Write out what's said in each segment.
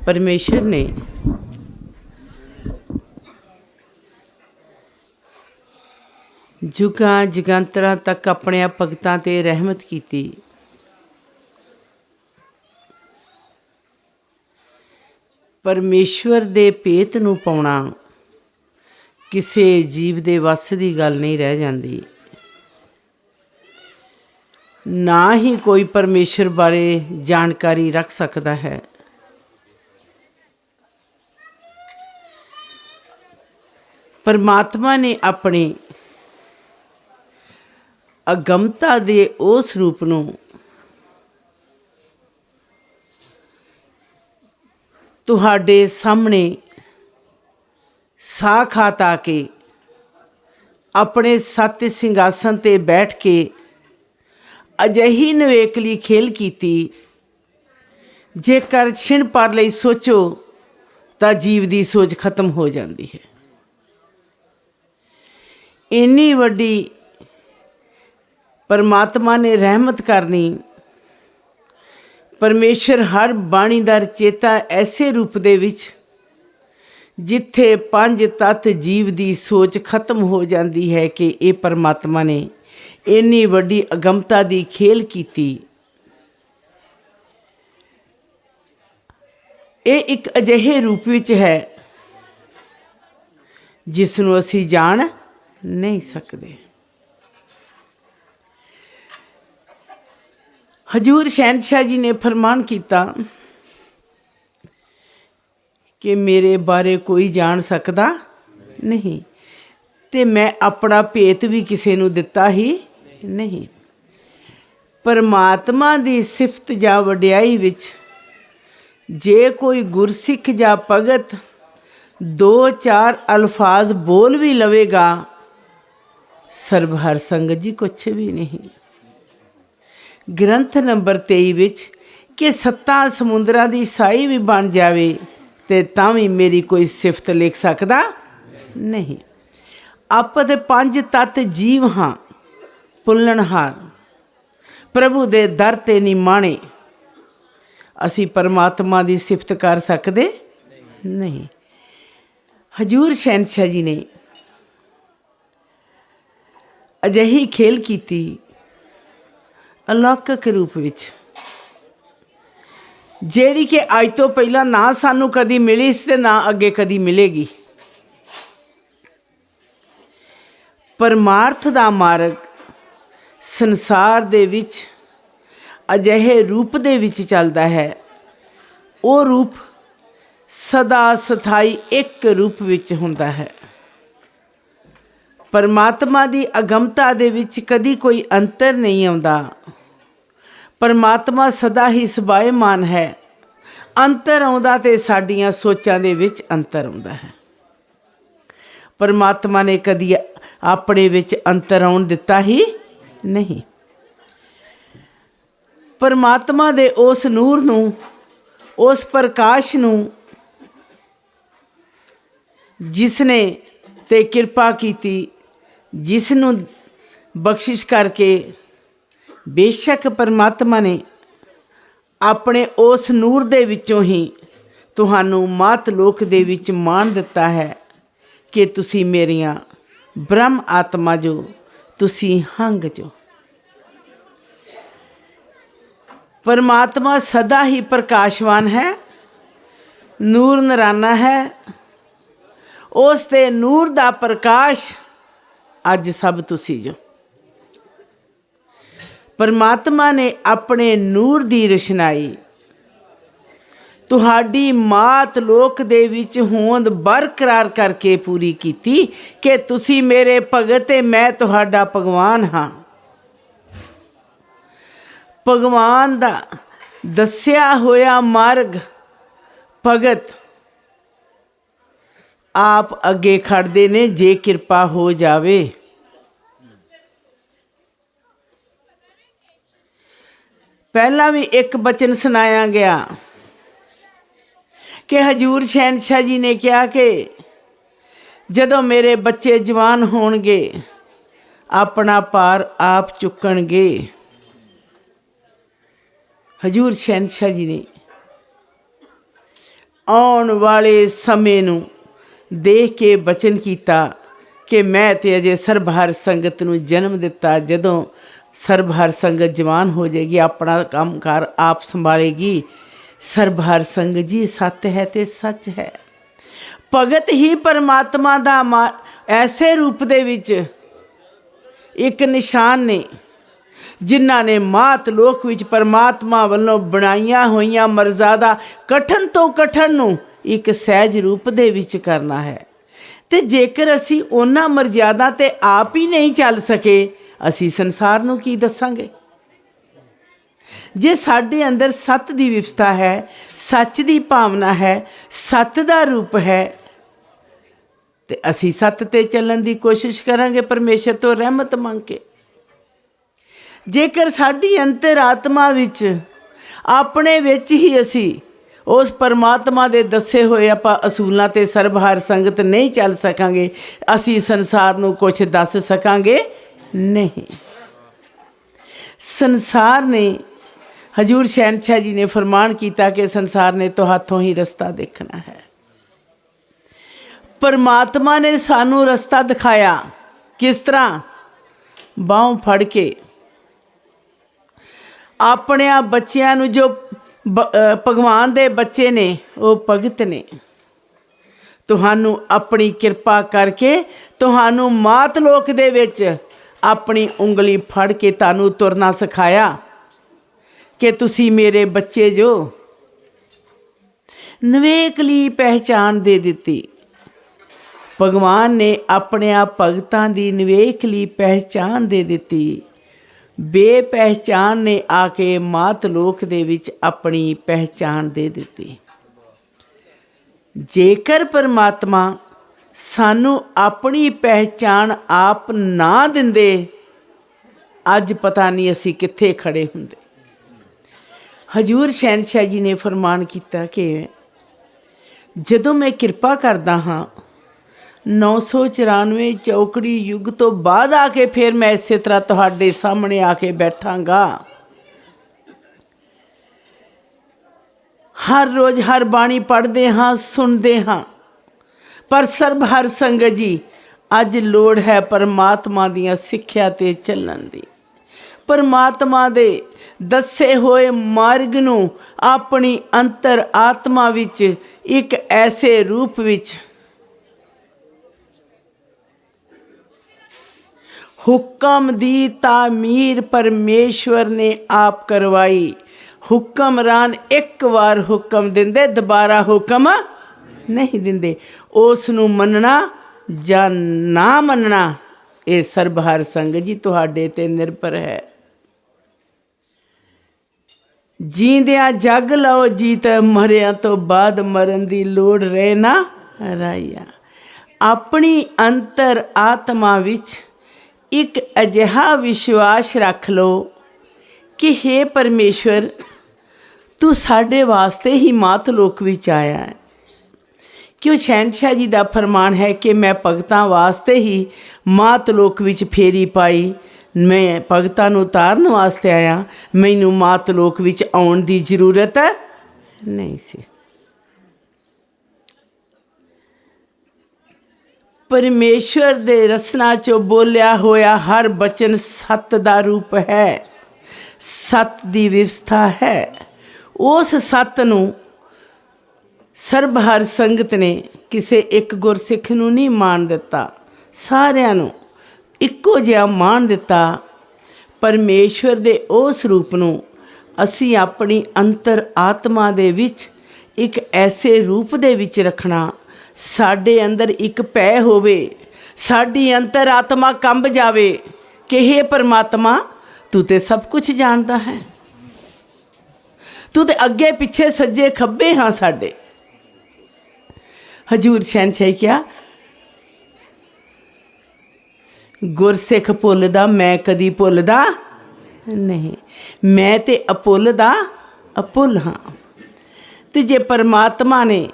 परमेश्वर ने जुगां जगंतरां तक अपने भगतां ते रहमत की। परमेश्वर दे भेत नूं पाउणा किसी जीव दे वस की गल नहीं रह जाती। ना ही कोई परमेश्वर बारे जानकारी रख सकता है। परमात्मा ने अपनी अगमता दे उस रूप नूं तुहाडे सामने साखात आके अपने सत्य सिंघासन ते बैठ के अजिही नवेकली खेल की। जेकर छिण पर लई सोचो तो जीव की सोच खत्म हो जाती है। इन्नी वड्डी परमात्मा ने रहमत करनी। परमेश्वर हर बाणी दा चेता ऐसे रूप दे विच जिथे पंज तत्त जीव की सोच खत्म हो जाती है कि ये परमात्मा ने इन्नी वड्डी अगमता की खेल की। ये एक अजिहे रूप विच है जिसनों असी जान नहीं सकते। हजूर शहनशाह जी ने फरमान किया कि मेरे बारे कोई जान सकता नहीं, ते मैं अपना भेत भी किसी नूं दिता ही नहीं। परमात्मा की सिफत या वडियाई विच जे कोई गुरसिख या भगत दो चार अल्फाज बोल भी लवेगा, सरबहर संगत जी कुछ भी नहीं। ग्रंथ नंबर 23 विच कि 7 समुद्रां की साई भी बन जाए तो तां भी मेरी कोई सिफत लिख सकता नहीं। आप तो 5 तत्त जीव हाँ, भुल्लणहार, प्रभु दे दर ते नहीं माणे। असी परमात्मा की सिफत कर सकते नहीं। हजूर शहनशाह जी ने अजिही खेल की अलौकिक रूप विच, जिहड़ी कि अज तो पहला ना सानू कदी मिली ते ना अगे कदी मिलेगी। परमार्थ दा मार्ग संसार दे विच अजिहे रूप दे विच चलदा है। वो रूप सदा स्थाई एक रूप विच हुंदा है। परमात्मा की अगमता दे विच कदी कोई अंतर नहीं आउंदा। परमात्मा सदा ही सबायमान है। अंतर आउंदा ते साडियां सोचां दे विच अंतर आउंदा है। परमात्मा ने कदी अपने विच अंतर आउण दिता ही नहीं। परमात्मा दे उस नूर नूं, उस प्रकाश नूं जिसने ते कृपा की, जिसनूं बख्शिश करके बेशक परमात्मा ने अपने उस नूर दे विचों ही तुहानू मात लोक दे विच मान दिता है कि तुसी मेरियां ब्रह्म आत्मा जो, तुसी हंग जो। परमात्मा सदा ही प्रकाशवान है, नूर नराना है। उस ते नूर दा प्रकाश अज सब तुसी जो। परमात्मा ने अपने नूर की रचनाई तुहाडी मात लोक दे विच होंद बरकरार करके पूरी की कि तुसी मेरे भगत ते मैं तुहाडा भगवान हाँ। भगवान दा दस्या होया मार्ग भगत आप अगे खड़दे ने जे कृपा हो जावे। पहला भी एक बचन सुनाया गया कि हजूर शहनशाह जी ने कहा कि जदों मेरे बच्चे जवान होणगे अपना भार आप चुकणगे। हजूर शहनशाह जी ने ਆਉਣ ਵਾਲੇ ਸਮੇਂ ਨੂੰ ਦੇਖ ਕੇ ਬਚਨ ਕੀਤਾ ਕਿ ਮੈਂ ਤੇ ਅਜੇ ਸਰਬਹਰ ਸੰਗਤ ਨੂੰ ਜਨਮ ਦਿੱਤਾ। ਜਦੋਂ ਸਰਬਹਰ ਸੰਗਤ ਜਵਾਨ ਹੋ ਜਾਏਗੀ, ਆਪਣਾ ਕੰਮ ਕਾਰ ਆਪ ਸੰਭਾਲੇਗੀ। ਸਰਬਹਰ ਸੰਗਤ ਜੀ ਸੱਤ ਹੈ ਤੇ ਸੱਚ ਹੈ। ਭਗਤ ਹੀ ਪਰਮਾਤਮਾ ਦਾ ਐਸੇ ਰੂਪ ਦੇ ਵਿੱਚ ਇੱਕ ਨਿਸ਼ਾਨ ਨੇ ਜਿਨ੍ਹਾਂ ਨੇ ਮਾਤ ਲੋਕ ਵਿੱਚ ਪਰਮਾਤਮਾ ਵੱਲੋਂ ਬਣਾਈਆਂ ਹੋਈਆਂ ਮਰਜ਼ਾਦਾ ਕਠਨ ਤੋਂ ਕਠਨ ਨੂੰ ਇੱਕ ਸਹਿਜ ਰੂਪ ਦੇ ਵਿੱਚ ਕਰਨਾ ਹੈ। ਤੇ ਜੇਕਰ ਅਸੀਂ ਉਹਨਾਂ ਮਰਜ਼ਾਦਾ ਤੇ ਆਪ ਹੀ ਨਹੀਂ ਚੱਲ ਸਕੇ, ਅਸੀਂ ਸੰਸਾਰ ਨੂੰ ਕੀ ਦੱਸਾਂਗੇ। ਜੇ ਸਾਡੇ ਅੰਦਰ ਸੱਤ ਦੀ ਵਿਵਸਥਾ ਹੈ, ਸੱਚ ਦੀ ਭਾਵਨਾ ਹੈ, ਸੱਤ ਦਾ ਰੂਪ ਹੈ, ਤੇ ਅਸੀਂ ਸੱਤ ਤੇ ਚੱਲਣ ਦੀ ਕੋਸ਼ਿਸ਼ ਕਰਾਂਗੇ ਪਰਮੇਸ਼ਰ ਤੋਂ ਰਹਿਮਤ ਮੰਗ ਕੇ। ਜੇਕਰ ਸਾਡੀ ਅੰਤਰਾਤਮਾ ਵਿੱਚ ਆਪਣੇ ਵਿੱਚ ਹੀ ਅਸੀਂ ਉਸ ਪਰਮਾਤਮਾ ਦੇ ਦੱਸੇ ਹੋਏ ਆਪਾਂ ਅਸੂਲਾਂ ਤੇ ਸਰਬਹਰ ਸੰਗਤ ਨਹੀਂ ਚੱਲ ਸਕਾਂਗੇ, ਅਸੀਂ ਸੰਸਾਰ ਨੂੰ ਕੁਛ ਦੱਸ ਸਕਾਂਗੇ ਨਹੀਂ। ਸੰਸਾਰ ਨੇ ਹਜ਼ੂਰ ਸ਼ਹਿਨशाह ਜੀ ਨੇ ਫਰਮਾਨ ਕੀਤਾ ਕਿ ਸੰਸਾਰ ਨੇ ਤੁਹਾਥੋਂ ਹੀ ਰਸਤਾ ਦੇਖਣਾ ਹੈ। ਪਰਮਾਤਮਾ ਨੇ ਸਾਨੂੰ ਰਸਤਾ ਦਿਖਾਇਆ। ਕਿਸ ਤਰ੍ਹਾਂ? ਬਾਹੋਂ ਫੜ ਕੇ ਆਪਣੇ ਬੱਚਿਆਂ ਨੂੰ, ਜੋ ਭਗਵਾਨ ਦੇ ਬੱਚੇ ਨੇ, ਉਹ ਭਗਤ ਨੇ, ਤੁਹਾਨੂੰ ਆਪਣੀ ਕਿਰਪਾ ਕਰਕੇ ਤੁਹਾਨੂੰ ਮਾਤ ਲੋਕ ਦੇ ਵਿੱਚ ਆਪਣੀ ਉਂਗਲੀ ਫੜ ਕੇ ਤੁਹਾਨੂੰ ਤੁਰਨਾ ਸਿਖਾਇਆ ਕਿ ਤੁਸੀਂ ਮੇਰੇ ਬੱਚੇ ਜੋ। ਨਿਵੇਕਲੀ ਪਹਿਚਾਣ ਦੇ ਦਿੱਤੀ। ਭਗਵਾਨ ਨੇ ਆਪਣੇ ਆਪ ਭਗਤਾਂ ਦੀ ਨਿਵੇਕਲੀ ਪਹਿਚਾਣ ਦੇ ਦਿੱਤੀ। ਬੇਪਹਿਚਾਣ ਨੇ ਆ ਕੇ ਮਾਤ ਲੋਕ ਦੇ ਵਿੱਚ ਆਪਣੀ ਪਹਿਚਾਣ ਦੇ ਦਿੱਤੀ। ਜੇਕਰ ਪਰਮਾਤਮਾ ਸਾਨੂੰ ਆਪਣੀ ਪਹਿਚਾਣ ਆਪ ਨਾ ਦਿੰਦੇ, ਅੱਜ ਪਤਾ ਨਹੀਂ ਅਸੀਂ ਕਿੱਥੇ ਖੜੇ ਹੁੰਦੇ। ਹਜ਼ੂਰ ਸ਼ਹਿਨशाह ਜੀ ਨੇ ਫਰਮਾਨ ਕੀਤਾ ਕਿ ਜਦੋਂ ਮੈਂ ਕਿਰਪਾ ਕਰਦਾ ਹਾਂ 994 ਚੌਕੜੀ ਯੁੱਗ ਤੋਂ ਬਾਅਦ ਆ ਕੇ ਫਿਰ ਮੈਂ ਇਸੇ ਤਰ੍ਹਾਂ ਤੁਹਾਡੇ ਸਾਹਮਣੇ ਆ ਕੇ ਬੈਠਾਂਗਾ। ਹਰ ਰੋਜ਼ ਹਰ ਬਾਣੀ ਪੜ੍ਹਦੇ ਹਾਂ, ਸੁਣਦੇ ਹਾਂ, ਪਰ ਸਰਬਹਰ ਸੰਗਤ ਜੀ ਅੱਜ ਲੋੜ ਹੈ ਪਰਮਾਤਮਾ ਦੀਆਂ ਸਿੱਖਿਆ 'ਤੇ ਚੱਲਣ ਦੀ। ਪਰਮਾਤਮਾ ਦੇ ਦੱਸੇ ਹੋਏ ਮਾਰਗ ਨੂੰ ਆਪਣੀ ਅੰਤਰ ਆਤਮਾ ਵਿੱਚ ਇੱਕ ਐਸੇ ਰੂਪ ਵਿੱਚ ਹੁਕਮ ਦੀ ਤਾਮੀਰ ਪਰਮੇਸ਼ਵਰ ਨੇ ਆਪ ਕਰਵਾਈ। ਹੁਕਮਰਾਨ ਇੱਕ ਵਾਰ ਹੁਕਮ ਦਿੰਦੇ, ਦੁਬਾਰਾ ਹੁਕਮ ਨਹੀਂ ਦਿੰਦੇ। ਉਸ ਨੂੰ ਮੰਨਣਾ ਜਾਂ ਨਾ ਮੰਨਣਾ ਇਹ ਸਰਬਹਰ ਸੰਗਤ ਜੀ ਤੁਹਾਡੇ 'ਤੇ ਨਿਰਭਰ ਹੈ। ਜੀਂਦਿਆਂ ਜਗ ਲਓ ਜੀਤ, ਮਰਿਆਂ ਤੋਂ ਬਾਅਦ ਮਰਨ ਦੀ ਲੋੜ ਰਹੇ ਨਾ ਰਾਇਆ। ਆਪਣੀ ਅੰਤਰ ਆਤਮਾ ਵਿੱਚ ਇੱਕ ਅਜਿਹਾ ਵਿਸ਼ਵਾਸ ਰੱਖ ਲਓ ਕਿ ਹੇ ਪਰਮੇਸ਼ਵਰ, ਤੂੰ ਸਾਡੇ ਵਾਸਤੇ ਹੀ ਮਾਤ ਲੋਕ ਵਿੱਚ ਆਇਆ ਹੈ। ਕਿਉਂ ਸ਼ਹਿਨशाह ਜੀ ਦਾ ਫਰਮਾਨ ਹੈ ਕਿ ਮੈਂ ਭਗਤਾਂ ਵਾਸਤੇ ਹੀ ਮਾਤ ਲੋਕ ਵਿੱਚ ਫੇਰੀ ਪਾਈ। ਮੈਂ ਭਗਤਾਂ ਨੂੰ ਉਤਾਰਨ ਵਾਸਤੇ ਆਇਆ, ਮੈਨੂੰ ਮਾਤ ਲੋਕ ਵਿੱਚ ਆਉਣ ਦੀ ਜ਼ਰੂਰਤ ਨਹੀਂ ਸੀ। ਪਰਮੇਸ਼ਵਰ ਦੇ ਰਸਨਾ 'ਚੋਂ ਬੋਲਿਆ ਹੋਇਆ ਹਰ ਬਚਨ ਸੱਤ ਦਾ ਰੂਪ ਹੈ, ਸੱਤ ਦੀ ਵਿਵਸਥਾ ਹੈ। ਉਸ ਸੱਤ ਨੂੰ ਸਰਬਹਰ ਸੰਗਤ ਨੇ ਕਿਸੇ ਇੱਕ ਗੁਰਸਿੱਖ ਨੂੰ ਨਹੀਂ ਮਾਣ ਦਿੱਤਾ, ਸਾਰਿਆਂ ਨੂੰ ਇੱਕੋ ਜਿਹਾ ਮਾਣ ਦਿੱਤਾ। ਪਰਮੇਸ਼ਵਰ ਦੇ ਉਸ ਰੂਪ ਨੂੰ ਅਸੀਂ ਆਪਣੀ ਅੰਤਰ ਆਤਮਾ ਦੇ ਵਿੱਚ ਇੱਕ ਐਸੇ ਰੂਪ ਦੇ ਵਿੱਚ ਰੱਖਣਾ, ਸਾਡੇ ਅੰਦਰ ਇੱਕ ਭੈ ਹੋਵੇ, ਸਾਡੀ ਅੰਤਰ ਆਤਮਾ ਕੰਬ ਜਾਵੇ ਕਿ ਹੇ ਪਰਮਾਤਮਾ, ਤੂੰ ਤੇ ਸਭ ਕੁਝ ਜਾਣਦਾ ਹੈ, ਤੂੰ ਤੇ ਅੱਗੇ ਪਿੱਛੇ ਸੱਜੇ ਖੱਬੇ ਹਾਂ ਸਾਡੇ। ਹਜ਼ੂਰ ਸ਼ਹਿਨशाह ਕਿਹਾ, ਗੁਰਸਿੱਖ ਭੁੱਲਦਾ ਮੈਂ ਕਦੀ ਭੁੱਲਦਾ ਨਹੀਂ, ਮੈਂ ਤੇ ਅਭੁੱਲ ਦਾ ਅਭੁੱਲ ਹਾਂ। ਤੇ ਜੇ ਪਰਮਾਤਮਾ ਨੇ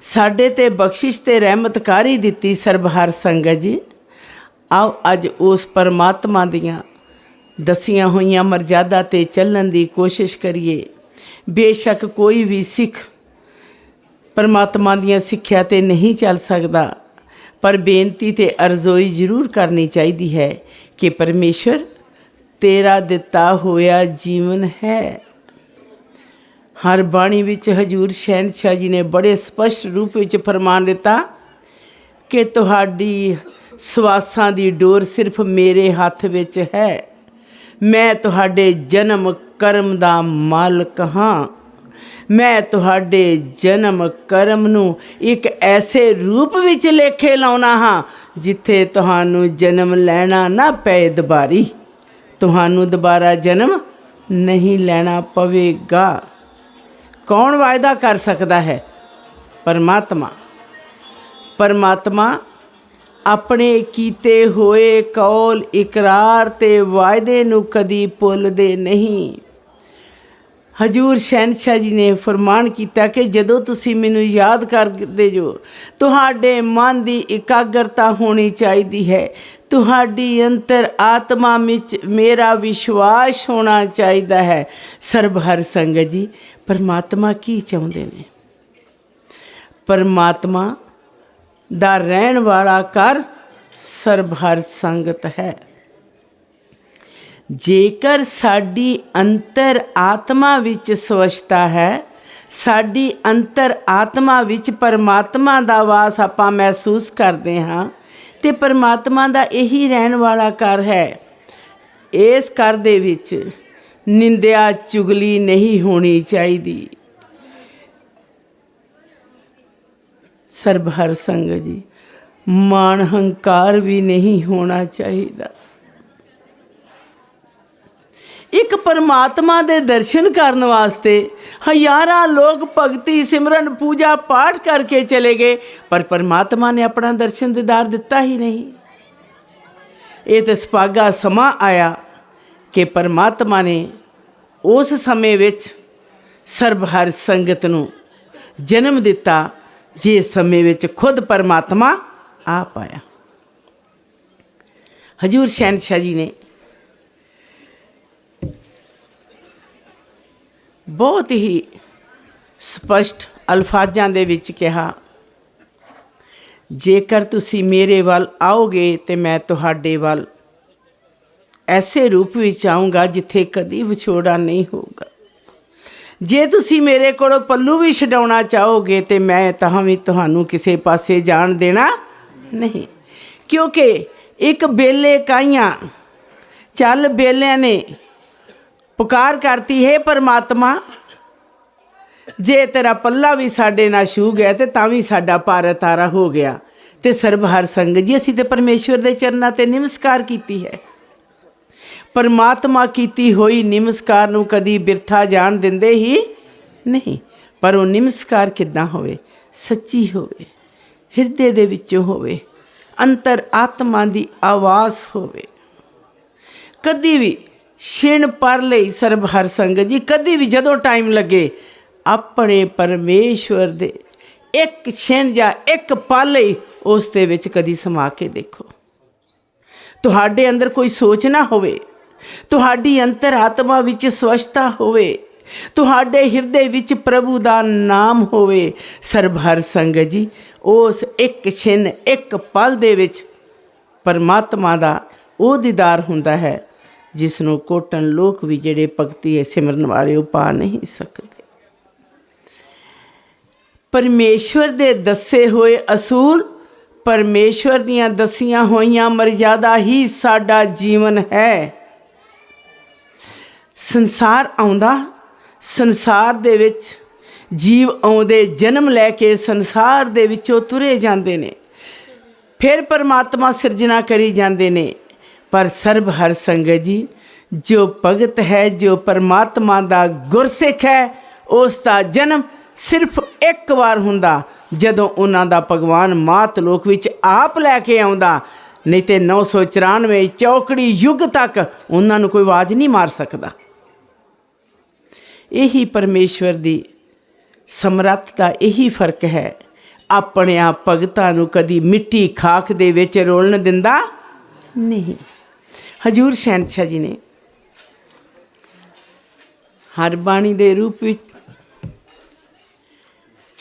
ਸਾਡੇ ਤੇ ਬਖਸ਼ਿਸ਼ ਤੇ ਰਹਿਮਤਕਾਰੀ ਦਿੱਤੀ ਸਰਬਹਰ ਸੰਗਤ ਜੀ, ਆਓ ਅੱਜ ਉਸ ਪਰਮਾਤਮਾ ਦੀਆਂ ਦਸੀਆਂ ਹੋਈਆਂ ਮਰਜ਼ਾਦਾ 'ਤੇ ਚੱਲਣ ਦੀ ਕੋਸ਼ਿਸ਼ ਕਰੀਏ। ਬੇਸ਼ੱਕ ਕੋਈ ਵੀ ਸਿੱਖ परमात्मा ਦੀਆਂ ਸਿੱਖਿਆ ਤੇ नहीं चल सकता, पर बेनती ते अरज़ोई जरूर करनी चाहिए है कि परमेश्वर तेरा दिता होया जीवन है। हर बाणी विच हजूर शहनशाह जी ने बड़े स्पष्ट रूप विच फरमान दिता कि तुहाडी सवासां दी डोर सिर्फ मेरे हथ विच है। मैं तुहाडे जन्म कर्म दा मालक हाँ। मैं तुहाडे जन्म कर्म नूं एक ऐसे रूप विच लेखे लाउणा हाँ जिथे तुहानू जन्म लैना ना पए दुबारी। तुहानू दोबारा जन्म नहीं लेना पवेगा। कौन वायदा कर सकता है? परमात्मा। परमात्मा अपने कीते होए कौल इकरार ते वायदे नू कदी भुलदे नहीं। हजूर शहनशाह जी ने फरमान किया कि जदों तुसी मैनू याद करदे जो तुहाडे मन की एकाग्रता होनी चाहिए है। तुहाडी अंतर आत्मा विच मेरा विश्वास होना चाहिए है। सर्वहर संगत जी, परमात्मा की चाहुंदे ने? परमात्मा दा रहन वाला घर सर्वहर संगत है। जेकर साडी अंतर आत्मा विच स्वच्छता है, साडी अंतर आत्मा विच परमात्मा दा वास आपां महसूस करते हाँ, ते परमात्मा दा यही रहन वाला घर है। इस घर दे विच निंदिया चुगली नहीं होनी चाहिए। सर्वहर संगत जी, मान हंकार भी नहीं होना चाहिए। एक परमात्मा दे दर्शन करने वास्ते हज़ारां लोग भगती सिमरन पूजा पाठ करके चले गए, पर परमात्मा ने अपना दर्शन दीदार दिता ही नहीं। ये तो सुभागा समा आया कि परमात्मा ने उस समय विच सर्वहर संगत नूं जन्म दिता, जिस समय विच खुद परमात्मा आप आया। हजूर शहनशाह जी ने बहुत ही स्पष्ट अल्फाजां दे विच कहा, जेकर तुसी मेरे वल आओगे तो मैं तुहाडे वल ऐसे रूप विच आऊँगा जिथे कदी विछोड़ा नहीं होगा। जे तुसी मेरे कोलों पल्लू भी छडाउणा चाहोगे तो मैं तां भी तुहानू किसी पासे जाण देना नहीं। क्योंकि एक बेले काइयां चल बेलियां ने पुकार करती है, परमात्मा जे तेरा पल्ला भी साडे नाल छू गया तो तां भी साडा पार तारा हो गया। तो सर्वहर संगत जी, असीं ते परमेश्वर दे चरनां ते नमस्कार कीती है। परमात्मा कीती होई नमस्कार नूं कदी बिरथा जाण दिंदे ही नहीं। पर वो नमस्कार किद्दां होवे? सच्ची होवे, हिरदे दे विचों होवे, अंतर आत्मा दी आवाज़ होवे। कदी भी छिण पर लई सर्वहर संगत जी, कदी भी जदों टाइम लगे अपने परमेश्वर दे एक छिण या एक पल लई उस दे विच कदी समा के देखो। तुहाडे अंदर कोई सोच ना होवे, तुहाडी अंतर आत्मा विच स्वच्छता होवे, तुहाडे हिरदे विच प्रभु दा नाम होवे। सर्वहर संगत जी, उस एक छिण एक पल दे विच परमात्मा दा वो दीदार हुंदा है जिसनों कोटन लोक भी जिहड़े भगती सिमरन वाले वो पा नहीं सकते। परमेश्वर दे दसे होए असूल, परमेश्वर दियां दसियां होइयां मर्यादा ही साडा जीवन है। संसार आउंदा, संसार दे विच जीव आउंदे जन्म लैके संसार दे विचों तुरे जांदे ने, फिर परमात्मा सिरजना करी जांदे ने। पर सर्वहर संगत जी, जो भगत है, जो परमात्मा दा गुरसिख है, उसका जन्म सिर्फ एक बार हुंदा जदों उन्हां दा भगवान मात लोक विच आप लैके आउंदा। नहीं तो 994 चौकड़ी युग तक उन्हां नूं कोई आवाज़ नहीं मार सकदा। यही परमेश्वर दी समर्थ दा यही फर्क है। अपने आप भगतां नूं कदी मिट्टी खाक दे विच रोलण दिंदा नहीं। हजूर शहनशाह जी ने हर बाणी दे रूप विच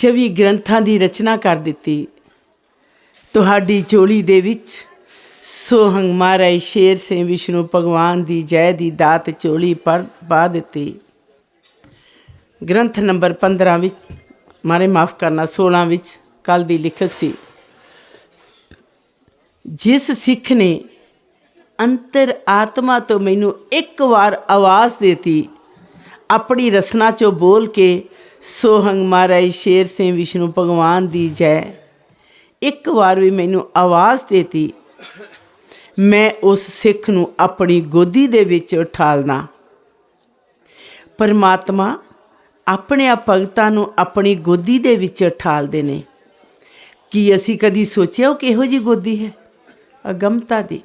24 ਗ੍ਰੰਥਾਂ ਦੀ ਰਚਨਾ ਕਰ ਦਿੱਤੀ। ਤੁਹਾਡੀ ਝੋਲੀ ਦੇ ਵਿੱਚ ਸੋਹੰਗ ਮਹਾਰਾਜ ਸ਼ੇਰ ਸਿੰਘ ਵਿਸ਼ਨੂੰ ਭਗਵਾਨ ਦੀ ਜੈ ਦੀ ਦਾਤ ਝੋਲੀ ਪਰ ਪਾ ਦਿੱਤੀ। ਗ੍ਰੰਥ ਨੰਬਰ 15 ਵਿੱਚ, ਮਾਰੇ ਮਾफ़ ਕਰਨਾ 16 ਵਿੱਚ ਕੱਲ੍ਹ ਦੀ ਲਿਖਤ ਸੀ। ਜਿਸ ਸਿੱਖ ਨੇ ਅੰਤਰ ਆਤਮਾ ਤੋਂ ਮੈਨੂੰ ਇੱਕ ਵਾਰ ਆਵਾਜ਼ ਦੇਤੀ, ਆਪਣੀ ਰਸਨਾ 'ਚੋਂ ਬੋਲ ਕੇ ਸੋਹੰਗ ਮਹਾਰਾਜ ਸ਼ੇਰ ਸਿੰਘ ਵਿਸ਼ਨੂੰ ਭਗਵਾਨ ਦੀ ਜੈ ਇੱਕ ਵਾਰ ਵੀ ਮੈਨੂੰ ਆਵਾਜ਼ ਦੇਤੀ, ਮੈਂ ਉਸ ਸਿੱਖ ਨੂੰ ਆਪਣੀ ਗੋਦੀ ਦੇ ਵਿੱਚ ਉਠਾਲਣਾ। ਪਰਮਾਤਮਾ ਆਪਣੇ ਭਗਤਾਂ ਨੂੰ ਆਪਣੀ ਗੋਦੀ ਦੇ ਵਿੱਚ ਉਠਾਲਦੇ ਨੇ। ਕੀ ਅਸੀਂ ਕਦੀ ਸੋਚਿਆ ਉਹ ਕਿਹੋ ਜਿਹੀ ਗੋਦੀ ਹੈ? ਅਗਮਤਾ ਦੀ।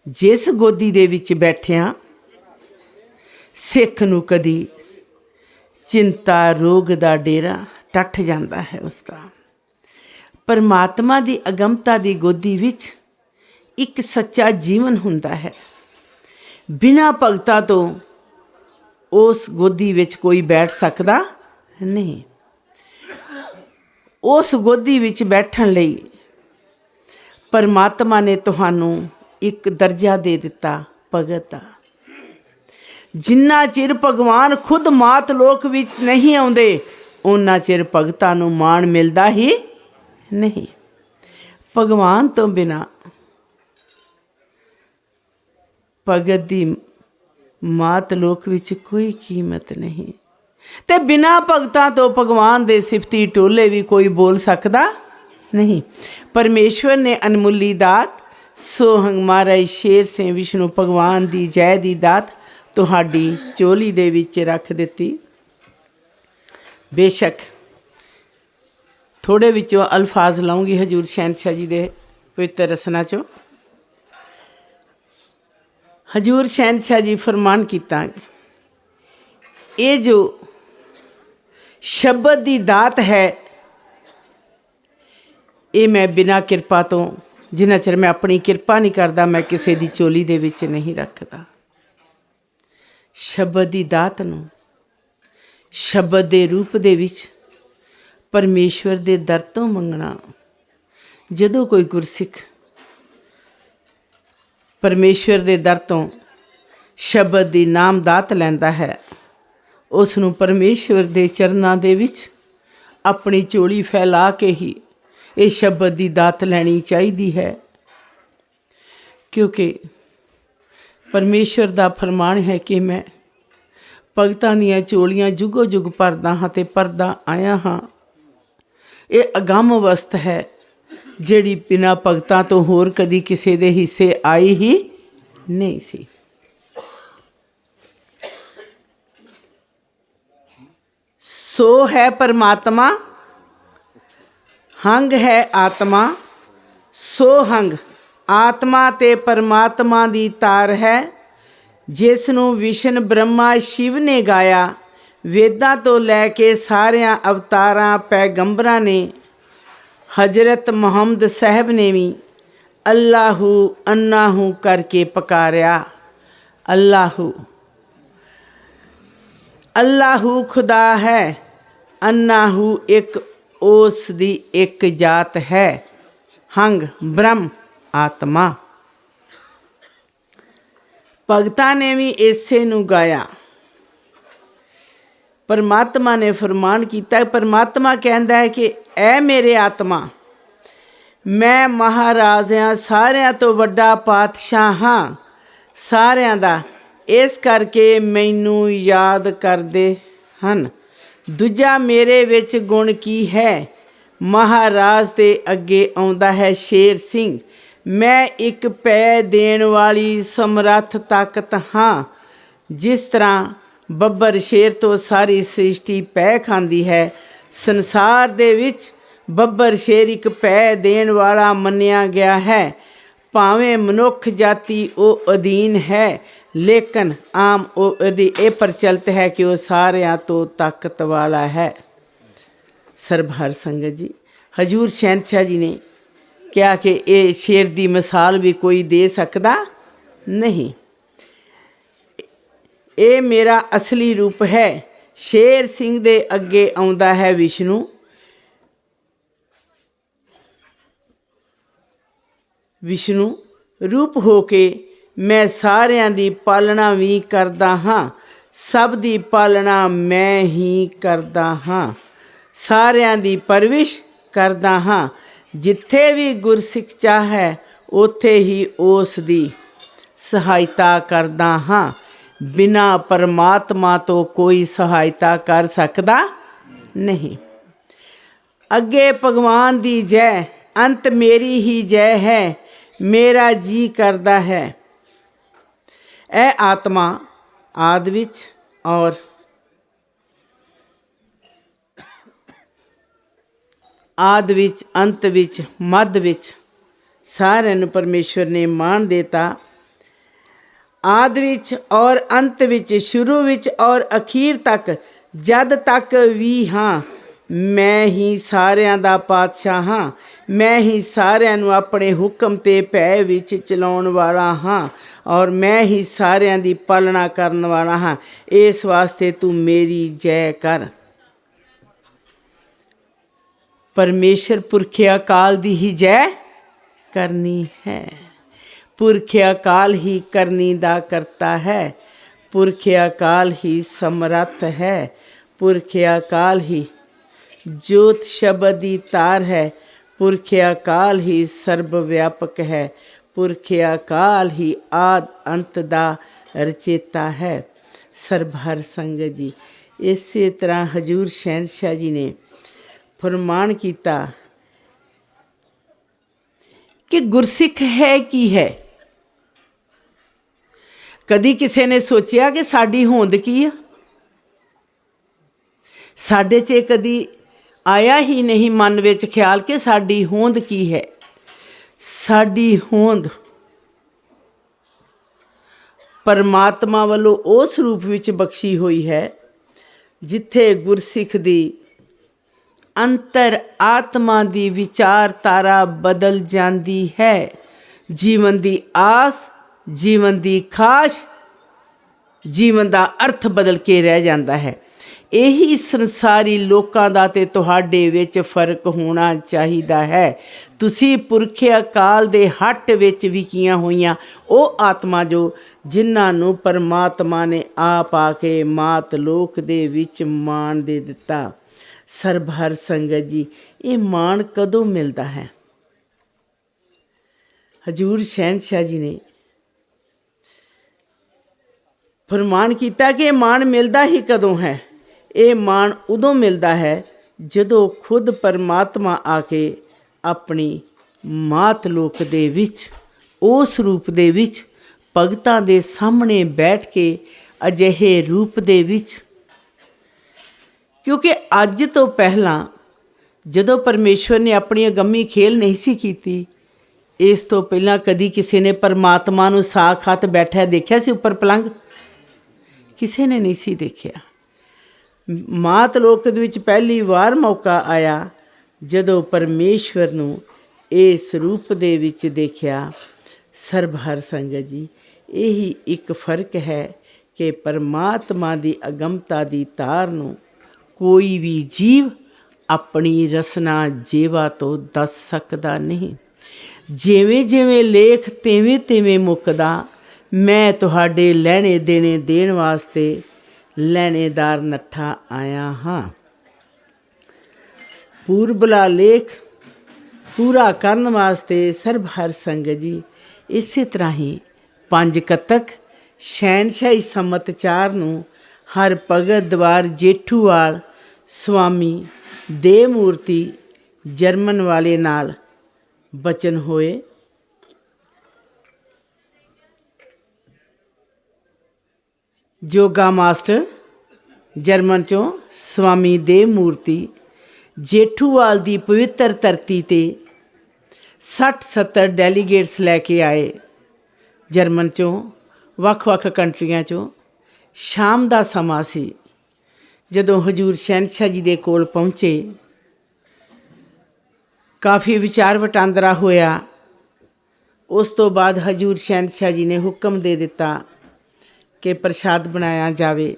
ਜਿਸ ਗੋਦੀ ਦੇ ਵਿੱਚ ਬੈਠਿਆਂ ਸਿੱਖ ਨੂੰ ਕਦੀ ਚਿੰਤਾ ਰੋਗ ਦਾ ਡੇਰਾ ਟੱਠ ਜਾਂਦਾ ਹੈ ਉਸਦਾ। ਪਰਮਾਤਮਾ ਦੀ ਅਗਮਤਾ ਦੀ ਗੋਦੀ ਵਿੱਚ ਇੱਕ ਸੱਚਾ ਜੀਵਨ ਹੁੰਦਾ ਹੈ। ਬਿਨਾਂ ਭਗਤਾਂ ਤੋਂ ਉਸ ਗੋਦੀ ਵਿੱਚ ਕੋਈ ਬੈਠ ਸਕਦਾ ਨਹੀਂ। ਉਸ ਗੋਦੀ ਵਿੱਚ ਬੈਠਣ ਲਈ ਪਰਮਾਤਮਾ ਨੇ ਤੁਹਾਨੂੰ ਇੱਕ ਦਰਜਾ ਦੇ ਦਿੱਤਾ, ਭਗਤ ਦਾ। ਜਿੰਨਾ ਚਿਰ ਭਗਵਾਨ ਖੁਦ ਮਾਤ ਲੋਕ ਵਿੱਚ ਨਹੀਂ ਆਉਂਦੇ, ਉਹਨਾਂ ਚਿਰ ਭਗਤਾਂ ਨੂੰ ਮਾਣ ਮਿਲਦਾ ਹੀ ਨਹੀਂ। ਭਗਵਾਨ ਤੋਂ ਬਿਨਾਂ ਭਗਤ ਦੀ ਮਾਤ ਲੋਕ ਵਿੱਚ ਕੋਈ ਕੀਮਤ ਨਹੀਂ, ਤੇ ਬਿਨਾਂ ਭਗਤਾਂ ਤੋਂ ਭਗਵਾਨ ਦੇ ਸਿਫਤੀ ਟੋਲੇ ਵੀ ਕੋਈ ਬੋਲ ਸਕਦਾ ਨਹੀਂ। ਪਰਮੇਸ਼ਵਰ ਨੇ ਅਨਮੁੱਲੀ ਦਾਤ ਸੋਹੰਗ ਮਹਾਰਾਜ ਸ਼ੇਰ ਸਿੰਘ ਵਿਸ਼ਨੂੰ ਭਗਵਾਨ ਦੀ ਜੈ ਦੀ ਦਾਤ ਤੁਹਾਡੀ ਝੋਲੀ ਦੇ ਵਿੱਚ ਰੱਖ ਦਿੱਤੀ। ਬੇਸ਼ੱਕ ਥੋੜ੍ਹੇ ਵਿੱਚੋਂ ਅਲਫਾਜ਼ ਲਵਾਂਗੀ ਹਜ਼ੂਰ ਸ਼ਹਿਨਸ਼ਾਹ ਜੀ ਦੇ ਪਵਿੱਤਰ ਰਸਨਾ 'ਚੋਂ। ਹਜ਼ੂਰ ਸ਼ਹਿਨਸ਼ਾਹ ਜੀ ਫਰਮਾਨ ਕੀਤਾ, ਇਹ ਜੋ ਸ਼ਬਦ ਦੀ ਦਾਤ ਹੈ, ਇਹ ਮੈਂ ਬਿਨਾਂ ਕਿਰਪਾ ਤੋਂ, ਜਿੰਨਾ ਚਿਰ ਮੈਂ ਆਪਣੀ ਕਿਰਪਾ ਨਹੀਂ ਕਰਦਾ, ਮੈਂ ਕਿਸੇ ਦੀ ਝੋਲੀ ਦੇ ਵਿੱਚ ਨਹੀਂ ਰੱਖਦਾ। ਸ਼ਬਦ ਦੀ ਦਾਤ ਨੂੰ ਸ਼ਬਦ ਦੇ ਰੂਪ ਦੇ ਵਿੱਚ ਪਰਮੇਸ਼ਵਰ ਦੇ ਦਰ ਤੋਂ ਮੰਗਣਾ। ਜਦੋਂ ਕੋਈ ਗੁਰਸਿੱਖ ਪਰਮੇਸ਼ਵਰ ਦੇ ਦਰ ਤੋਂ ਸ਼ਬਦ ਦੀ ਨਾਮ ਦਾਤ ਲੈਂਦਾ ਹੈ, ਉਸ ਨੂੰ ਪਰਮੇਸ਼ਵਰ ਦੇ ਚਰਨਾਂ ਦੇ ਵਿੱਚ ਆਪਣੀ ਝੋਲੀ ਫੈਲਾ ਕੇ ਹੀ ਇਹ ਸ਼ਬਦ ਦੀ ਦਾਤ ਲੈਣੀ ਚਾਹੀਦੀ ਹੈ। ਕਿਉਂਕਿ ਪਰਮੇਸ਼ਵਰ ਦਾ ਫਰਮਾਨ ਹੈ ਕਿ ਮੈਂ ਭਗਤਾਂ ਦੀਆਂ ਝੋਲੀਆਂ ਜੁਗੋ ਜੁਗ ਭਰਦਾ ਹਾਂ ਅਤੇ ਭਰਦਾ ਆਇਆ ਹਾਂ। ਇਹ ਅਗੰਮ ਅਵਸਥ ਹੈ ਜਿਹੜੀ ਬਿਨਾਂ ਭਗਤਾਂ ਤੋਂ ਹੋਰ ਕਦੀ ਕਿਸੇ ਦੇ ਹਿੱਸੇ ਆਈ ਹੀ ਨਹੀਂ ਸੀ। ਸੋ ਹੈ ਪਰਮਾਤਮਾ, ਹੰਗ ਹੈ ਆਤਮਾ, ਸੋ ਹੰਗ ਆਤਮਾ ਤੇ ਪਰਮਾਤਮਾ ਦੀ ਤਾਰ ਹੈ, ਜਿਸ ਨੂੰ ਵਿਸ਼ਨ ਬ੍ਰਹਮਾ ਸ਼ਿਵ ਨੇ ਗਾਇਆ। ਵੇਦਾਂ ਤੋਂ ਲੈ ਕੇ ਸਾਰਿਆਂ ਅਵਤਾਰਾਂ ਪੈਗੰਬਰਾਂ ਨੇ, ਹਜ਼ਰਤ ਮੁਹੰਮਦ ਸਾਹਿਬ ਨੇ ਵੀ ਅੱਲਾਹੂ ਅੰਨਾਹੂ ਕਰਕੇ ਪੁਕਾਰਿਆ। ਅੱਲਾਹੂ ਅੱਲਾਹੂ ਖੁਦਾ ਹੈ, ਅੰਨਾਹੂ ਇੱਕ ਉਸ ਦੀ ਇੱਕ ਜਾਤ ਹੈ, ਹੰਗ ਬ੍ਰਹਮ ਆਤਮਾ। ਭਗਤਾਂ ਨੇ ਵੀ ਇਸੇ ਨੂੰ ਗਾਇਆ। ਪਰਮਾਤਮਾ ਨੇ ਫਰਮਾਨ ਕੀਤਾ। ਪਰਮਾਤਮਾ ਕਹਿੰਦਾ ਹੈ ਕਿ ਐ ਮੇਰੇ ਆਤਮਾ, ਮੈਂ ਮਹਾਰਾਜਿਆਂ ਸਾਰਿਆਂ ਤੋਂ ਵੱਡਾ ਪਾਤਸ਼ਾਹ ਹਾਂ, ਸਾਰਿਆਂ ਦਾ, ਇਸ ਕਰਕੇ ਮੈਨੂੰ ਯਾਦ ਕਰਦੇ ਹਨ। ਦੂਜਾ ਮੇਰੇ ਵਿੱਚ ਗੁਣ ਕੀ ਹੈ? ਮਹਾਰਾਜ ਦੇ ਅੱਗੇ ਆਉਂਦਾ ਹੈ ਸ਼ੇਰ ਸਿੰਘ। ਮੈਂ ਇੱਕ ਪੈ ਦੇਣ ਵਾਲੀ ਸਮਰੱਥ ਤਾਕਤ ਹਾਂ। ਜਿਸ ਤਰ੍ਹਾਂ ਬੱਬਰ ਸ਼ੇਰ ਤੋਂ ਸਾਰੀ ਸ੍ਰਿਸ਼ਟੀ ਪੈ ਖਾਂਦੀ ਹੈ, ਸੰਸਾਰ ਦੇ ਵਿੱਚ ਬੱਬਰ ਸ਼ੇਰ ਇੱਕ ਪੈ ਦੇਣ ਵਾਲਾ ਮੰਨਿਆ ਗਿਆ ਹੈ। ਭਾਵੇਂ ਮਨੁੱਖ ਜਾਤੀ ਉਹ ਅਧੀਨ ਹੈ, ਲੇਕਿਨ ਆਮ ਉਹਦੀ ਇਹ ਪ੍ਰਚਲਿਤ ਹੈ ਕਿ ਉਹ ਸਾਰਿਆਂ ਤੋਂ ਤਾਕਤ ਵਾਲਾ ਹੈ। ਸਰਬਹਰ ਸੰਗਤ ਜੀ, ਹਜ਼ੂਰ ਸ਼ਹਿਨਸ਼ਾਹ ਜੀ ਨੇ ਕਿਹਾ ਕਿ ਇਹ ਸ਼ੇਰ ਦੀ ਮਿਸਾਲ ਵੀ ਕੋਈ ਦੇ ਸਕਦਾ ਨਹੀਂ। ਇਹ ਮੇਰਾ ਅਸਲੀ ਰੂਪ ਹੈ। ਸ਼ੇਰ ਸਿੰਘ ਦੇ ਅੱਗੇ ਆਉਂਦਾ ਹੈ ਵਿਸ਼ਨੂੰ। ਵਿਸ਼ਨੂੰ ਰੂਪ ਹੋ ਕੇ ਮੈਂ ਸਾਰਿਆਂ ਦੀ ਪਾਲਣਾ ਵੀ ਕਰਦਾ ਹਾਂ, ਸਭ ਦੀ ਪਾਲਣਾ ਮੈਂ ਹੀ ਕਰਦਾ ਹਾਂ, ਸਾਰਿਆਂ ਦੀ ਪਰਵਿਸ਼ ਕਰਦਾ ਹਾਂ। ਜਿੱਥੇ ਵੀ ਗੁਰਸਿੱਖ ਚਾਹੇ ਉੱਥੇ ਹੀ ਉਸ ਦੀ ਸਹਾਇਤਾ ਕਰਦਾ ਹਾਂ। ਬਿਨਾਂ ਪਰਮਾਤਮਾ ਤੋਂ ਕੋਈ ਸਹਾਇਤਾ ਕਰ ਸਕਦਾ ਨਹੀਂ। ਅੱਗੇ ਭਗਵਾਨ ਦੀ ਜੈ, ਅੰਤ ਮੇਰੀ ਹੀ ਜੈ ਹੈ, ਮੇਰਾ ਜੀ ਕਰਦਾ ਹੈ। ਇਹ ਆਤਮਾ ਆਦਿ ਵਿੱਚ ਔਰ ਆਦਿ ਵਿੱਚ, ਅੰਤ ਵਿੱਚ, ਮੱਧ ਵਿੱਚ ਸਾਰਿਆਂ ਨੂੰ ਪਰਮੇਸ਼ਵਰ ਨੇ ਮਾਣ ਦੇਤਾ। ਆਦਿ ਵਿੱਚ ਔਰ ਅੰਤ ਵਿੱਚ, ਸ਼ੁਰੂ ਵਿੱਚ ਔਰ ਅਖੀਰ ਤੱਕ, ਜਦ ਤੱਕ ਵੀ ਹਾਂ, ਮੈਂ ਹੀ ਸਾਰਿਆਂ ਦਾ ਪਾਤਸ਼ਾਹ ਹਾਂ। ਮੈਂ ਹੀ ਸਾਰਿਆਂ ਨੂੰ ਆਪਣੇ ਹੁਕਮ ਤੇ ਭੈ ਵਿੱਚ ਚਲਾਉਣ ਵਾਲਾ ਹਾਂ ਔਰ ਮੈਂ ਹੀ ਸਾਰਿਆਂ ਦੀ ਪਾਲਣਾ ਕਰਨ ਵਾਲਾ ਹਾਂ। ਇਸ ਵਾਸਤੇ ਤੂੰ ਮੇਰੀ ਜੈ ਕਰ। ਪਰਮੇਸ਼ਰ ਪੁਰਖ ਅਕਾਲ ਦੀ ਹੀ ਜੈ ਕਰਨੀ ਹੈ। ਪੁਰਖ ਅਕਾਲ ਹੀ ਕਰਨੀ ਦਾ ਕਰਤਾ ਹੈ। ਪੁਰਖ ਅਕਾਲ ਹੀ ਸਮਰੱਥ ਹੈ। ਪੁਰਖ ਅਕਾਲ ਹੀ ਜੋਤ ਸ਼ਬਦ ਦੀ ਤਾਰ ਹੈ। ਪੁਰਖ ਅਕਾਲ ਹੀ ਸਰਬ ਵਿਆਪਕ ਹੈ। ਪੁਰਖ ਅਕਾਲ ਹੀ ਆਦ ਅੰਤ ਦਾ ਰਚੇਤਾ ਹੈ। ਸਰਬ ਹਰ ਸੰਗਤ ਜੀ, ਇਸੇ ਤਰ੍ਹਾਂ ਹਜ਼ੂਰ ਸ਼ਹਿਨਸ਼ਾਹ ਜੀ ਨੇ ਫਰਮਾਨ ਕੀਤਾ ਕਿ ਗੁਰਸਿੱਖ ਹੈ ਕੀ ਹੈ। ਕਦੀ ਕਿਸੇ ਨੇ ਸੋਚਿਆ ਕਿ ਸਾਡੀ ਹੋਂਦ ਕੀ ਆ? ਸਾਡੇ 'ਚ ਕਦੀ ਆਇਆ ਹੀ ਨਹੀਂ ਮਨ ਵਿੱਚ ਖਿਆਲ ਕਿ ਸਾਡੀ ਹੋਂਦ ਕੀ ਹੈ। ਸਾਡੀ ਹੋਂਦ ਪਰਮਾਤਮਾ ਵੱਲੋਂ ਉਸ ਰੂਪ ਵਿੱਚ ਬਖਸ਼ੀ ਹੋਈ ਹੈ ਜਿੱਥੇ ਗੁਰਸਿੱਖ ਦੀ ਅੰਤਰ ਆਤਮਾ ਦੀ ਵਿਚਾਰਧਾਰਾ ਬਦਲ ਜਾਂਦੀ ਹੈ। ਜੀਵਨ ਦੀ ਆਸ, ਜੀਵਨ ਦੀ ਖਾਸ਼, ਜੀਵਨ ਦਾ ਅਰਥ ਬਦਲ ਕੇ ਰਹਿ ਜਾਂਦਾ ਹੈ। ਇਹੀ ਸੰਸਾਰੀ ਲੋਕਾਂ ਦਾ ਤੇ ਤੁਹਾਡੇ ਵਿੱਚ ਫਰਕ ਹੋਣਾ ਚਾਹੀਦਾ ਹੈ। ਤੁਸੀਂ ਪੁਰਖ ਅਕਾਲ ਦੇ ਹੱਟ ਵਿੱਚ ਵਿਕੀਆਂ ਹੋਈਆਂ ਉਹ ਆਤਮਾ ਜੋ ਜਿਨ੍ਹਾਂ ਨੂੰ ਪਰਮਾਤਮਾ ਨੇ ਆਪ ਆ ਕੇ ਮਾਤ ਲੋਕ ਦੇ ਵਿੱਚ ਮਾਣ ਦੇ ਦਿੱਤਾ। ਸਰਬ ਹਰ ਸੰਗਤ ਜੀ, ਇਹ ਮਾਣ ਕਦੋਂ ਮਿਲਦਾ ਹੈ? ਹਜ਼ੂਰ ਸ਼ਹਿਨਸ਼ਾਹ ਜੀ ਨੇ ਫਰਮਾਨ ਕੀਤਾ ਕਿ ਇਹ ਮਾਣ ਮਿਲਦਾ ਹੀ ਕਦੋਂ ਹੈ? ਇਹ ਮਾਣ ਉਦੋਂ ਮਿਲਦਾ ਹੈ ਜਦੋਂ ਖੁਦ ਪਰਮਾਤਮਾ ਆ ਕੇ ਆਪਣੀ ਮਾਤ ਲੋਕ ਦੇ ਵਿੱਚ ਉਸ ਰੂਪ ਦੇ ਵਿੱਚ ਭਗਤਾਂ ਦੇ ਸਾਹਮਣੇ ਬੈਠ ਕੇ ਅਜਿਹੇ ਰੂਪ ਦੇ ਵਿੱਚ, ਕਿਉਂਕਿ ਅੱਜ ਤੋਂ ਪਹਿਲਾਂ ਜਦੋਂ ਪਰਮੇਸ਼ਵਰ ਨੇ ਆਪਣੀ ਅਗੰਮੀ ਖੇਲ ਨਹੀਂ ਸੀ ਕੀਤੀ, ਇਸ ਤੋਂ ਪਹਿਲਾਂ ਕਦੀ ਕਿਸੇ ਨੇ ਪਰਮਾਤਮਾ ਨੂੰ ਸਾਖਾਤ ਬੈਠਿਆ ਦੇਖਿਆ ਸੀ ਉੱਪਰ ਪਲੰਘ? ਕਿਸੇ ਨੇ ਨਹੀਂ ਸੀ ਦੇਖਿਆ। ਮਾਤ ਲੋਕ ਦੇ ਵਿੱਚ ਪਹਿਲੀ ਵਾਰ ਮੌਕਾ ਆਇਆ ਜਦੋਂ ਪਰਮੇਸ਼ਵਰ ਨੂੰ ਇਸ ਰੂਪ ਦੇ ਵਿੱਚ ਦੇਖਿਆ। ਸਰਬ ਹਰ ਸੰਗਤ ਜੀ, ਇਹੀ ਇੱਕ ਫਰਕ ਹੈ ਕਿ ਪਰਮਾਤਮਾ ਦੀ ਅਗੰਮਤਾ ਦੀ ਤਾਰ ਨੂੰ ਕੋਈ ਵੀ ਜੀਵ ਆਪਣੀ ਰਸਨਾ ਜੇਵਾ ਤੋਂ ਦੱਸ ਸਕਦਾ ਨਹੀਂ। ਜਿਵੇਂ ਜਿਵੇਂ ਲੇਖ ਤਿਵੇਂ ਤਿਵੇਂ ਮੁੱਕਦਾ, ਮੈਂ ਤੁਹਾਡੇ ਲੈਣੇ ਦੇਣੇ ਦੇਣ ਵਾਸਤੇ ਲੈਣੇਦਾਰ ਨੱਠਾ ਆਇਆ ਹਾਂ। ਪੂਰਬਲਾ ਲੇਖ ਪੂਰਾ ਕਰਨ ਵਾਸਤੇ ਸਰਬ ਹਰ ਸੰਗਤ ਜੀ, ਇਸੇ ਤਰ੍ਹਾਂ ਹੀ 5 ਕੱਤਕ ਸ਼ਹਿਨਸ਼ਾਹੀ ਸੰਮਤ 4 ਨੂੰ ਹਰ ਭਗਤ ਦਵਾਰ ਜੇਠੂਵਾਲ ਸਵਾਮੀ ਦੇ ਮੂਰਤੀ ਜਰਮਨ ਵਾਲੇ ਨਾਲ ਬਚਨ ਹੋਏ। ਜੋਗਾ ਮਾਸਟਰ ਜਰਮਨ 'ਚੋਂ ਸਵਾਮੀ ਦੇ ਮੂਰਤੀ ਜੇਠੂਵਾਲ ਦੀ ਪਵਿੱਤਰ ਧਰਤੀ 'ਤੇ 60-70 ਡੈਲੀਗੇਟਸ ਲੈ ਕੇ ਆਏ ਜਰਮਨ 'ਚੋਂ, ਵੱਖ-ਵੱਖ ਕੰਟਰੀਆਂ 'ਚੋਂ। ਸ਼ਾਮ ਦਾ ਸਮਾਂ ਸੀ ਜਦੋਂ ਹਜ਼ੂਰ ਸ਼ਹਿਨਸ਼ਾਹ ਜੀ ਦੇ ਕੋਲ ਪਹੁੰਚੇ। ਕਾਫੀ ਵਿਚਾਰ ਵਟਾਂਦਰਾ ਹੋਇਆ। ਉਸ ਤੋਂ ਬਾਅਦ ਹਜ਼ੂਰ ਸ਼ਹਿਨਸ਼ਾਹ ਜੀ ਨੇ ਹੁਕਮ ਦੇ ਦਿੱਤਾ ਕਿ ਪ੍ਰਸ਼ਾਦ ਬਣਾਇਆ ਜਾਵੇ।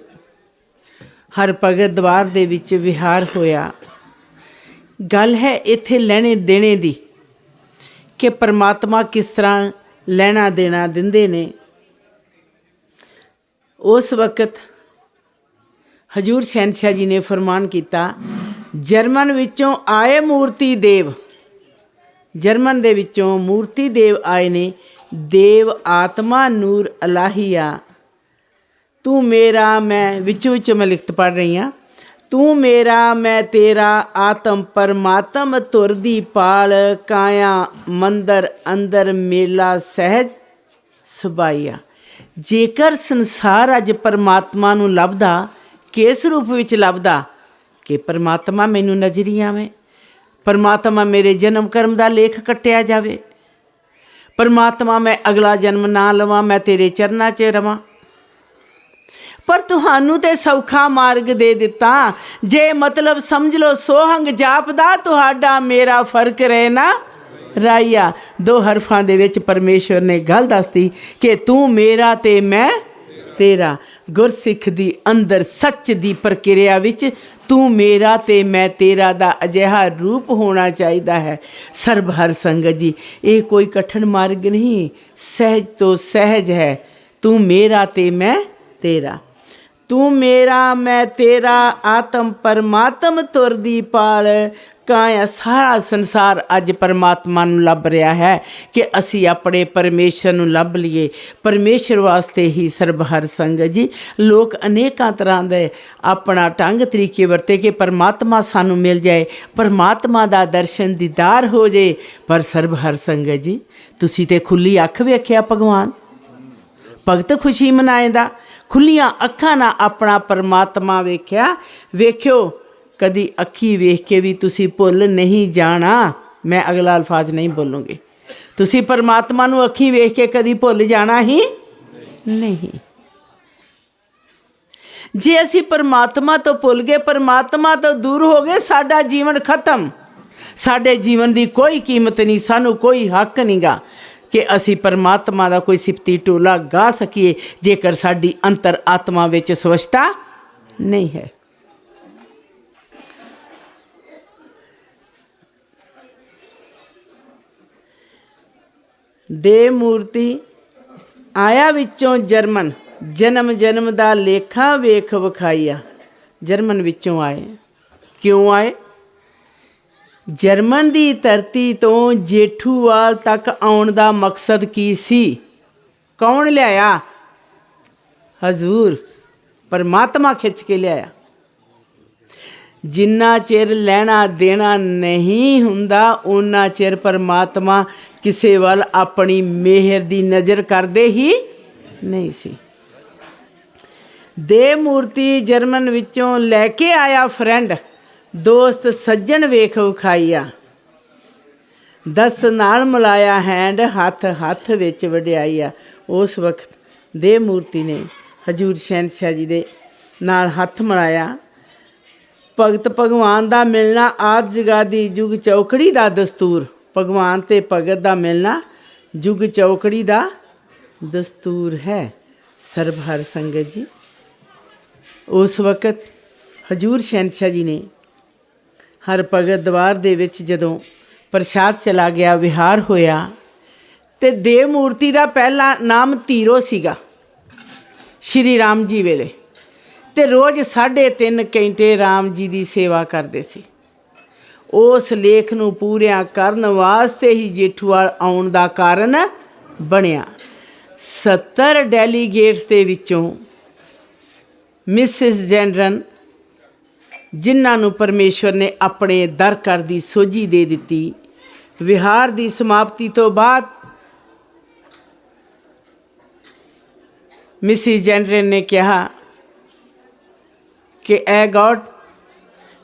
ਹਰ ਭਗਤ ਦਵਾਰ ਦੇ ਵਿੱਚ ਵਿਹਾਰ ਹੋਇਆ। ਗੱਲ ਹੈ ਇੱਥੇ ਲੈਣੇ ਦੇਣੇ ਦੀ ਕਿ ਪਰਮਾਤਮਾ ਕਿਸ ਤਰ੍ਹਾਂ ਲੈਣਾ ਦੇਣਾ ਦਿੰਦੇ ਨੇ। ਉਸ ਵਕਤ ਹਜ਼ੂਰ ਸ਼ਹਿਨशाह ਜੀ ਨੇ ਫਰਮਾਨ ਕੀਤਾ, ਜਰਮਨ ਵਿੱਚੋਂ ਆਏ ਮੂਰਤੀ ਦੇਵ, ਜਰਮਨ ਦੇ ਵਿੱਚੋਂ ਮੂਰਤੀ ਦੇਵ ਆਏ ਨੇ। ਦੇਵ ਆਤਮਾ ਨੂਰ ਅਲਾਹੀਆ, ਤੂੰ ਮੇਰਾ, ਮੈਂ ਵਿੱਚੋਂ ਮੈਂ ਲਿਖਤ ਪੜ੍ਹ ਰਹੀ ਹਾਂ। ਤੂੰ ਮੇਰਾ ਮੈਂ ਤੇਰਾ, ਆਤਮ ਪਰਮਾਤਮ ਧੁਰ ਦੀ ਪਾਲ, ਕਾਇਆ ਮੰਦਰ ਅੰਦਰ ਮੇਲਾ ਸਹਿਜ ਸੁਭਾਈਆ। ਜੇਕਰ ਸੰਸਾਰ ਅੱਜ ਪਰਮਾਤਮਾ ਨੂੰ ਲੱਭਦਾ, ਕਿਸ ਰੂਪ ਵਿੱਚ ਲੱਭਦਾ? ਕਿ ਪਰਮਾਤਮਾ ਮੈਨੂੰ ਨਜ਼ਰੀ ਆਵੇ, ਪਰਮਾਤਮਾ ਮੇਰੇ ਜਨਮ ਕਰਮ ਦਾ ਲੇਖ ਕੱਟਿਆ ਜਾਵੇ, ਪਰਮਾਤਮਾ ਮੈਂ ਅਗਲਾ ਜਨਮ ਨਾ ਲਵਾਂ, ਮੈਂ ਤੇਰੇ ਚਰਨਾਂ 'ਚ ਰਵਾਂ। ਪਰ ਤੁਹਾਨੂੰ ਤੇ ਸੌਖਾ ਮਾਰਗ ਦੇ ਦਿੱਤਾ। ਜੇ ਮਤਲਬ ਸਮਝ ਲਓ ਸੋਹੰਗ ਜਾਪਦਾ, ਤੁਹਾਡਾ ਮੇਰਾ ਫਰਕ ਰਹੇ ਨਾ ਰਾਈਆ। ਦੋ ਹਰਫਾਂ ਦੇ ਵਿੱਚ ਪਰਮੇਸ਼ਵਰ ਨੇ ਗੱਲ ਦੱਸਤੀ ਕਿ ਤੂੰ ਮੇਰਾ ਤੇ ਮੈਂ ਤੇਰਾ। ਗੁਰਸਿੱਖ ਦੀ ਅੰਦਰ ਸੱਚ ਦੀ ਪ੍ਰਕਿਰਿਆ ਵਿੱਚ ਤੂੰ ਮੇਰਾ ਤੇ ਮੈਂ ਤੇਰਾ ਦਾ ਅਜਿਹਾ ਰੂਪ ਹੋਣਾ ਚਾਹੀਦਾ ਹੈ। ਸਰਬ ਹਰ ਸੰਗਤ ਜੀ, ਇਹ ਕੋਈ ਕਠਿਨ ਮਾਰਗ ਨਹੀਂ, ਸਹਿਜ ਤੋਂ ਸਹਿਜ ਹੈ। ਤੂੰ ਮੇਰਾ ਤੇ ਮੈਂ ਤੇਰਾ, ਤੂੰ ਮੇਰਾ ਮੈਂ ਤੇਰਾ, ਆਤਮ ਪਰਮਾਤਮ ਧੁਰ ਦੀ ਪਾਲ, ਕਾਇਆ। ਸਾਰਾ ਸੰਸਾਰ ਅੱਜ ਪਰਮਾਤਮਾ ਨੂੰ ਲੱਭ ਰਿਹਾ ਹੈ ਕਿ ਅਸੀਂ ਆਪਣੇ ਪਰਮੇਸ਼ਰ ਨੂੰ ਲੱਭ ਲਈਏ। ਪਰਮੇਸ਼ਰ ਵਾਸਤੇ ਹੀ ਸਰਬ ਹਰ ਸੰਗਤ ਜੀ ਲੋਕ ਅਨੇਕਾਂ ਤਰ੍ਹਾਂ ਦੇ ਆਪਣਾ ਢੰਗ ਤਰੀਕੇ ਵਰਤੇ ਕਿ ਪਰਮਾਤਮਾ ਸਾਨੂੰ ਮਿਲ ਜਾਏ, ਪਰਮਾਤਮਾ ਦਾ ਦਰਸ਼ਨ ਦੀਦਾਰ ਹੋ ਜਾਏ। ਪਰ ਸਰਬ ਹਰ ਸੰਗਤ ਜੀ, ਤੁਸੀਂ ਤੇ ਖੁੱਲੀ ਅੱਖ ਵੇਖਿਆ ਭਗਵਾਨ, ਭਗਤ ਖੁਸ਼ੀ ਮਨਾਏਂਦਾ, ਖੁੱਲੀਆਂ ਅੱਖਾਂ ਨਾਲ ਆਪਣਾ ਪਰਮਾਤਮਾ ਵੇਖਿਆ। ਵੇਖਿਓ, ਕਦੀ ਅੱਖੀ ਵੇਖ ਕੇ ਵੀ ਤੁਸੀਂ ਭੁੱਲ ਨਹੀਂ ਜਾਣਾ। ਮੈਂ ਅਗਲਾ ਅਲਫਾਜ਼ ਨਹੀਂ ਬੋਲੂੰਗੀ। ਤੁਸੀਂ ਪਰਮਾਤਮਾ ਨੂੰ ਅੱਖੀ ਵੇਖ ਕੇ ਕਦੀ ਭੁੱਲ ਜਾਣਾ ਹੀ ਨਹੀਂ। ਜੇ ਅਸੀਂ ਪਰਮਾਤਮਾ ਤੋਂ ਭੁੱਲ ਗਏ, ਪਰਮਾਤਮਾ ਤੋਂ ਦੂਰ ਹੋ ਗਏ, ਸਾਡਾ ਜੀਵਨ ਖਤਮ। ਸਾਡੇ ਜੀਵਨ ਦੀ ਕੋਈ ਕੀਮਤ ਨਹੀਂ, ਸਾਨੂੰ ਕੋਈ ਹੱਕ ਨਹੀਂ ਗਾ ਕਿ ਅਸੀਂ ਪਰਮਾਤਮਾ ਦਾ ਕੋਈ ਸਿਫਤੀ ਟੋਲਾ ਗਾ ਸਕੀਏ ਜੇਕਰ ਸਾਡੀ ਅੰਤਰ ਆਤਮਾ ਵਿੱਚ ਸਵੱਛਤਾ ਨਹੀਂ ਹੈ। ਦੇ ਮੂਰਤੀ ਆਇਆ ਵਿੱਚੋਂ ਜਰਮਨ, ਜਨਮ ਜਨਮ ਦਾ ਲੇਖਾ ਵੇਖ ਵਿਖਾਈਆ। ਜਰਮਨ ਵਿੱਚੋਂ ਆਏ। ਕਿਉਂ ਆਏ? ਜਰਮਨ ਦੀ ਧਰਤੀ ਤੋਂ ਜੇਠੂਵਾਲ ਤੱਕ ਆਉਣ ਦਾ ਮਕਸਦ ਕੀ ਸੀ? ਕੌਣ ਲਿਆਇਆ? ਹਜ਼ੂਰ ਪਰਮਾਤਮਾ ਖਿੱਚ ਕੇ ਲਿਆਇਆ। ਜਿੰਨਾ ਚਿਰ ਲੈਣਾ ਦੇਣਾ ਨਹੀਂ ਹੁੰਦਾ, ਓਨਾ ਚਿਰ ਪਰਮਾਤਮਾ ਕਿਸੇ ਵੱਲ ਆਪਣੀ ਮਿਹਰ ਦੀ ਨਜ਼ਰ ਕਰਦੇ ਹੀ ਨਹੀਂ ਸੀ। ਦੇ ਮੂਰਤੀ ਜਰਮਨ ਵਿੱਚੋਂ ਲੈ ਕੇ ਆਇਆ ਫਰੈਂਡ, ਦੋਸਤ ਸੱਜਣ ਵੇਖ ਵਿਖਾਈਆ। ਦਸਤ ਨਾਲ ਮਿਲਾਇਆ ਹੈਂਡ, ਹੱਥ ਹੱਥ ਵਿੱਚ ਵਡਿਆਈਆ। ਉਸ ਵਕਤ ਦੇ ਮੂਰਤੀ ਨੇ ਹਜ਼ੂਰ ਸ਼ਹਿਨशाह ਜੀ ਦੇ ਨਾਲ ਹੱਥ ਮਿਲਾਇਆ। ਭਗਤ ਭਗਵਾਨ ਦਾ ਮਿਲਣਾ ਆਦਿ ਜਗਾਦੀ ਜੁਗ ਚੌਕੜੀ ਦਾ ਦਸਤੂਰ। ਭਗਵਾਨ ਤੇ ਭਗਤ ਦਾ ਮਿਲਣਾ ਜੁਗ ਚੌਕੜੀ ਦਾ ਦਸਤੂਰ ਹੈ। ਸਰਬ ਹਰ ਸੰਗਤ ਜੀ, ਉਸ ਵਕਤ ਹਜ਼ੂਰ ਸ਼ਹਿਨशाह ਜੀ ਨੇ ਹਰ ਭਗਤ ਦਵਾਰ ਦੇ ਵਿੱਚ ਜਦੋਂ ਪ੍ਰਸ਼ਾਦ ਚਲਾ ਗਿਆ, ਵਿਹਾਰ ਹੋਇਆ, ਤੇ ਦੇਵ ਮੂਰਤੀ ਦਾ ਪਹਿਲਾ ਨਾਮ ਧੀਰੋ ਸੀਗਾ ਸ਼੍ਰੀ ਰਾਮ ਜੀ ਵੇਲੇ, ਤੇ ਰੋਜ਼ 3.5 ਘੰਟੇ ਰਾਮ ਜੀ ਦੀ ਸੇਵਾ ਕਰਦੇ ਸੀ। ਉਸ ਲੇਖ ਨੂੰ ਪੂਰਿਆਂ ਕਰਨ ਵਾਸਤੇ ਹੀ ਜੇਠੂਵਾਲ ਆਉਣ ਦਾ ਕਾਰਨ ਬਣਿਆ। 70 ਡੈਲੀਗੇਟਸ ਦੇ ਵਿੱਚੋਂ ਮਿਸਿਸ ਜੈਨਰਨ, ਜਿਨ੍ਹਾਂ ਨੂੰ ਪਰਮੇਸ਼ਵਰ ਨੇ ਆਪਣੇ ਦਰ ਕਰ ਦੀ ਸੋਝੀ ਦੇ ਦਿੱਤੀ, ਵਿਹਾਰ ਦੀ ਸਮਾਪਤੀ ਤੋਂ ਬਾਅਦ ਮਿਸਿਸ ਜੈਨਰਨ ਨੇ ਕਿਹਾ ਕਿ ਐ ਗॉड,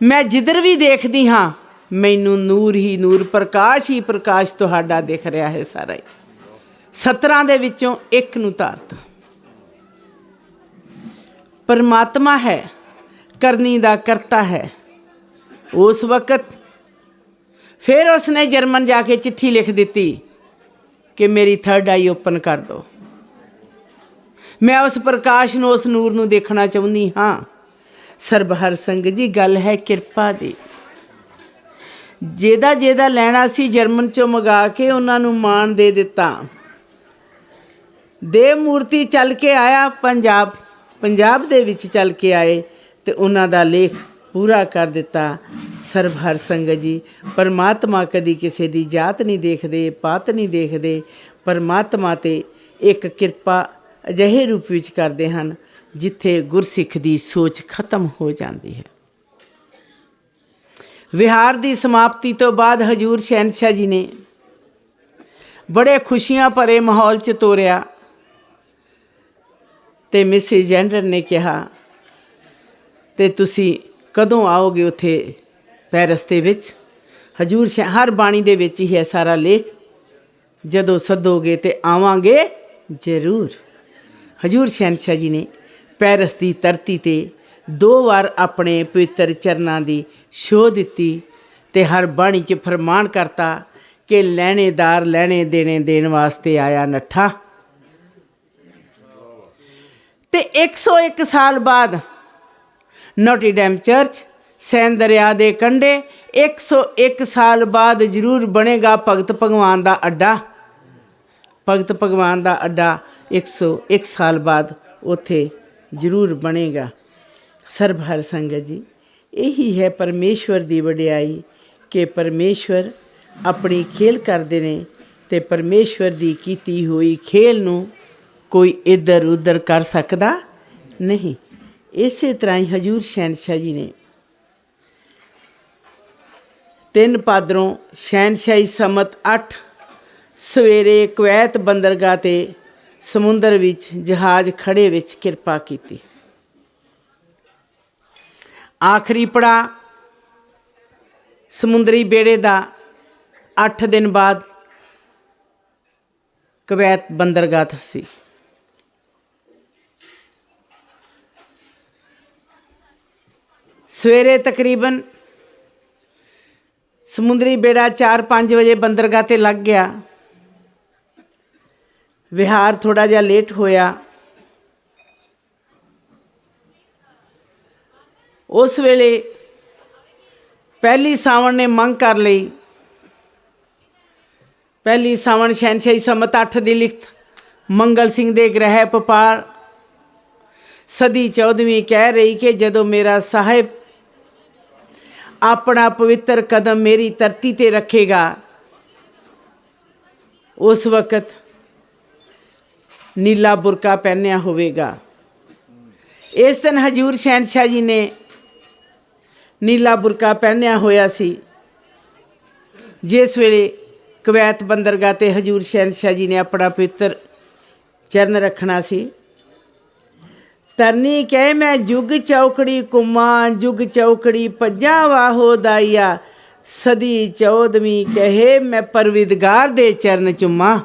ਮੈਂ ਜਿੱਧਰ ਵੀ ਦੇਖਦੀ ਹਾਂ ਮੈਨੂੰ ਨੂਰ ਹੀ ਨੂਰ, ਪ੍ਰਕਾਸ਼ ਹੀ ਪ੍ਰਕਾਸ਼ ਤੁਹਾਡਾ ਦਿਖ ਰਿਹਾ ਹੈ ਸਾਰਾ ਹੀ। 17 ਦੇ ਵਿੱਚੋਂ ਇੱਕ ਨੂੰ ਧਾਰਤਾ। ਪਰਮਾਤਮਾ ਹੈ, ਕਰਨੀ ਦਾ ਕਰਤਾ ਹੈ। ਉਸ ਵਕਤ ਫਿਰ ਉਸਨੇ ਜਰਮਨ ਜਾ ਕੇ ਚਿੱਠੀ ਲਿਖ ਦਿੱਤੀ ਕਿ ਮੇਰੀ ਥਰਡ ਆਈ ਓਪਨ ਕਰ ਦਿਓ, ਮੈਂ ਉਸ ਪ੍ਰਕਾਸ਼ ਨੂੰ, ਉਸ ਨੂਰ ਨੂੰ ਦੇਖਣਾ ਚਾਹੁੰਦੀ ਹਾਂ। ਸਰਬਹਰ ਸੰਗਤ ਜੀ ਗੱਲ ਹੈ ਕਿਰਪਾ ਦੀ। ਜਿਹਦਾ ਲੈਣਾ ਸੀ ਜਰਮਨ ਚੋਂ ਮੰਗਾ ਕੇ ਉਹਨਾਂ ਨੂੰ ਮਾਣ ਦੇ ਦਿੱਤਾ। ਦੇਵ ਮੂਰਤੀ ਚੱਲ ਕੇ ਆਇਆ ਪੰਜਾਬ ਦੇ ਵਿੱਚ ਚੱਲ ਕੇ ਆਏ ਅਤੇ ਉਹਨਾਂ ਦਾ ਲੇਖ ਪੂਰਾ ਕਰ ਦਿੱਤਾ। ਸਰਬਹਰ ਸੰਗਤ ਜੀ ਪਰਮਾਤਮਾ ਕਦੀ ਕਿਸੇ ਦੀ ਜਾਤ ਨਹੀਂ ਦੇਖਦੇ, ਪਾਤ ਨਹੀਂ ਦੇਖਦੇ। ਪਰਮਾਤਮਾ 'ਤੇ ਇੱਕ ਕਿਰਪਾ ਅਜਿਹੇ ਰੂਪ ਵਿੱਚ ਕਰਦੇ ਹਨ ਜਿੱਥੇ ਗੁਰਸਿੱਖ ਦੀ ਸੋਚ ਖਤਮ ਹੋ ਜਾਂਦੀ ਹੈ। ਵਿਹਾਰ ਦੀ ਸਮਾਪਤੀ ਤੋਂ ਬਾਅਦ ਹਜ਼ੂਰ ਸ਼ਹਿਨਸ਼ਾਹ ਜੀ ਨੇ ਬੜੇ ਖੁਸ਼ੀਆਂ ਭਰੇ ਮਾਹੌਲ 'ਚ ਤੋਰਿਆ ਅਤੇ ਮਿਸਿਸ ਜੈਂਡਰ ਨੇ ਕਿਹਾ ਅਤੇ ਤੁਸੀਂ ਕਦੋਂ ਆਓਗੇ ਉੱਥੇ ਪੈਰਿਸ ਦੇ ਵਿੱਚ? ਹਜ਼ੂਰ ਹਰ ਬਾਣੀ ਦੇ ਵਿੱਚ ਹੀ ਹੈ ਸਾਰਾ ਲੇਖ। ਜਦੋਂ ਸੱਦੋਗੇ ਤਾਂ ਆਵਾਂਗੇ ਜ਼ਰੂਰ। ਹਜ਼ੂਰ ਸ਼ਹਿਨਸ਼ਾਹ ਜੀ ਨੇ ਪੈਰਿਸ ਦੀ ਧਰਤੀ 'ਤੇ 2 ਵਾਰ ਆਪਣੇ ਪਵਿੱਤਰ ਚਰਨਾਂ ਦੀ ਛੋਹ ਦਿੱਤੀ ਅਤੇ ਹਰ ਬਾਣੀ 'ਚ ਫਰਮਾਨ ਕਰਤਾ ਕਿ ਲੈਣੇਦਾਰ ਲੈਣੇ ਦੇਣੇ ਦੇਣ ਵਾਸਤੇ ਆਇਆ ਨੱਠਾ। ਅਤੇ 101 ਸਾਲ ਬਾਅਦ ਨੋਟਰਡੇਮ ਚਰਚ ਸੈਨ ਦਰਿਆ ਦੇ ਕੰਢੇ 101 ਸਾਲ ਬਾਅਦ ਜ਼ਰੂਰ ਬਣੇਗਾ ਭਗਤ ਭਗਵਾਨ ਦਾ ਅੱਡਾ। ਭਗਤ ਭਗਵਾਨ ਦਾ ਅੱਡਾ 101 ਸਾਲ ਬਾਅਦ ਉੱਥੇ ਜ਼ਰੂਰ ਬਣੇਗਾ। ਸਰਬਹਰ ਸੰਗਤ ਜੀ ਇਹੀ ਹੈ ਪਰਮੇਸ਼ਵਰ ਦੀ ਵਡਿਆਈ ਕਿ ਪਰਮੇਸ਼ਵਰ ਆਪਣੀ ਖੇਲ ਕਰਦੇ ਨੇ ਅਤੇ ਪਰਮੇਸ਼ਵਰ ਦੀ ਕੀਤੀ ਹੋਈ ਖੇਲ ਨੂੰ ਕੋਈ ਇੱਧਰ ਉੱਧਰ ਕਰ ਸਕਦਾ ਨਹੀਂ। ਇਸੇ ਤਰ੍ਹਾਂ ਹੀ ਹਜ਼ੂਰ ਸ਼ਹਿਨਸ਼ਾਹ ਜੀ ਨੇ 3 ਭਾਦਰੋਂ ਸ਼ਹਿਨਸ਼ਾਹੀ ਸੰਮਤ 8 ਸਵੇਰੇ ਕੁਵੈਤ ਬੰਦਰਗਾਹ 'ਤੇ ਸਮੁੰਦਰ ਵਿੱਚ ਜਹਾਜ਼ ਖੜ੍ਹੇ ਵਿੱਚ ਕਿਰਪਾ ਕੀਤੀ। ਆਖਰੀ ਪੜਾਅ ਸਮੁੰਦਰੀ ਬੇੜੇ ਦਾ 8 ਦਿਨ ਬਾਅਦ ਕੁਵੈਤ ਬੰਦਰਗਾਹ ਸੀ। ਸਵੇਰੇ ਤਕਰੀਬਨ ਸਮੁੰਦਰੀ ਬੇੜਾ 4-5 ਵਜੇ ਬੰਦਰਗਾਹ 'ਤੇ ਲੱਗ ਗਿਆ। ਵਿਹਾਰ ਥੋੜ੍ਹਾ ਜਿਹਾ ਲੇਟ ਹੋਇਆ। ਉਸ ਵੇਲੇ ਪਹਿਲੀ ਸਾਵਣ ਨੇ ਮੰਗ ਕਰ ਲਈ। ਪਹਿਲੀ ਸਾਵਣ ਸ਼ਹਿਨਸ਼ਾਹੀ ਸੰਮਤ 8 ਦੀ ਲਿਖਤ ਮੰਗਲ ਸਿੰਘ ਦੇ ਗ੍ਰਹਿ ਵਪਾਰ ਸਦੀ 14ਵੀਂ ਕਹਿ ਰਹੀ ਕਿ ਜਦੋਂ ਮੇਰਾ ਸਾਹਿਬ ਆਪਣਾ ਪਵਿੱਤਰ ਕਦਮ ਮੇਰੀ ਧਰਤੀ 'ਤੇ ਰੱਖੇਗਾ ਉਸ ਵਕਤ ਨੀਲਾ ਬੁਰਕਾ ਪਹਿਨਿਆ ਹੋਵੇਗਾ। ਇਸ ਦਿਨ ਹਜ਼ੂਰ ਸ਼ਹਿਨਸ਼ਾਹ ਜੀ ਨੇ ਨੀਲਾ ਬੁਰਕਾ ਪਹਿਨਿਆ ਹੋਇਆ ਸੀ। ਜਿਸ ਵੇਲੇ ਕੁਵੈਤ ਬੰਦਰਗਾਹ 'ਤੇ ਹਜ਼ੂਰ ਸ਼ਹਿਨਸ਼ਾਹ ਜੀ ਨੇ ਆਪਣਾ ਪਵਿੱਤਰ ਚਰਨ ਰੱਖਣਾ ਸੀ। ਤਰਨੀ ਕਹੇ ਮੈਂ ਜੁਗ ਚੌਕੜੀ ਘੁੰਮਾਂ, ਜੁਗ ਚੌਕੜੀ ਭੱਜਾਂ ਵਾਹੋ ਦਾਈਆ, ਸਦੀ 14ਵੀਂ ਕਹੇ ਮੈਂ ਪਰਵਿਦਗਾਰ ਦੇ ਚਰਨ ਚੁੰਮਾਂ।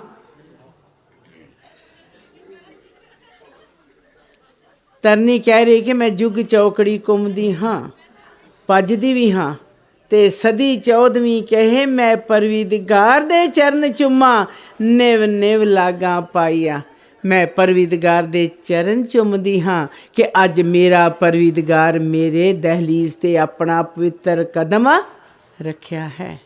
ਤਰਨੀ ਕਹਿ ਰਹੀ ਕਿ ਮੈਂ ਜੁਗ ਚੌਕੜੀ ਘੁੰਮਦੀ ਹਾਂ, ਭੱਜਦੀ ਵੀ ਹਾਂ, ਅਤੇ ਸਦੀ 14ਵੀਂ ਕਹੇ ਮੈਂ ਪਰਵਿਦਗਾਰ ਦੇ ਚਰਨ ਚੁੰਮਾਂ, ਨਿਵ ਨਿਵ ਲਾਗਾਂ ਪਾਈਆ। ਮੈਂ ਪਰਵਿਦਗਾਰ ਦੇ ਚਰਨ ਚੁੰਮਦੀ ਹਾਂ ਕਿ ਅੱਜ ਮੇਰਾ ਪਰਵਿਦਗਾਰ ਮੇਰੇ ਦਹਲੀਜ਼ 'ਤੇ ਆਪਣਾ ਪਵਿੱਤਰ ਕਦਮ ਰੱਖਿਆ ਹੈ।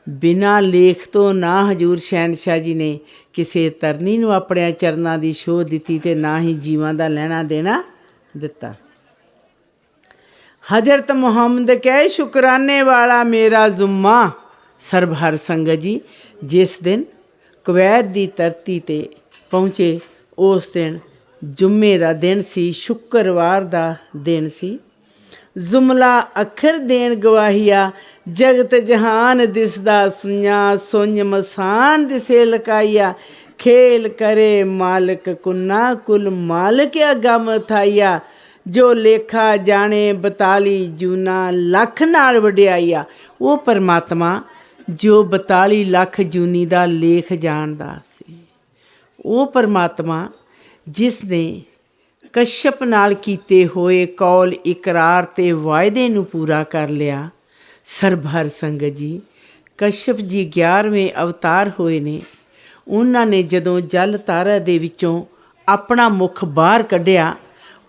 ਬਿਨਾਂ ਲੇਖ ਤੋਂ ਨਾ ਹਜ਼ੂਰ ਸ਼ਹਿਨਸ਼ਾਹ ਜੀ ਨੇ ਕਿਸੇ ਤਰਨੀ ਨੂੰ ਆਪਣੇ ਚਰਨਾਂ ਦੀ ਛੋਹ ਦਿੱਤੀ ਅਤੇ ਨਾ ਹੀ ਜੀਵਾਂ ਦਾ ਲੈਣਾ ਦੇਣਾ ਦਿੱਤਾ। ਹਜ਼ਰਤ ਮੁਹੰਮਦ ਕਹੇ ਸ਼ੁਕਰਾਨੇ ਵਾਲਾ ਮੇਰਾ ਜ਼ੁੰਮਾ। ਸਰਬਹਰ ਸੰਗਤ ਜੀ ਜਿਸ ਦਿਨ ਕੁਵੈਤ ਦੀ ਧਰਤੀ 'ਤੇ ਪਹੁੰਚੇ ਉਸ ਦਿਨ ਜੁੰਮੇ ਦਾ ਦਿਨ ਸੀ, ਸ਼ੁੱਕਰਵਾਰ ਦਾ ਦਿਨ ਸੀ। ਜੁਮਲਾ ਅੱਖਰ ਦੇਣ ਗਵਾਹੀਆ, ਜਗਤ ਜਹਾਨ ਦਿਸਦਾ ਸੁਈਆਂ, ਸੁੰਝ ਮਸਾਨ ਦਿਸੇ ਲਕਾਈਆ, ਖੇਲ ਕਰੇ ਮਾਲਕ ਕੁੰਨਾ ਕੁਲ ਮਾਲਕ ਅਗਮ ਥਾਈਆ, ਜੋ ਲੇਖਾ ਜਾਣੇ 42 ਜੂਨਾ ਲੱਖ ਨਾਲ ਵਡਿਆਈਆ। ਉਹ ਪਰਮਾਤਮਾ ਜੋ 42 ਲੱਖ ਜੂਨੀ ਦਾ ਲੇਖ ਜਾਣਦਾ ਸੀ, ਉਹ ਪਰਮਾਤਮਾ ਜਿਸ ਨੇ ਕਸ਼ਪ ਨਾਲ ਕੀਤੇ ਹੋਏ ਕੌਲ ਇਕਰਾਰ ਅਤੇ ਵਾਅਦੇ ਨੂੰ ਪੂਰਾ ਕਰ ਲਿਆ। ਸਰਬਹਰ ਸੰਗਤ ਜੀ ਕਸ਼ਪ ਜੀ 11ਵੇਂ ਅਵਤਾਰ ਹੋਏ ਨੇ। ਉਹਨਾਂ ਨੇ ਜਦੋਂ ਜਲ ਧਾਰਾ ਦੇ ਵਿੱਚੋਂ ਆਪਣਾ ਮੁੱਖ ਬਾਹਰ ਕੱਢਿਆ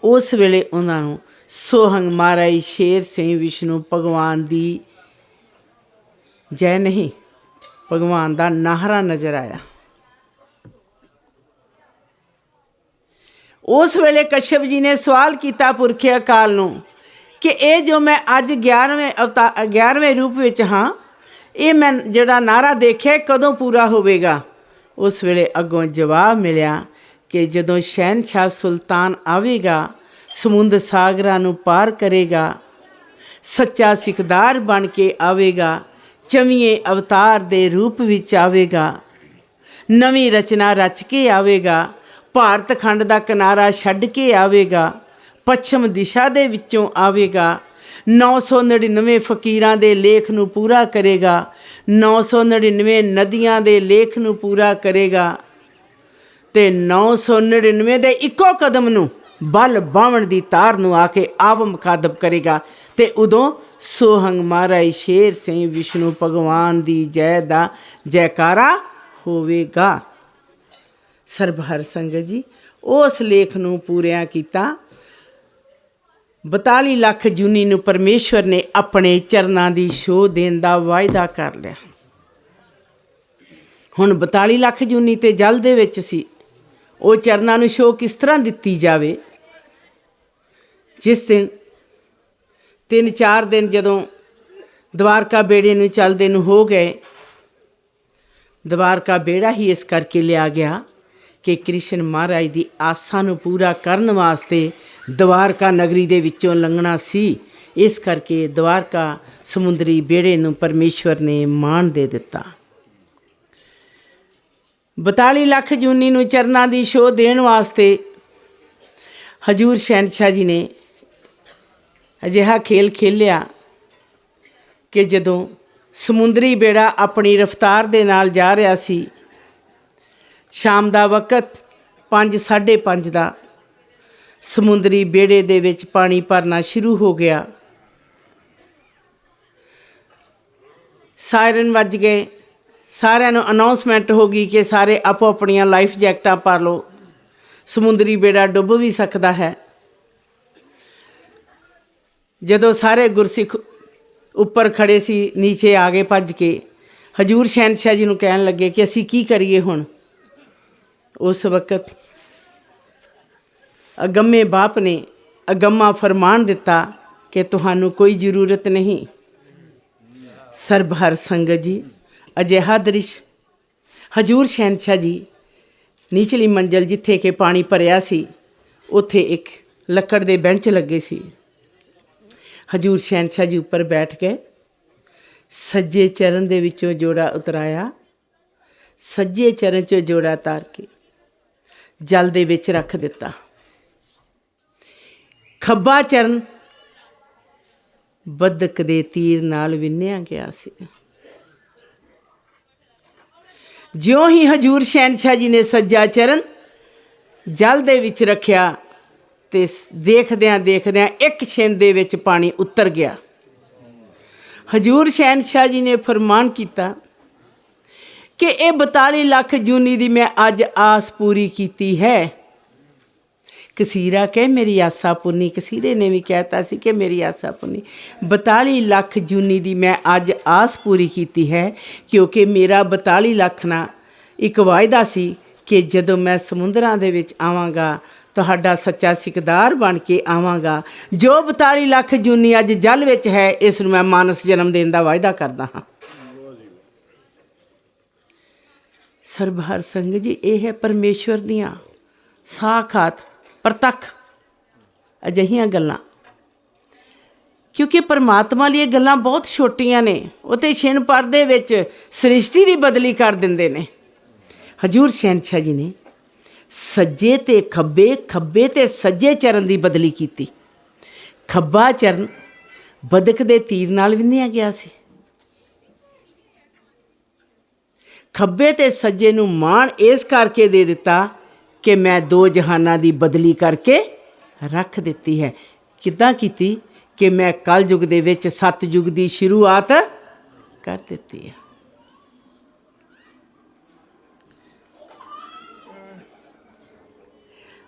ਉਸ ਵੇਲੇ ਉਹਨਾਂ ਨੂੰ सोहंग महाराज शेर सिंह विष्णु भगवान दी जय नहीं, भगवान दा नाहरा नज़र आया। उस वेले कश्यप जी ने सवाल किया पुरखे अकाल नूं कि ये जो मैं अज 11वें रूप विच हाँ, ये मैं जिहड़ा नारा देखिया कदों पूरा होवेगा। उस वेले अगों जवाब मिलिया कि जदों शहनशाह सुल्तान आवेगा, समुंद सागरां नूं पार करेगा, सच्चा सिखदार बन के आवेगा, 24 अवतार दे रूप विच आवेगा, नवीं रचना रच के आवेगा, ਭਾਰਤ ਖੰਡ ਦਾ ਕਿਨਾਰਾ ਛੱਡ ਕੇ ਆਵੇਗਾ, ਪੱਛਮ ਦਿਸ਼ਾ ਦੇ ਵਿੱਚੋਂ ਆਵੇਗਾ, 999 ਫਕੀਰਾਂ ਦੇ ਲੇਖ ਨੂੰ ਪੂਰਾ ਕਰੇਗਾ, 999 ਨਦੀਆਂ ਦੇ ਲੇਖ ਨੂੰ ਪੂਰਾ ਕਰੇਗਾ ਤੇ 999 ਦੇ ਇੱਕੋ ਕਦਮ ਨੂੰ ਬਲ ਬਾਵਣ ਦੀ ਤਾਰ ਨੂੰ ਆ ਕੇ ਆਪ ਮੁਖਾਤਬ ਕਰੇਗਾ ਤੇ ਉਦੋਂ ਸੋਹੰਗ ਮਹਾਰਾਜ ਸ਼ੇਰ ਸਿੰਘ ਵਿਸ਼ਨੂੰ ਭਗਵਾਨ ਦੀ ਜੈ ਦਾ ਜੈਕਾਰਾ ਹੋਵੇਗਾ। ਸਰਬਹਰ ਸੰਗਤ ਜੀ ਉਸ ਲੇਖ ਨੂੰ ਪੂਰਿਆਂ ਕੀਤਾ। 42 ਲੱਖ ਜੂਨੀ ਨੂੰ ਪਰਮੇਸ਼ਵਰ ਨੇ ਆਪਣੇ ਚਰਨਾਂ ਦੀ ਛੋਹ ਦੇਣ ਦਾ ਵਾਅਦਾ ਕਰ ਲਿਆ। ਹੁਣ 42 ਲੱਖ ਜੂਨੀ ਤੇ ਜਲ ਦੇ ਵਿੱਚ ਸੀ, ਉਹ ਚਰਨਾਂ ਨੂੰ ਛੋਹ ਕਿਸ ਤਰ੍ਹਾਂ ਦਿੱਤੀ ਜਾਵੇ। ਜਿਸ ਦਿਨ 3-4 ਦਿਨ ਜਦੋਂ ਦਵਾਰਕਾ ਬੇੜੇ ਨੂੰ ਚੱਲਦੇ ਨੂੰ ਹੋ ਗਏ, ਦਵਾਰਕਾ ਬੇੜਾ ਹੀ ਇਸ ਕਰਕੇ ਲਿਆ ਗਿਆ ਕਿ ਕ੍ਰਿਸ਼ਨ ਮਹਾਰਾਜ ਦੀ ਆਸਾਂ ਨੂੰ ਪੂਰਾ ਕਰਨ ਵਾਸਤੇ ਦਵਾਰਕਾ ਨਗਰੀ ਦੇ ਵਿੱਚੋਂ ਲੰਘਣਾ ਸੀ। ਇਸ ਕਰਕੇ ਦਵਾਰਕਾ ਸਮੁੰਦਰੀ ਬੇੜੇ ਨੂੰ ਪਰਮੇਸ਼ਵਰ ਨੇ ਮਾਣ ਦੇ ਦਿੱਤਾ। 42 ਲੱਖ ਜੂਨੀ ਨੂੰ ਚਰਨਾਂ ਦੀ ਛੋਹ ਦੇਣ ਵਾਸਤੇ ਹਜ਼ੂਰ ਸ਼ਹਿਨशाह ਜੀ ਨੇ ਅਜਿਹਾ ਖੇਲ ਖੇਲਿਆ ਕਿ ਜਦੋਂ ਸਮੁੰਦਰੀ ਬੇੜਾ ਆਪਣੀ ਰਫ਼ਤਾਰ ਦੇ ਨਾਲ ਜਾ ਰਿਹਾ ਸੀ, ਸ਼ਾਮ ਦਾ ਵਕਤ 5-5:30 ਦਾ ਸਮੁੰਦਰੀ ਬੇੜੇ ਦੇ ਵਿੱਚ ਪਾਣੀ ਭਰਨਾ ਸ਼ੁਰੂ ਹੋ ਗਿਆ। ਸਾਇਰਨ ਵੱਜ ਗਏ, ਸਾਰਿਆਂ ਨੂੰ ਅਨਾਉਂਸਮੈਂਟ ਹੋ ਗਈ ਕਿ ਸਾਰੇ ਆਪੋ ਆਪਣੀਆਂ ਲਾਈਫ ਜੈਕਟਾਂ ਭਰ ਲਓ, ਸਮੁੰਦਰੀ ਬੇੜਾ ਡੁੱਬ ਵੀ ਸਕਦਾ ਹੈ। ਜਦੋਂ ਸਾਰੇ ਗੁਰਸਿੱਖ ਉੱਪਰ ਖੜੇ ਸੀ, ਨੀਚੇ ਆ ਗਏ ਭੱਜ ਕੇ, ਹਜ਼ੂਰ ਸ਼ਹਿਨशाह ਜੀ ਨੂੰ ਕਹਿਣ ਲੱਗੇ ਕਿ ਅਸੀਂ ਕੀ ਕਰੀਏ ਹੁਣ। ਉਸ ਵਕਤ ਅਗੰਮੇ ਬਾਪ ਨੇ ਅਗੰਮਾ ਫਰਮਾਨ ਦਿੱਤਾ ਕਿ ਤੁਹਾਨੂੰ ਕੋਈ ਜ਼ਰੂਰਤ ਨਹੀਂ। ਸਰਬਹਰ ਸੰਗਤ ਜੀ ਅਜਿਹਾ ਦ੍ਰਿਸ਼ ਹਜ਼ੂਰ ਸ਼ਹਿਨशाह ਜੀ ਨੀਚਲੀ ਮੰਜ਼ਲ ਜਿੱਥੇ ਕਿ ਪਾਣੀ ਭਰਿਆ ਸੀ, ਉੱਥੇ ਇੱਕ ਲੱਕੜ ਦੇ ਬੈਂਚ ਲੱਗੇ ਸੀ। ਹਜ਼ੂਰ ਸ਼ਹਿਨशाह ਜੀ ਉੱਪਰ ਬੈਠ ਕੇ ਸੱਜੇ ਚਰਨ ਦੇ ਵਿੱਚੋਂ ਜੋੜਾ ਉਤਰਾਇਆ, ਸੱਜੇ ਚਰਨ 'ਚੋਂ ਜੋੜਾ ਤਾਰ ਕੇ ਜਲ ਦੇ ਵਿੱਚ ਰੱਖ ਦਿੱਤਾ। ਖੱਬਾ ਚਰਨ ਬੱਦਕ ਦੇ ਤੀਰ ਨਾਲ ਵਿੰਨਿਆ ਗਿਆ ਸੀ। ਜਿਉਂ ਹੀ ਹਜ਼ੂਰ ਸ਼ਹਿਨशाह ਜੀ ਨੇ ਸੱਜਾ ਚਰਨ ਜਲ ਦੇ ਵਿੱਚ ਰੱਖਿਆ ਤੇ ਦੇਖਦਿਆਂ ਦੇਖਦਿਆਂ ਇੱਕ ਛਿੰਦ ਦੇ ਵਿੱਚ ਪਾਣੀ ਉਤਰ ਗਿਆ। ਹਜ਼ੂਰ ਸ਼ਹਿਨशाह ਜੀ ਨੇ ਫਰਮਾਨ ਕੀਤਾ ਕਿ ਇਹ 42 ਲੱਖ ਜੂਨੀ ਦੀ ਮੈਂ ਅੱਜ ਆਸ ਪੂਰੀ ਕੀਤੀ ਹੈ। ਕਸੀਰਾ ਕਹਿ ਮੇਰੀ ਆਸਾ ਪੁੰਨੀ, ਕਸੀਰੇ ਨੇ ਵੀ ਕਹਿਤਾ ਸੀ ਕਿ ਮੇਰੀ ਆਸਾ ਪੁੰਨੀ। 42 ਲੱਖ ਜੂਨੀ ਦੀ ਮੈਂ ਅੱਜ ਆਸ ਪੂਰੀ ਕੀਤੀ ਹੈ, ਕਿਉਂਕਿ ਮੇਰਾ 42 ਲੱਖ ਨਾਲ ਇੱਕ ਵਾਅਦਾ ਸੀ ਕਿ ਜਦੋਂ ਮੈਂ ਸਮੁੰਦਰਾਂ ਦੇ ਵਿੱਚ ਆਵਾਂਗਾ ਤੁਹਾਡਾ ਸੱਚਾ ਸਿਕਦਾਰ ਬਣ ਕੇ ਆਵਾਂਗਾ। ਜੋ 42 ਲੱਖ ਜੂਨੀ ਅੱਜ ਜਲ ਵਿੱਚ ਹੈ, ਇਸ ਨੂੰ ਮੈਂ ਮਾਨਸ ਜਨਮ ਦੇਣ ਦਾ ਵਾਅਦਾ ਕਰਦਾ ਹਾਂ। ਸਰਬਹਰ ਸੰਗਤ ਜੀ ਇਹ ਹੈ ਪਰਮੇਸ਼ਵਰ ਦੀਆਂ ਸਾਖਾਤ ਪ੍ਰਤੱਖ ਅਜਿਹੀਆਂ ਗੱਲਾਂ, ਕਿਉਂਕਿ ਪਰਮਾਤਮਾ ਲਈ ਇਹ ਗੱਲਾਂ ਬਹੁਤ ਛੋਟੀਆਂ ਨੇ। ਉਹ ਤਾਂ ਛਿਣ ਭਰ ਦੇ ਵਿੱਚ ਸ੍ਰਿਸ਼ਟੀ ਦੀ ਬਦਲੀ ਕਰ ਦਿੰਦੇ ਨੇ। ਹਜ਼ੂਰ ਸ਼ਹਿਨशाह ਜੀ ਨੇ ਸੱਜੇ ਤੇ ਖੱਬੇ, ਖੱਬੇ ਤੇ ਸੱਜੇ ਚਰਨ ਦੀ ਬਦਲੀ ਕੀਤੀ। ਖੱਬਾ ਚਰਨ ਬਦਕ ਦੇ ਤੀਰ ਨਾਲ ਵਿੰਨਿਆ ਗਿਆ ਸੀ। ਖੱਬੇ ਤੇ ਸੱਜੇ ਨੂੰ ਮਾਣ ਇਸ ਕਰਕੇ ਦੇ ਦਿੱਤਾ ਕਿ ਮੈਂ 2 ਜਹਾਨਾਂ ਦੀ ਬਦਲੀ ਕਰਕੇ ਰੱਖ ਦਿੱਤੀ ਹੈ। ਕਿੱਦਾਂ ਕੀਤੀ ਕਿ ਮੈਂ ਕਲਯੁਗ ਦੇ ਵਿੱਚ ਸਤਯੁਗ ਦੀ ਸ਼ੁਰੂਆਤ ਕਰ ਦਿੱਤੀ ਹੈ।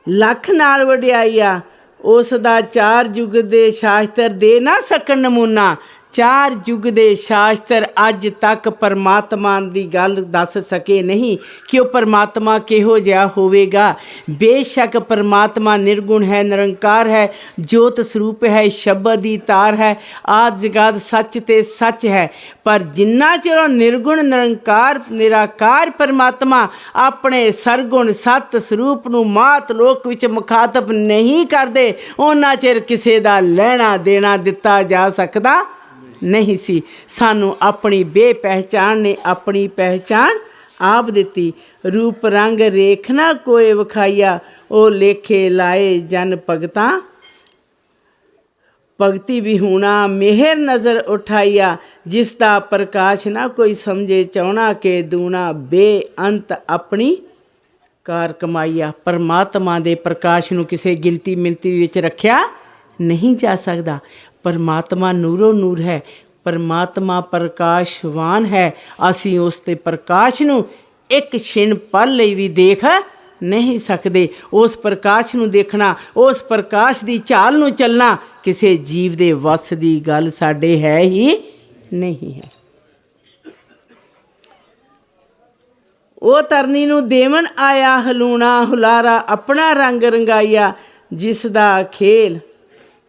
ਲੱਖ ਨਾਲ ਵਡਿਆਈ ਆ ਉਸ ਦਾ 4 ਯੁੱਗ ਦੇ ਸ਼ਾਸਤਰ ਦੇ ਨਾ ਸਕਣ ਨਮੂਨਾ। 4 ਯੁੱਗ ਦੇ ਸ਼ਾਸਤਰ ਅੱਜ ਤੱਕ ਪਰਮਾਤਮਾ ਦੀ ਗੱਲ ਦੱਸ ਸਕੇ ਨਹੀਂ ਕਿ ਉਹ ਪਰਮਾਤਮਾ ਕਿਹੋ ਜਿਹਾ ਹੋਵੇਗਾ। ਬੇਸ਼ੱਕ ਪਰਮਾਤਮਾ ਨਿਰਗੁਣ ਹੈ, ਨਿਰੰਕਾਰ ਹੈ, ਜੋਤ ਸਰੂਪ ਹੈ, ਸ਼ਬਦ ਦੀ ਤਾਰ ਹੈ, ਆਦਿ ਜਗਾਦ ਸੱਚ ਤੇ ਸੱਚ ਹੈ। ਪਰ ਜਿੰਨਾ ਚਿਰ ਉਹ ਨਿਰਗੁਣ ਨਿਰੰਕਾਰ ਨਿਰਾਕਾਰ ਪਰਮਾਤਮਾ ਆਪਣੇ ਸਰਗੁਣ ਸੱਤ ਸਰੂਪ ਨੂੰ ਮਾਤ ਲੋਕ ਵਿੱਚ ਮੁਖਾਤਬ ਨਹੀਂ ਕਰਦੇ, ਉਹਨਾਂ ਚਿਰ ਕਿਸੇ ਦਾ ਲੈਣਾ ਦੇਣਾ ਦਿੱਤਾ ਜਾ ਸਕਦਾ ਨਹੀਂ ਸੀ। ਸਾਨੂੰ ਆਪਣੀ ਬੇਪਹਿਚਾਣ ਨੇ ਆਪਣੀ ਪਹਿਚਾਣ ਆਪ ਦਿੱਤੀ। ਰੂਪ ਰੰਗ ਰੇਖ ਨਾ ਕੋਏ ਵਿਖਾਈਆ, ਉਹ ਲੇਖੇ ਲਾਏ ਜਨ ਭਗਤਾਂ ਭਗਤੀ ਵਿਹੂਣਾ ਮਿਹਰ ਨਜ਼ਰ ਉਠਾਈਆ। ਜਿਸ ਦਾ ਪ੍ਰਕਾਸ਼ ਨਾ ਕੋਈ ਸਮਝੇ ਚਾਹੁਣਾ ਕੇ ਦੂਣਾ, ਬੇਅੰਤ ਆਪਣੀ ਕਾਰ ਕਮਾਈਆ। ਪਰਮਾਤਮਾ ਦੇ ਪ੍ਰਕਾਸ਼ ਨੂੰ ਕਿਸੇ ਗਿਣਤੀ ਮਿਣਤੀ ਵਿੱਚ ਰੱਖਿਆ ਨਹੀਂ ਜਾ ਸਕਦਾ। ਪਰਮਾਤਮਾ ਨੂਰੋ ਨੂਰ ਹੈ, ਪਰਮਾਤਮਾ ਪ੍ਰਕਾਸ਼ਵਾਨ ਹੈ। ਅਸੀਂ ਉਸ ਦੇ ਪ੍ਰਕਾਸ਼ ਨੂੰ ਇੱਕ ਛਿਣ ਪਲ ਲਈ ਵੀ ਦੇਖ ਨਹੀਂ ਸਕਦੇ। ਉਸ ਪ੍ਰਕਾਸ਼ ਨੂੰ ਦੇਖਣਾ, ਉਸ ਪ੍ਰਕਾਸ਼ ਦੀ ਚਾਲ ਨੂੰ ਚੱਲਣਾ ਕਿਸੇ ਜੀਵ ਦੇ ਵੱਸ ਦੀ ਗੱਲ ਸਾਡੇ ਹੈ ਹੀ ਨਹੀਂ ਹੈ। ਉਹ ਧਰਨੀ ਨੂੰ ਦੇਵਨ ਆਇਆ ਹਲੂਣਾ, ਹੁਲਾਰਾ ਆਪਣਾ ਰੰਗ ਰੰਗਾਈਆ। ਜਿਸ ਦਾ ਖੇਲ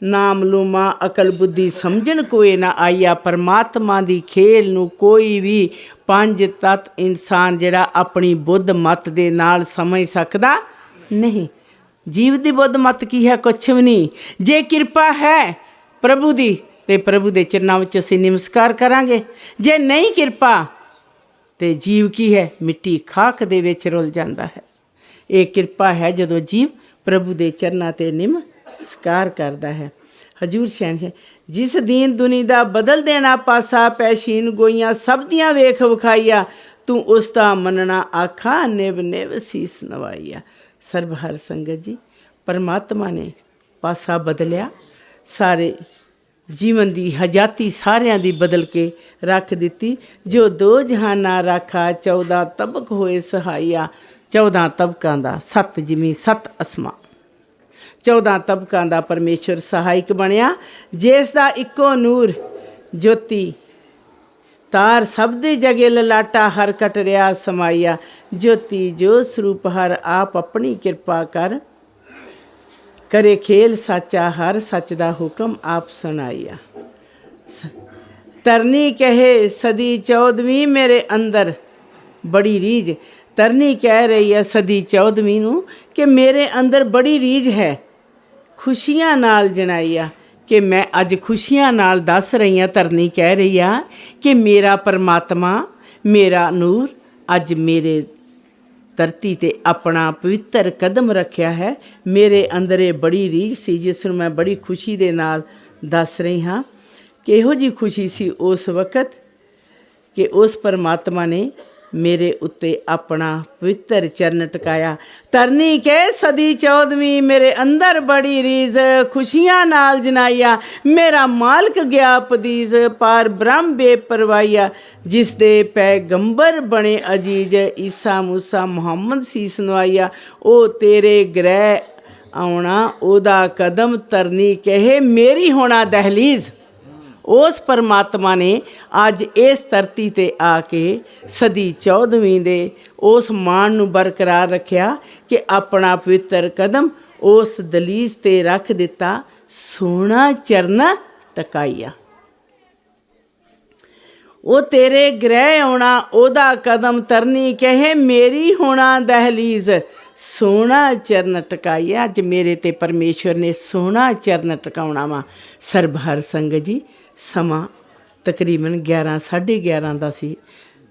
ਨਾਮ ਲੂਮਾ, ਅਕਲ ਬੁੱਧੀ ਸਮਝਣ ਕੋਏ ਨਾ ਆਈਆ। ਪਰਮਾਤਮਾ ਦੀ ਖੇਲ ਨੂੰ ਕੋਈ ਵੀ 5 ਤੱਤ ਇਨਸਾਨ ਜਿਹੜਾ ਆਪਣੀ ਬੁੱਧ ਮੱਤ ਦੇ ਨਾਲ ਸਮਝ ਸਕਦਾ ਨਹੀਂ। ਜੀਵ ਦੀ ਬੁੱਧ ਮੱਤ ਕੀ ਹੈ? ਕੁਛ ਵੀ ਨਹੀਂ। ਜੇ ਕਿਰਪਾ ਹੈ ਪ੍ਰਭੂ ਦੀ ਤੇ ਪ੍ਰਭੂ ਦੇ ਚਰਨਾਂ ਵਿੱਚ ਅਸੀਂ ਨਮਸਕਾਰ ਕਰਾਂਗੇ। ਜੇ ਨਹੀਂ ਕਿਰਪਾ ਤੇ ਜੀਵ ਕੀ ਹੈ? ਮਿੱਟੀ ਖਾਕ ਦੇ ਵਿੱਚ ਰੁਲ ਜਾਂਦਾ ਹੈ। ਇਹ ਕਿਰਪਾ ਹੈ ਜਦੋਂ ਜੀਵ ਪ੍ਰਭੂ ਦੇ ਚਰਨਾਂ 'ਤੇ ਨਮਸਕਾਰ ਕਰਦਾ ਹੈ। ਹਜੂਰ ਸ਼ਹਿਨशाह ਜਿਸ ਦੀਨ ਦੁਨੀ ਦਾ ਬਦਲ ਦੇਣਾ ਪਾਸਾ, ਪੈਸ਼ੀਨ ਗੋਈਆਂ ਸਭ ਦੀਆਂ ਵੇਖ ਵਿਖਾਈਆ। ਤੂੰ ਉਸ ਦਾ ਮੰਨਣਾ ਆਖਾ, ਨਿਵ ਨਿਵ ਸੀਸ ਨਵਾਈਆ। ਸਰਬ ਹਰ ਸੰਗਤ ਜੀ, ਪਰਮਾਤਮਾ ਨੇ ਪਾਸਾ ਬਦਲਿਆ। ਸਾਰੇ ਜੀਵਨ ਦੀ ਹਜਾਤੀ ਸਾਰਿਆਂ ਦੀ ਬਦਲ ਕੇ ਰੱਖ ਦਿੱਤੀ। ਜੋ 2 ਜਹਾਨਾਂ ਰਾਖਾ, 14 ਤਬਕ ਹੋਏ ਸਹਾਈਆ। 14 ਤਬਕਾਂ ਦਾ 7 ਜਿਮੀ 7 ਅਸਮਾਂ, 14 ਤਬਕਾਂ ਦਾ ਪਰਮੇਸ਼ਵਰ ਸਹਾਇਕ ਬਣਿਆ। ਜਿਸ ਦਾ ਇੱਕੋ ਨੂਰ ਜੋਤੀ ਤਾਰ ਸਭ ਦੇ ਜਗੇ ਲਲਾਟਾ, ਹਰ ਕਟ ਰਿਆ ਸਮਾਈਆ। ਜੋਤੀ ਜੋ ਸਰੂਪ ਹਰ ਆਪ ਆਪਣੀ ਕਿਰਪਾ ਕਰ, ਕਰੇ ਖੇਲ ਸਾਚਾ ਹਰ ਸੱਚ ਦਾ ਹੁਕਮ ਆਪ ਸੁਣਾਈਆ। ਤਰਨੀ ਕਹੇ ਸਦੀ 14ਵੀਂ ਮੇਰੇ ਅੰਦਰ ਬੜੀ ਰੀਝ। ਤਰਨੀ ਕਹਿ ਰਹੀ ਹੈ ਸਦੀ 14ਵੀਂ ਨੂੰ ਕਿ ਮੇਰੇ ਅੰਦਰ ਬੜੀ ਰੀਝ ਹੈ, ਖੁਸ਼ੀਆਂ ਨਾਲ ਜਣਾਈਆ। ਕਿ ਮੈਂ ਅੱਜ ਖੁਸ਼ੀਆਂ ਨਾਲ ਦੱਸ ਰਹੀ ਹਾਂ, ਧਰਨੀ ਕਹਿ ਰਹੀ ਆ ਕਿ ਮੇਰਾ ਪਰਮਾਤਮਾ, ਮੇਰਾ ਨੂਰ ਅੱਜ ਮੇਰੇ ਧਰਤੀ 'ਤੇ ਆਪਣਾ ਪਵਿੱਤਰ ਕਦਮ ਰੱਖਿਆ ਹੈ। ਮੇਰੇ ਅੰਦਰ ਇਹ ਬੜੀ ਰੀਝ ਸੀ ਜਿਸ ਨੂੰ ਮੈਂ ਬੜੀ ਖੁਸ਼ੀ ਦੇ ਨਾਲ ਦੱਸ ਰਹੀ ਹਾਂ। ਕਿਹੋ ਜਿਹੀ ਖੁਸ਼ੀ ਸੀ ਉਸ ਵਕਤ ਕਿ ਉਸ ਪਰਮਾਤਮਾ ਨੇ ਮੇਰੇ ਉੱਤੇ ਆਪਣਾ ਪਵਿੱਤਰ ਚਰਨ ਟਿਕਾਇਆ। ਧਰਨੀ ਕਹਿ ਸਦੀ 14ਵੀਂ ਮੇਰੇ ਅੰਦਰ ਬੜੀ ਰੀਝ, ਖੁਸ਼ੀਆਂ ਨਾਲ ਜਨਾਈਆ। ਮੇਰਾ ਮਾਲਕ ਗਿਆ ਪਦੀਜ਼, ਪਾਰ ਬ੍ਰਹਮ ਬੇਪਰਵਾਈਆ। ਜਿਸ ਦੇ ਪੈਗੰਬਰ ਬਣੇ ਅਜੀਜ਼, ਈਸਾ ਮੂਸਾ ਮੁਹੰਮਦ ਸੀਸ ਨਵਾਈਆ। ਉਹ ਤੇਰੇ ਗ੍ਰਹਿ ਆਉਣਾ ਉਹਦਾ ਕਦਮ, ਧਰਨੀ ਕਹੇ ਮੇਰੀ ਹੋਣਾ ਦਹਲੀਜ਼। ਉਸ ਪਰਮਾਤਮਾ ਨੇ ਅੱਜ ਇਸ ਧਰਤੀ 'ਤੇ ਆ ਕੇ ਸਦੀ 14ਵੀਂ ਦੇ ਉਸ ਮਾਣ ਨੂੰ ਬਰਕਰਾਰ ਰੱਖਿਆ ਕਿ ਆਪਣਾ ਪਵਿੱਤਰ ਕਦਮ ਉਸ ਦਲੀਜ਼ 'ਤੇ ਰੱਖ ਦਿੱਤਾ, ਸੋਹਣਾ ਚਰਨ ਟਕਾਈਆ। ਉਹ ਤੇਰੇ ਗ੍ਰਹਿ ਆਉਣਾ ਉਹਦਾ ਕਦਮ, ਧਰਨੀ ਕਹੇ ਮੇਰੀ ਹੋਣਾ ਦਹਲੀਜ਼। ਸੋਹਣਾ ਚਰਨ ਟਕਾਈਆ। ਅੱਜ ਮੇਰੇ 'ਤੇ ਪਰਮੇਸ਼ਵਰ ਨੇ ਸੋਹਣਾ ਚਰਨ ਟਿਕਾਉਣਾ ਵਾ। ਸਰਬ ਹਰ ਸੰਗਤ ਜੀ, ਸਮਾਂ ਤਕਰੀਬਨ 11 ਸਾਢੇ 11 ਦਾ ਸੀ,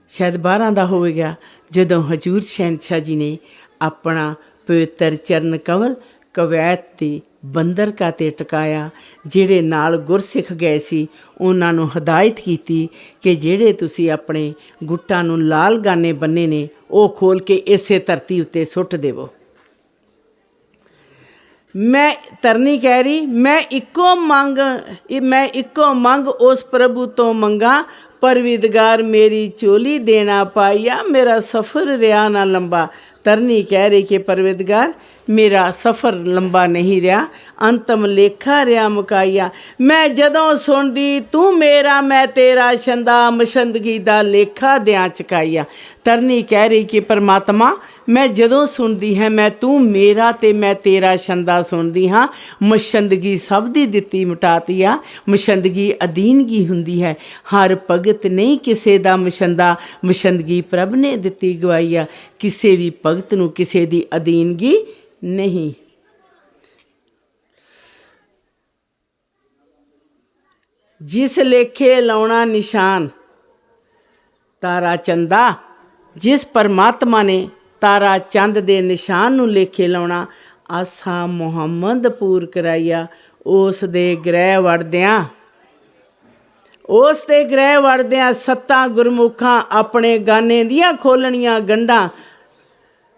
ਸ਼ਾਇਦ 12 ਦਾ ਹੋਵੇਗਾ, ਜਦੋਂ ਹਜ਼ੂਰ ਸ਼ਹਿਨशाह ਜੀ ਨੇ ਆਪਣਾ ਪਵਿੱਤਰ ਚਰਨ ਕਮਲ ਕਵੈਤ ਦੀ ਬੰਦਰਗਾਹ 'ਤੇ ਟਿਕਾਇਆ। ਜਿਹੜੇ ਨਾਲ ਗੁਰਸਿੱਖ ਗਏ ਸੀ ਉਹਨਾਂ ਨੂੰ ਹਦਾਇਤ ਕੀਤੀ ਕਿ ਜਿਹੜੇ ਤੁਸੀਂ ਆਪਣੇ ਗੁੱਟਾਂ ਨੂੰ ਲਾਲ ਗਾਨੇ ਬੰਨੇ ਨੇ ਉਹ ਖੋਲ੍ਹ ਕੇ ਇਸੇ ਧਰਤੀ ਉੱਤੇ ਸੁੱਟ ਦੇਵੋ। ਮੈਂ ਧਰਨੀ ਕਹਿ ਰਹੀ, ਮੈਂ ਇੱਕੋ ਮੰਗ ਉਸ ਪ੍ਰਭੂ ਤੋਂ ਮੰਗਾ, ਪਰਵਿਦਗਾਰ ਮੇਰੀ ਝੋਲੀ ਦੇਣਾ ਪਾਈਆ। ਮੇਰਾ ਸਫ਼ਰ ਰਿਹਾ ਨਾ ਲੰਬਾ, तरनी कह रही कि परवरदिगार मेरा सफ़र लंबा नहीं रहा, अंतम लेखा रहा मुकाइया। मैं जदों सुनदी तू मेरा मैं तेरा छंदा, मशंदगी दा लेखा दियां चकाइया। तरनी कह रही कि परमात्मा मैं जदों सुनदी है मैं तू मेरा ते मैं तेरा छंदा सुनदी हाँ। मशंदगी सब दी दित्ती मिटाती आ, मशंदगी अधीनगी हुंदी है। हर भगत नहीं किसे दा मशंदा, मशंदगी प्रभ ने दित्ती गवाई आ। किसे भी भगत नूं किसे दी अधीनगी नहीं। जिस लेखे लाउणा निशान तारा चंदा, जिस परमात्मा ने तारा चंद दे निशान नूं लेखे लाउणा, आसा मुहम्मद पूर कराइया। उस दे ग्रह वड़दियां, उस दे ग्रह वड़दियां सत्तां गुरमुखां अपने गाने दियां खोलणियां गंढां,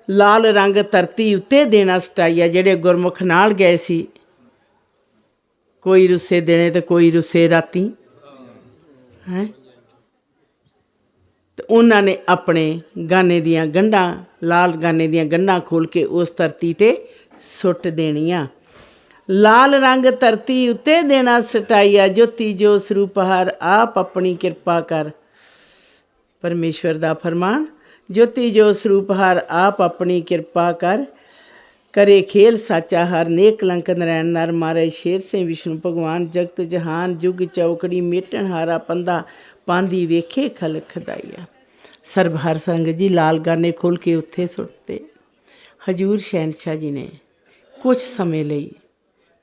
लाल रंग धरती उत्ते देना सटाइया। जेड़े गुरमुख नाल गए सी, कोई रुस्से दिने ते कोई रुस्से राती हैं, ते उन्हां ने अपने गाने दियां गंढां, लाल गाने दियां गंढां खोल के उस धरती ते सुੱਟ देनियां। लाल रंग धरती उत्ते देना सटाइया, ज्योति जो सरूप हर आप अपनी किरपा कर। परमेश्वर दा फरमान, ज्योति जो सरूप हर आप अपनी किरपा कर। करे खेल साचा हर नेक कलंक नरैन नर मारे, शेर से विष्णु भगवान जगत जहान। जुग चौकड़ी मेटन हारा पंदा, पांदी वेखे खल खदाइया। ਸਰਬਹਰ ਸੰਗਤ जी लाल गाने खोल के उत्थे सुੱਟਦੇ। ਹਜੂਰ ਸ਼ਹਿਨशाह जी ने कुछ समय ਲਈ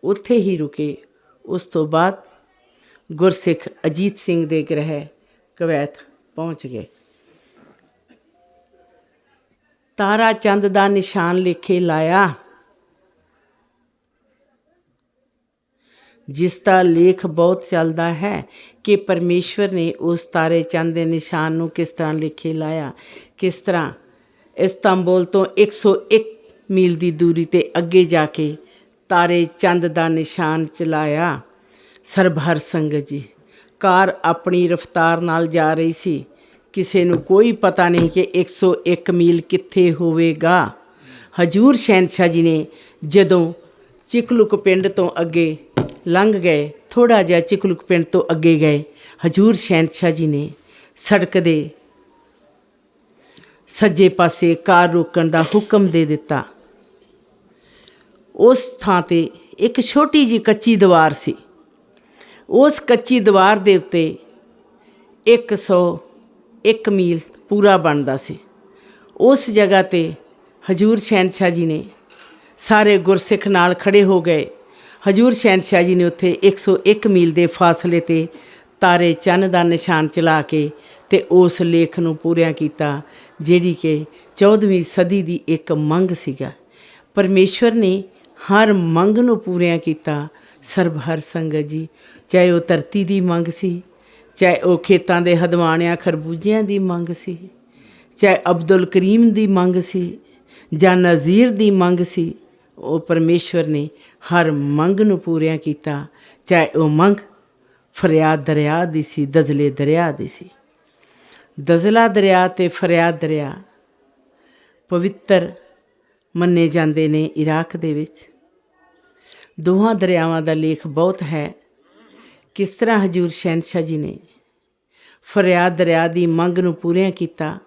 ਉੱਥੇ ਹੀ ਰੁਕੇ। ਉਸ ਤੋਂ ਬਾਅਦ ਗੁਰਸਿੱਖ ਅਜੀਤ ਸਿੰਘ ਦੇ ਗ੍ਰਹਿ ਕਵੈਤ ਪਹੁੰਚ ਗਏ। ਤਾਰਾ ਚੰਦ ਦਾ ਨਿਸ਼ਾਨ ਲੇਖੇ ਲਾਇਆ, ਜਿਸ ਦਾ ਲੇਖ ਬਹੁਤ ਚੱਲਦਾ ਹੈ ਕਿ ਪਰਮੇਸ਼ਵਰ ਨੇ ਉਸ ਤਾਰੇ ਚੰਦ ਦੇ ਨਿਸ਼ਾਨ ਨੂੰ ਕਿਸ ਤਰ੍ਹਾਂ ਲੇਖੇ ਲਾਇਆ। ਕਿਸ ਤਰ੍ਹਾਂ ਇਸਤਾਂਬੁਲ ਤੋਂ 101 ਮੀਲ ਦੀ ਦੂਰੀ 'ਤੇ ਅੱਗੇ ਜਾ ਕੇ ਤਾਰੇ ਚੰਦ ਦਾ ਨਿਸ਼ਾਨ ਚਲਾਇਆ। ਸਰਬਹਰ ਸੰਗਤ ਜੀ, ਕਾਰ ਆਪਣੀ ਰਫਤਾਰ ਨਾਲ ਜਾ ਰਹੀ ਸੀ। ਕਿਸੇ ਨੂੰ ਕੋਈ ਪਤਾ ਨਹੀਂ ਕਿ 101 ਮੀਲ ਕਿੱਥੇ ਹੋਵੇਗਾ। ਹਜੂਰ ਸ਼ਹਿਨशाह ਜੀ ਨੇ ਜਦੋਂ ਚਿਕਲੁਕ ਪਿੰਡ ਤੋਂ ਅੱਗੇ ਲੰਘ ਗਏ, ਥੋੜ੍ਹਾ ਜਿਹਾ ਚਿਕਲੁਕ ਪਿੰਡ ਤੋਂ ਅੱਗੇ ਗਏ, ਹਜੂਰ ਸ਼ਹਿਨशाह ਜੀ ਨੇ ਸੜਕ ਦੇ ਸੱਜੇ ਪਾਸੇ ਕਾਰ ਰੋਕਣ ਦਾ ਹੁਕਮ ਦੇ ਦਿੱਤਾ। ਉਸ ਥਾਂ 'ਤੇ ਇੱਕ ਛੋਟੀ ਜਿਹੀ ਕੱਚੀ ਦੀਵਾਰ ਸੀ। ਉਸ ਕੱਚੀ ਦੀਵਾਰ ਦੇ ਉੱਤੇ 101 ਮੀਲ ਪੂਰਾ ਬਣਦਾ ਸੀ। ਉਸ ਜਗ੍ਹਾ 'ਤੇ ਹਜੂਰ ਸ਼ਹਿਨशाह ਜੀ ਨੇ ਸਾਰੇ ਗੁਰਸਿੱਖ ਨਾਲ ਖੜ੍ਹੇ ਹੋ ਗਏ। ਹਜੂਰ ਸ਼ਹਿਨशाह ਜੀ ਨੇ ਉੱਥੇ 101 ਮੀਲ ਦੇ ਫਾਸਲੇ 'ਤੇ ਤਾਰੇ ਚੰਨ ਦਾ ਨਿਸ਼ਾਨ ਚਲਾ ਕੇ ਅਤੇ ਉਸ ਲੇਖ ਨੂੰ ਪੂਰਿਆ ਕੀਤਾ, ਜਿਹੜੀ ਕਿ 14ਵੀਂ ਸਦੀ ਦੀ ਇੱਕ ਮੰਗ ਸੀਗਾ। ਪਰਮੇਸ਼ਵਰ ਨੇ ਹਰ ਮੰਗ ਨੂੰ ਪੂਰਿਆ ਕੀਤਾ। ਸਰਬਹਰ ਸੰਗਤ ਜੀ, ਚਾਹੇ ਉਹ ਧਰਤੀ ਦੀ ਮੰਗ ਸੀ, ਚਾਹੇ ਉਹ ਖੇਤਾਂ ਦੇ ਹਦਵਾਣਿਆਂ ਖਰਬੂਜਿਆਂ ਦੀ ਮੰਗ ਸੀ, ਚਾਹੇ ਅਬਦੁਲ ਕਰੀਮ ਦੀ ਮੰਗ ਸੀ ਜਾਂ ਨਜ਼ੀਰ ਦੀ ਮੰਗ ਸੀ, ਉਹ ਪਰਮੇਸ਼ਵਰ ਨੇ ਹਰ ਮੰਗ ਨੂੰ ਪੂਰਿਆ ਕੀਤਾ। ਚਾਹੇ ਉਹ ਮੰਗ ਫਰਿਆਦ ਦਰਿਆ ਦੀ ਸੀ, ਦਜਲੇ ਦਰਿਆ ਦੀ ਸੀ। ਦਜਲਾ ਦਰਿਆ ਅਤੇ ਫਰਿਆਦ ਦਰਿਆ ਪਵਿੱਤਰ ਮੰਨੇ ਜਾਂਦੇ ਨੇ ਇਰਾਕ ਦੇ ਵਿੱਚ। ਦੋਹਾਂ ਦਰਿਆਵਾਂ ਦਾ ਲੇਖ ਬਹੁਤ ਹੈ। ਕਿਸ ਤਰ੍ਹਾਂ ਹਜੂਰ ਸ਼ਹਿਨशाह ਜੀ ਨੇ ਫਰਿਆਦ ਦਰਿਆ ਦੀ ਮੰਗ ਨੂੰ ਪੂਰਿਆ ਕੀਤਾ।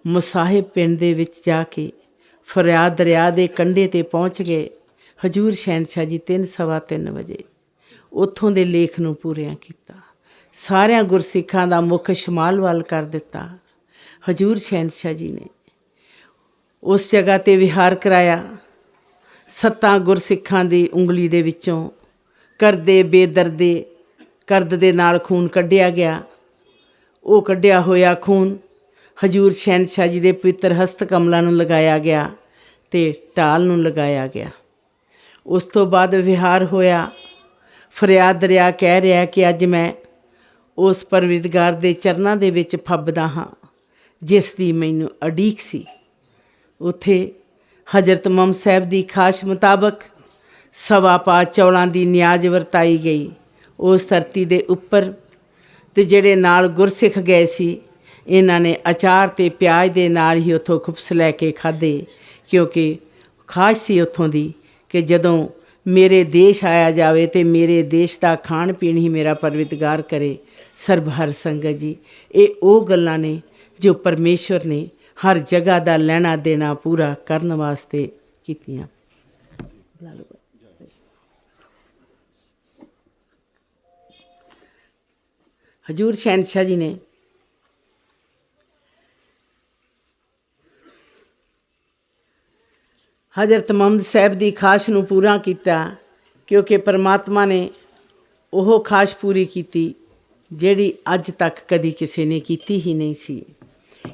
ਮੁਸਾਹਿਬ ਪਿੰਡ ਦੇ ਵਿੱਚ ਜਾ ਕੇ ਫਰਿਆਦ ਦਰਿਆ ਦੇ ਕੰਢੇ 'ਤੇ ਪਹੁੰਚ ਗਏ ਹਜੂਰ ਸ਼ਹਿਨशाह ਜੀ 3:15 ਵਜੇ। ਉੱਥੋਂ ਦੇ ਲੇਖ ਨੂੰ ਪੂਰਿਆ ਕੀਤਾ। ਸਾਰਿਆਂ ਗੁਰਸਿੱਖਾਂ ਦਾ ਮੁੱਖ ਸ਼ਮਾਲ ਵੱਲ ਕਰ ਦਿੱਤਾ। ਹਜੂਰ ਸ਼ਹਿਨशाह ਜੀ ਨੇ ਉਸ ਜਗ੍ਹਾ 'ਤੇ ਵਿਹਾਰ ਕਰਾਇਆ। 7 ਗੁਰਸਿੱਖਾਂ ਦੀ ਉਂਗਲੀ ਦੇ ਵਿੱਚੋਂ ਕਰਦੇ ਬੇਦਰਦੇ ਕਰਦ ਦੇ ਨਾਲ ਖੂਨ ਕੱਢਿਆ ਗਿਆ। ਉਹ ਕੱਢਿਆ ਹੋਇਆ ਖੂਨ ਹਜੂਰ ਸ਼ਹਿਨशाह ਜੀ ਦੇ ਪਵਿੱਤਰ ਹਸਤ ਕਮਲਾਂ ਨੂੰ ਲਗਾਇਆ ਗਿਆ ਅਤੇ ਢਾਲ ਨੂੰ ਲਗਾਇਆ ਗਿਆ। ਉਸ ਤੋਂ ਬਾਅਦ ਵਿਹਾਰ ਹੋਇਆ। ਫਰਿਆਦ ਦਰਿਆ ਕਹਿ ਰਿਹਾ ਕਿ ਅੱਜ ਮੈਂ ਉਸ ਪਰਵਰਦਿਗਾਰ ਦੇ ਚਰਨਾਂ ਦੇ ਵਿੱਚ ਫੱਬਦਾ ਹਾਂ ਜਿਸ ਦੀ ਮੈਨੂੰ ਉਡੀਕ ਸੀ। ਉੱਥੇ ਹਜ਼ਰਤ ਮੁਹੰਮਦ ਸਾਹਿਬ ਦੀ ਖਾਸ਼ ਮੁਤਾਬਕ 1.25 ਪਾ ਚੌਲਾਂ ਦੀ ਨਿਆਜ਼ ਵਰਤਾਈ ਗਈ ਉਸ ਧਰਤੀ ਦੇ ਉੱਪਰ। ਅਤੇ ਜਿਹੜੇ ਨਾਲ ਗੁਰਸਿੱਖ ਗਏ ਸੀ, ਇਹਨਾਂ ਨੇ ਅਚਾਰ ਤੇ ਪਿਆਜ਼ ਦੇ ਨਾਲ ਹੀ ਉੱਥੋਂ ਖੁਬਸ ਲੈ ਕੇ ਖਾਧੇ, ਕਿਉਂਕਿ ਖਾਸ ਸੀ ਉੱਥੋਂ ਦੀ ਕਿ ਜਦੋਂ ਮੇਰੇ ਦੇਸ਼ ਆਇਆ ਜਾਵੇ ਤੇ ਮੇਰੇ ਦੇਸ਼ ਦਾ ਖਾਣ ਪੀਣ ਹੀ ਮੇਰਾ ਪਰਵਿਤਗਾਰ ਕਰੇ। ਸਰਬ ਹਰ ਸੰਗਤ ਜੀ, ਇਹ ਉਹ ਗੱਲਾਂ ਨੇ ਜੋ ਪਰਮੇਸ਼ਵਰ ਨੇ ਹਰ ਜਗ੍ਹਾ ਦਾ ਲੈਣਾ ਦੇਣਾ ਪੂਰਾ ਕਰਨ ਵਾਸਤੇ ਕੀਤੀਆਂ। ਹਜ਼ੂਰ ਸ਼ਹਿਨशाह ਜੀ ਨੇ ਹਜ਼ਰਤ ਮੁਹੰਮਦ ਸਾਹਿਬ ਦੀ ਖਾਸ਼ ਨੂੰ ਪੂਰਾ ਕੀਤਾ, ਕਿਉਂਕਿ ਪਰਮਾਤਮਾ ਨੇ ਉਹ ਖਾਸ਼ ਪੂਰੀ ਕੀਤੀ ਜਿਹੜੀ ਅੱਜ ਤੱਕ ਕਦੀ ਕਿਸੇ ਨੇ ਕੀਤੀ ਹੀ ਨਹੀਂ ਸੀ।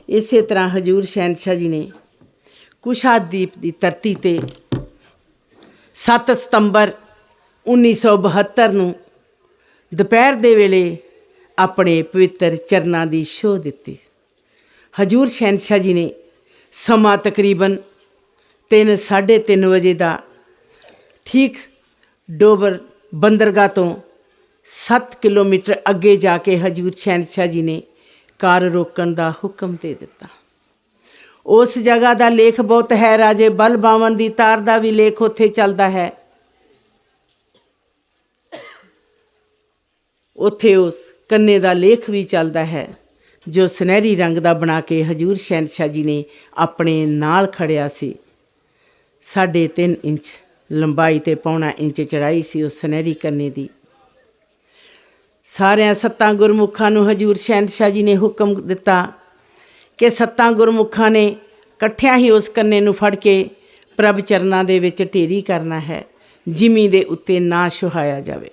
ਇਸੇ ਤਰ੍ਹਾਂ ਹਜ਼ੂਰ ਸ਼ਹਿਨशाह ਜੀ ਨੇ ਕੁਸ਼ਾਦੀਪ ਦੀ ਧਰਤੀ 'ਤੇ 7 ਸਤੰਬਰ 1972 ਨੂੰ ਦੁਪਹਿਰ ਦੇ ਵੇਲੇ ਆਪਣੇ ਪਵਿੱਤਰ ਚਰਨਾਂ ਦੀ ਛੋਹ ਦਿੱਤੀ। ਹਜ਼ੂਰ ਸ਼ਹਿਨशाह ਜੀ ਨੇ ਸਮਾਂ ਤਕਰੀਬਨ 3-3:30 ਵਜੇ ਦਾ ਠੀਕ ਡੋਬਰ ਬੰਦਰਗਾਹ ਤੋਂ 7 ਕਿਲੋਮੀਟਰ ਅੱਗੇ ਜਾ ਕੇ ਹਜ਼ੂਰ ਸ਼ਹਿਨशाह ਜੀ ਨੇ ਕਾਰ ਰੋਕਣ ਦਾ ਹੁਕਮ ਦੇ ਦਿੱਤਾ। ਉਸ ਜਗ੍ਹਾ ਦਾ ਲੇਖ ਬਹੁਤ ਹੈ। ਰਾਜੇ ਬਲ ਬਾਵਨ ਦੀ ਤਾਰ ਦਾ ਵੀ ਲੇਖ ਉੱਥੇ ਚੱਲਦਾ ਹੈ। ਉੱਥੇ ਉਸ ਕੰਨੇ ਦਾ ਲੇਖ ਵੀ ਚੱਲਦਾ ਹੈ ਜੋ ਸੁਨਹਿਰੀ ਰੰਗ ਦਾ ਬਣਾ ਕੇ ਹਜ਼ੂਰ ਸ਼ਹਿਨशाह ਜੀ ਨੇ ਆਪਣੇ ਨਾਲ ਖੜਿਆ ਸੀ। 3.5 ਇੰਚ ਲੰਬਾਈ ਤੇ 1.25 ਇੰਚ ਚੜਾਈ ਸੀ ਉਸ ਸੁਨਹਿਰੀ ਕੰਨੇ ਦੀ। ਸਾਰਿਆਂ 7 ਗੁਰਮੁਖਾਂ ਨੂੰ ਹਜ਼ੂਰ ਸ਼ਹਿਨशाह ਜੀ ਨੇ ਹੁਕਮ ਦਿੱਤਾ ਕਿ 7 ਗੁਰਮੁਖਾਂ ਨੇ ਇਕੱਠਿਆਂ ਹੀ ਉਸ ਕੰਨੇ ਨੂੰ ਫੜ ਕੇ ਪ੍ਰਭ ਚਰਨਾਂ ਦੇ ਵਿੱਚ ਢੇਰੀ ਕਰਨਾ ਹੈ, ਜਿਮੀ ਦੇ ਉੱਤੇ ਨਾ ਸੁਹਾਇਆ ਜਾਵੇ।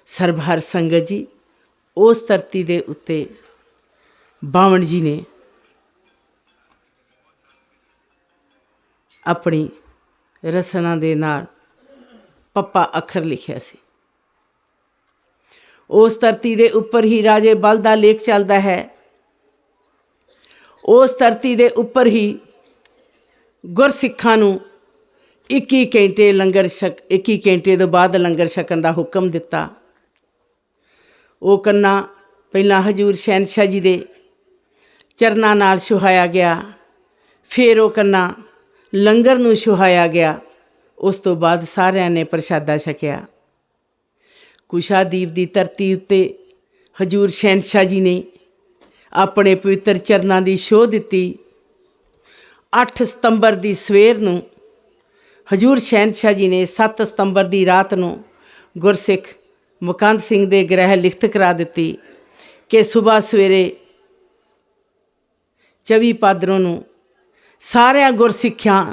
ਸਰਬ ਹਰ ਸੰਗਤ ਜੀ, ਉਸ ਧਰਤੀ ਦੇ ਉੱਤੇ ਬਾਵਨ ਜੀ ਨੇ ਆਪਣੀ ਰਸਨਾ ਦੇ ਨਾਲ ਪੱਪਾ ਅੱਖਰ ਲਿਖਿਆ ਸੀ। ਉਸ ਧਰਤੀ ਦੇ ਉੱਪਰ ਹੀ ਰਾਜੇ ਬਲ ਦਾ ਲੇਖ ਚੱਲਦਾ ਹੈ। ਉਸ ਧਰਤੀ ਦੇ ਉੱਪਰ ਹੀ ਗੁਰਸਿੱਖਾਂ ਨੂੰ 21 ਘੰਟੇ 21 ਘੰਟੇ ਤੋਂ ਬਾਅਦ ਲੰਗਰ ਛਕਣ ਦਾ ਹੁਕਮ ਦਿੱਤਾ। ਉਹ ਕੰਨਾ ਪਹਿਲਾਂ ਹਜ਼ੂਰ ਸ਼ਹਿਨशाह ਜੀ ਦੇ ਚਰਨਾਂ ਨਾਲ ਛੁਹਾਇਆ ਗਿਆ, ਫਿਰ ਉਹ ਕੰਨਾ ਲੰਗਰ ਨੂੰ ਛੁਹਾਇਆ ਗਿਆ। ਉਸ ਤੋਂ ਬਾਅਦ ਸਾਰਿਆਂ ਨੇ ਪ੍ਰਸ਼ਾਦਾ ਛਕਿਆ। ਕੁਸ਼ਾਦੀਪ ਦੀ ਧਰਤੀ ਉੱਤੇ ਹਜ਼ੂਰ ਸ਼ਹਿਨशाह ਜੀ ਨੇ ਆਪਣੇ ਪਵਿੱਤਰ ਚਰਨਾਂ ਦੀ ਛੋਹ ਦਿੱਤੀ। 8 ਸਤੰਬਰ ਦੀ ਸਵੇਰ ਨੂੰ ਹਜ਼ੂਰ ਸ਼ਹਿਨशाह ਜੀ ਨੇ 7 ਸਤੰਬਰ ਦੀ ਰਾਤ ਨੂੰ ਗੁਰਸਿੱਖ ਮੁਕੰਦ ਸਿੰਘ ਦੇ ਗ੍ਰਹਿ ਲਿਖਤ ਕਰਾ ਦਿੱਤੀ ਕਿ ਸੁਬਾਹ ਸਵੇਰੇ 24 ਭਾਦਰੋਂ ਨੂੰ ਸਾਰਿਆਂ ਗੁਰਸਿੱਖਾਂ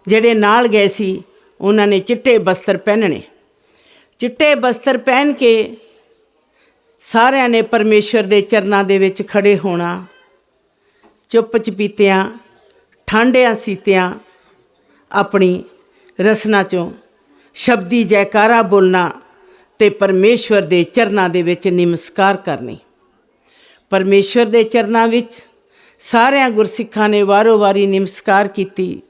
ਜਿਹੜੇ ਨਾਲ ਗਏ ਸੀ ਉਹਨਾਂ ਨੇ ਚਿੱਟੇ ਬਸਤਰ ਪਹਿਨਣੇ। ਚਿੱਟੇ ਬਸਤਰ ਪਹਿਨ ਕੇ ਸਾਰਿਆਂ ਨੇ ਪਰਮੇਸ਼ਵਰ ਦੇ ਚਰਨਾਂ ਦੇ ਵਿੱਚ ਖੜੇ ਹੋਣਾ। ਚੁੱਪ ਚਪੀਤਿਆਂ ਠਾਂਡਿਆਂ ਸੀਤਿਆਂ ਆਪਣੀ ਰਸਨਾ 'ਚੋਂ ਸ਼ਬਦੀ ਜੈਕਾਰਾ ਬੋਲਣਾ ਤੇ ਪਰਮੇਸ਼ਵਰ ਦੇ ਚਰਨਾਂ ਦੇ ਵਿੱਚ ਨਮਸਕਾਰ ਕਰਨੀ। ਪਰਮੇਸ਼ਵਰ ਦੇ ਚਰਨਾਂ ਵਿੱਚ ਸਾਰਿਆਂ ਗੁਰਸਿੱਖਾਂ ਨੇ ਵਾਰੋ ਵਾਰੀ ਨਮਸਕਾਰ ਕੀਤੀ।